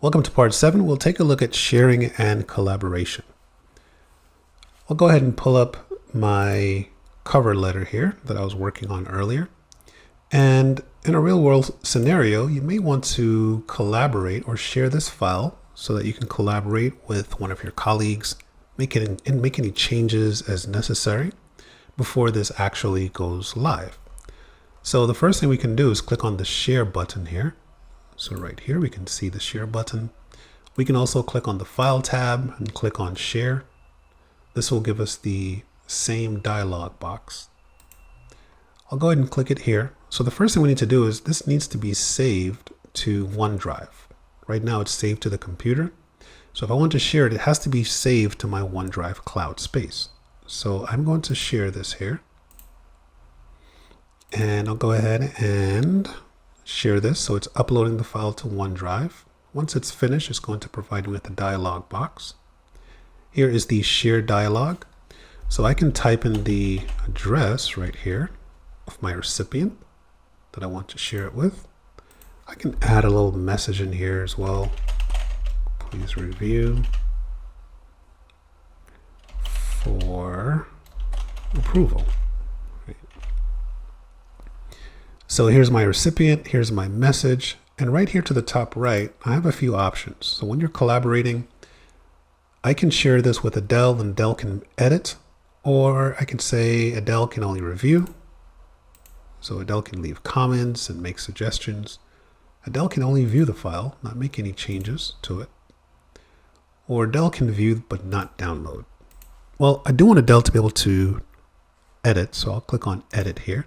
Welcome to part 7. We'll take a look at sharing and collaboration. I'll go ahead and pull up my cover letter here that I was working on earlier. And in a real world scenario, you may want to collaborate or share this file so that you can collaborate with one of your colleagues, make any changes as necessary before this actually goes live. So the first thing we can do is click on the share button here. So right here, we can see the share button. We can also click on the file tab and click on share. This will give us the same dialog box. I'll go ahead and click it here. So the first thing we need to do is this needs to be saved to OneDrive. Right now it's saved to the computer. So if I want to share it, it has to be saved to my OneDrive cloud space. So I'm going to share this here. And I'll go ahead and share this. So it's uploading the file to OneDrive. Once it's finished, it's going to provide me with a dialog box. Here is the share dialog. So I can type in the address right here of my recipient that I want to share it with. I can add a little message in here as well. Please review for approval. So here's my recipient, here's my message, and right here to the top right, I have a few options. So when you're collaborating, I can share this with Adele and Adele can edit, or I can say Adele can only review. So Adele can leave comments and make suggestions. Adele can only view the file, not make any changes to it. Or Adele can view but not download. Well, I do want Adele to be able to edit, so I'll click on edit here.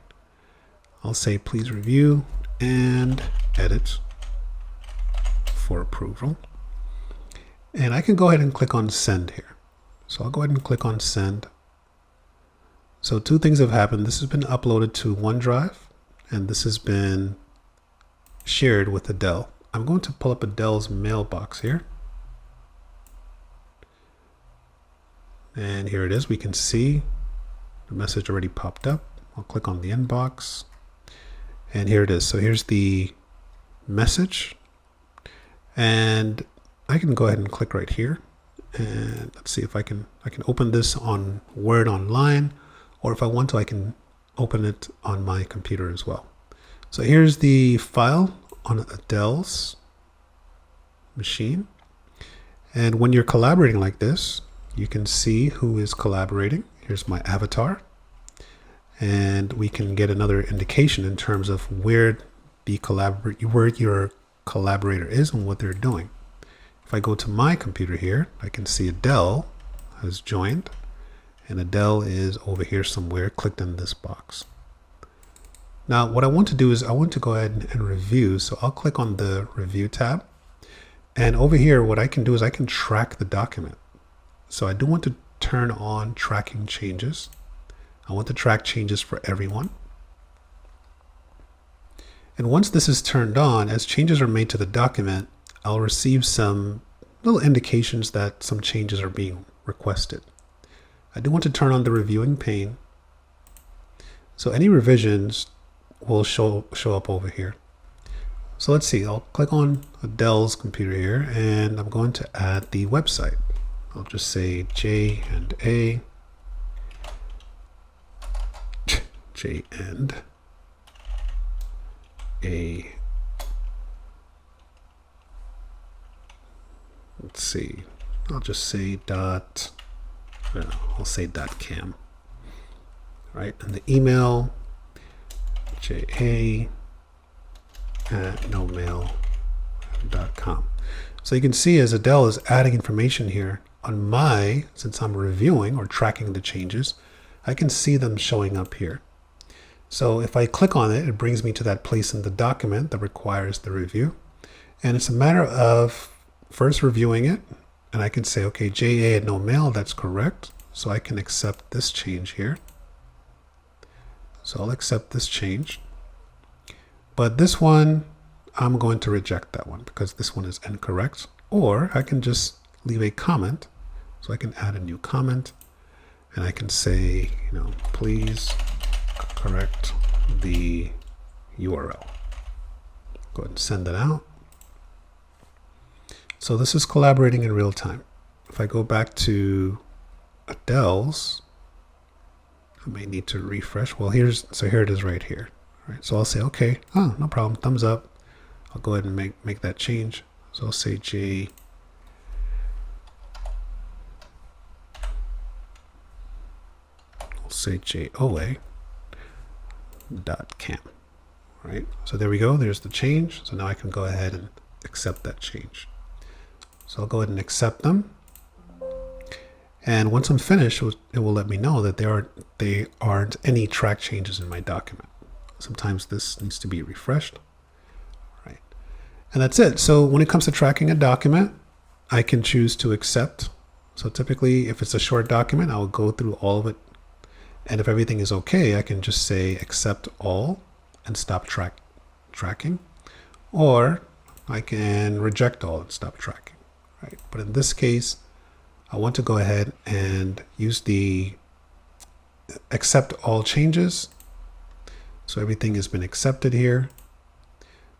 I'll say please review and edit for approval. And I can go ahead and click on send here. So I'll go ahead and click on send. So two things have happened. This has been uploaded to OneDrive and this has been shared with Adele. I'm going to pull up Adele's mailbox here. And here it is. We can see the message already popped up. I'll click on the inbox and here it is. So here's the message and I can go ahead and click right here and let's see if I can open this on Word online, or if I want to, I can open it on my computer as well. So here's the file on Adele's machine. And when you're collaborating like this, you can see who is collaborating. Here's my avatar. And we can get another indication in terms of where your collaborator is and what they're doing. If I go to my computer here, I can see Adele has joined and Adele is over here somewhere clicked in this box. Now what I want to do is I want to go ahead and review. So I'll click on the review tab and over here what I can do is I can track the document. So I do want to turn on tracking changes. I want to track changes for everyone. And once this is turned on, as changes are made to the document, I'll receive some little indications that some changes are being requested. I do want to turn on the reviewing pane. So any revisions will show up over here. So let's see, I'll click on Adele's computer here and I'm going to add the website. I'll just say J and A. Let's see, I'll just say I'll say .cam, right? And the email, ja@nomail.com. So you can see as Adele is adding information here on since I'm reviewing or tracking the changes, I can see them showing up here. So if I click on it, it brings me to that place in the document that requires the review. And it's a matter of first reviewing it. And I can say, okay, ja@nomail, that's correct. So I can accept this change here. So I'll accept this change. But this one, I'm going to reject that one because this one is incorrect. Or I can just leave a comment. So I can add a new comment and I can say, please correct the URL. Go ahead and send that out. So this is collaborating in real time. If I go back to Adele's, I may need to refresh. Well, here it is right here. All right, so I'll say, okay, no problem, thumbs up. I'll go ahead and make that change. So I'll say JOA.cam. Right, so there we go. There's the change. So now I can go ahead and accept that change. So I'll go ahead and accept them. And once I'm finished, it will let me know that there aren't any track changes in my document. Sometimes this needs to be refreshed. Right. And that's it. So when it comes to tracking a document, I can choose to accept. So typically, if it's a short document, I'll go through all of it. And if everything is okay, I can just say accept all and stop tracking. Or I can reject all and stop tracking. Right. But in this case, I want to go ahead and use the accept all changes. So everything has been accepted here.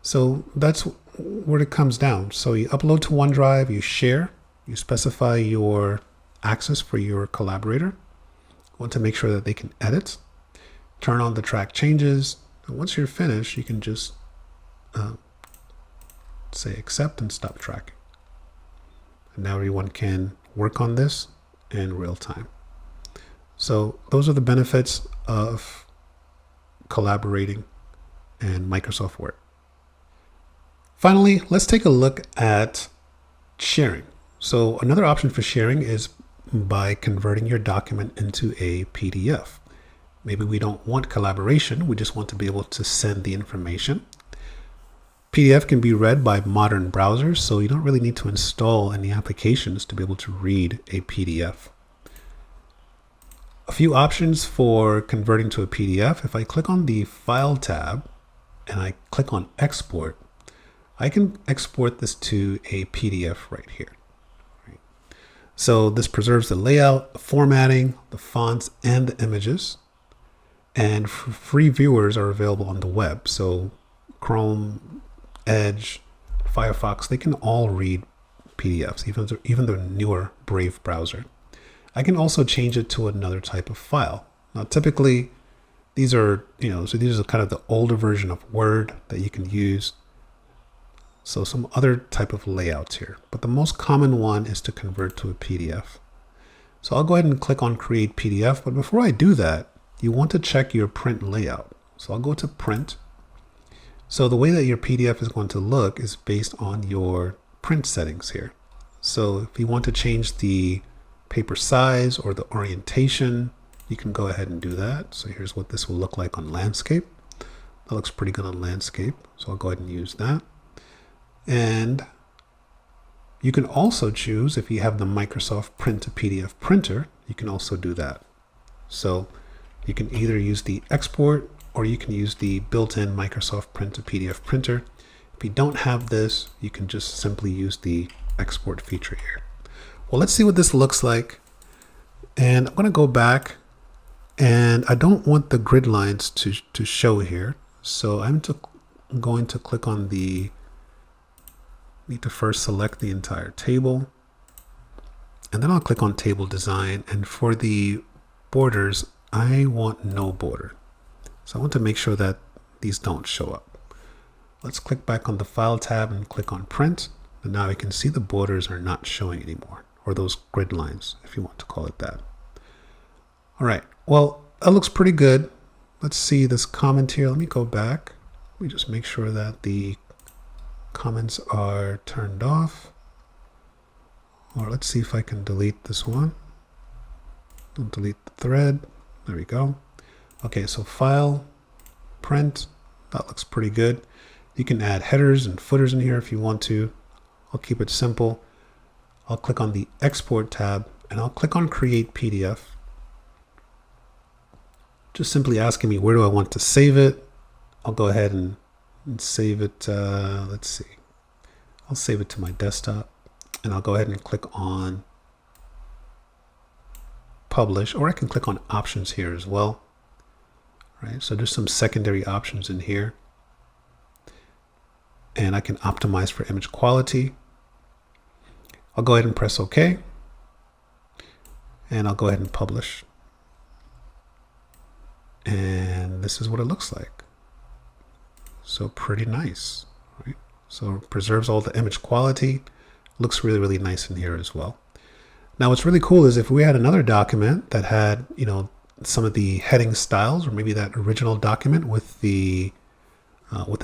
So that's where it comes down. So you upload to OneDrive, you share, you specify your access for your collaborator. Want to make sure that they can edit, turn on the track changes, And once you're finished, you can just say accept and stop tracking. And now everyone can work on this in real time. So those are the benefits of collaborating in Microsoft Word. Finally, let's take a look at sharing. So another option for sharing is by converting your document into a PDF. Maybe we don't want collaboration, we just want to be able to send the information. PDF can be read by modern browsers, so you don't really need to install any applications to be able to read a PDF. A few options for converting to a PDF. If I click on the File tab and I click on Export, I can export this to a PDF right here. So this preserves the layout, the formatting, the fonts, and the images. And free viewers are available on the web. So Chrome, Edge, Firefox, they can all read PDFs, even the newer Brave browser. I can also change it to another type of file. Now, typically, these are kind of the older version of Word that you can use. So some other type of layouts here, but the most common one is to convert to a PDF. So I'll go ahead and click on Create PDF, but before I do that, you want to check your print layout. So I'll go to Print. So the way that your PDF is going to look is based on your print settings here. So if you want to change the paper size or the orientation, you can go ahead and do that. So here's what this will look like on landscape. That looks pretty good on landscape. So I'll go ahead and use that. And you can also choose, if you have the Microsoft Print to PDF printer, you can also do that. So you can either use the export or you can use the built-in Microsoft Print to PDF printer. If you don't have this, you can just simply use the export feature here. Well, let's see what this looks like. And I'm going to go back, and I don't want the grid lines to show here. So I'm going to click on the need to first select the entire table, and then I'll click on table design, and for the borders I want no border, so I want to make sure that these don't show up. Let's click back on the File tab and click on Print, and now we can see the borders are not showing anymore, or those grid lines if you want to call it that. All right, well, that looks pretty good. Let's see this comment here. Let me go back. Let me just make sure that the comments are turned off, or let's see if I can delete this one. I'll delete the thread. There we go. Okay, so File, Print, that looks pretty good. You can add headers and footers in here if you want to. I'll keep it simple. I'll click on the Export tab and I'll click on Create PDF. Just simply asking me where do I want to save it. I'll go ahead and save it. Let's see. I'll save it to my desktop, and I'll go ahead and click on Publish, or I can click on Options here as well. All right, so there's some secondary options in here, and I can optimize for image quality. I'll go ahead and press OK, and I'll go ahead and publish. And this is what it looks like. So pretty nice, right? So it preserves all the image quality. Looks really, really nice in here as well. Now what's really cool is if we had another document that had, some of the heading styles, or maybe that original document with the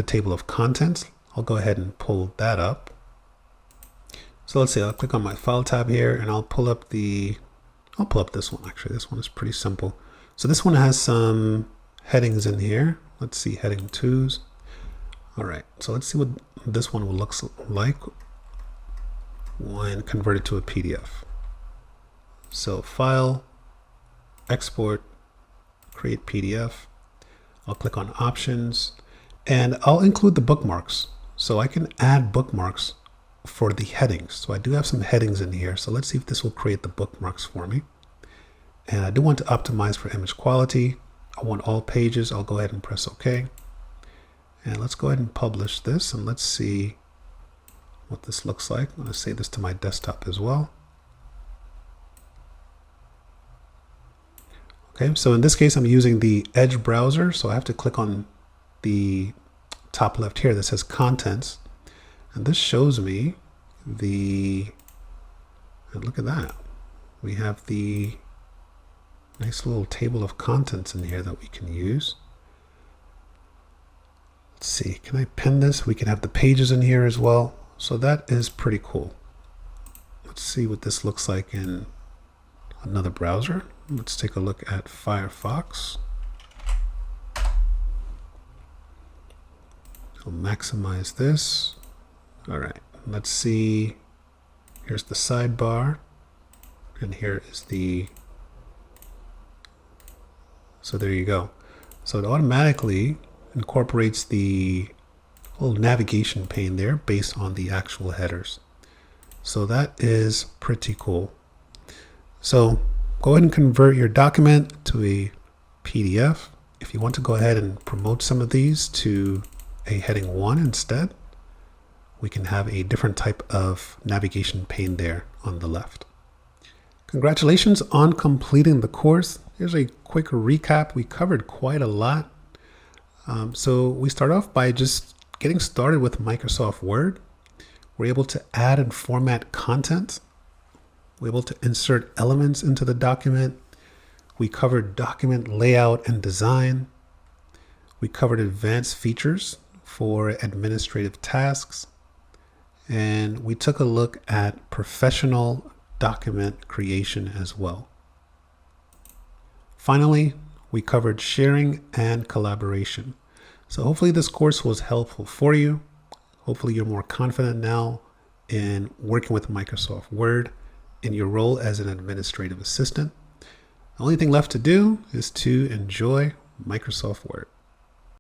table of contents, I'll go ahead and pull that up. So let's say I'll click on my File tab here, and I'll pull up this one. Actually, this one is pretty simple. So this one has some headings in here. Let's see, heading 2s. All right, so let's see what this one will look like when converted to a PDF. So File, Export, Create PDF. I'll click on Options, and I'll include the bookmarks. So I can add bookmarks for the headings. So I do have some headings in here. So let's see if this will create the bookmarks for me. And I do want to optimize for image quality. I want all pages. I'll go ahead and press OK. And let's go ahead and publish this, and let's see what this looks like. I'm going to save this to my desktop as well. Okay, so in this case, I'm using the Edge browser, so I have to click on the top left here that says contents. And this shows me and look at that. We have the nice little table of contents in here that we can use. Let's see, can I pin this? We can have the pages in here as well. So that is pretty cool. Let's see what this looks like in another browser. Let's take a look at Firefox. I'll maximize this. All right, let's see. Here's the sidebar, and here is so there you go. So it automatically incorporates the little navigation pane there based on the actual headers. So that is pretty cool. So go ahead and convert your document to a PDF. If you want to go ahead and promote some of these to a heading 1 instead, we can have a different type of navigation pane there on the left. Congratulations on completing the course. Here's a quick recap. We covered quite a lot. So we start off by just getting started with Microsoft Word. We're able to add and format content. We're able to insert elements into the document. We covered document layout and design. We covered advanced features for administrative tasks. And we took a look at professional document creation as well. Finally, we covered sharing and collaboration. So hopefully this course was helpful for you. Hopefully you're more confident now in working with Microsoft Word in your role as an administrative assistant. The only thing left to do is to enjoy Microsoft Word.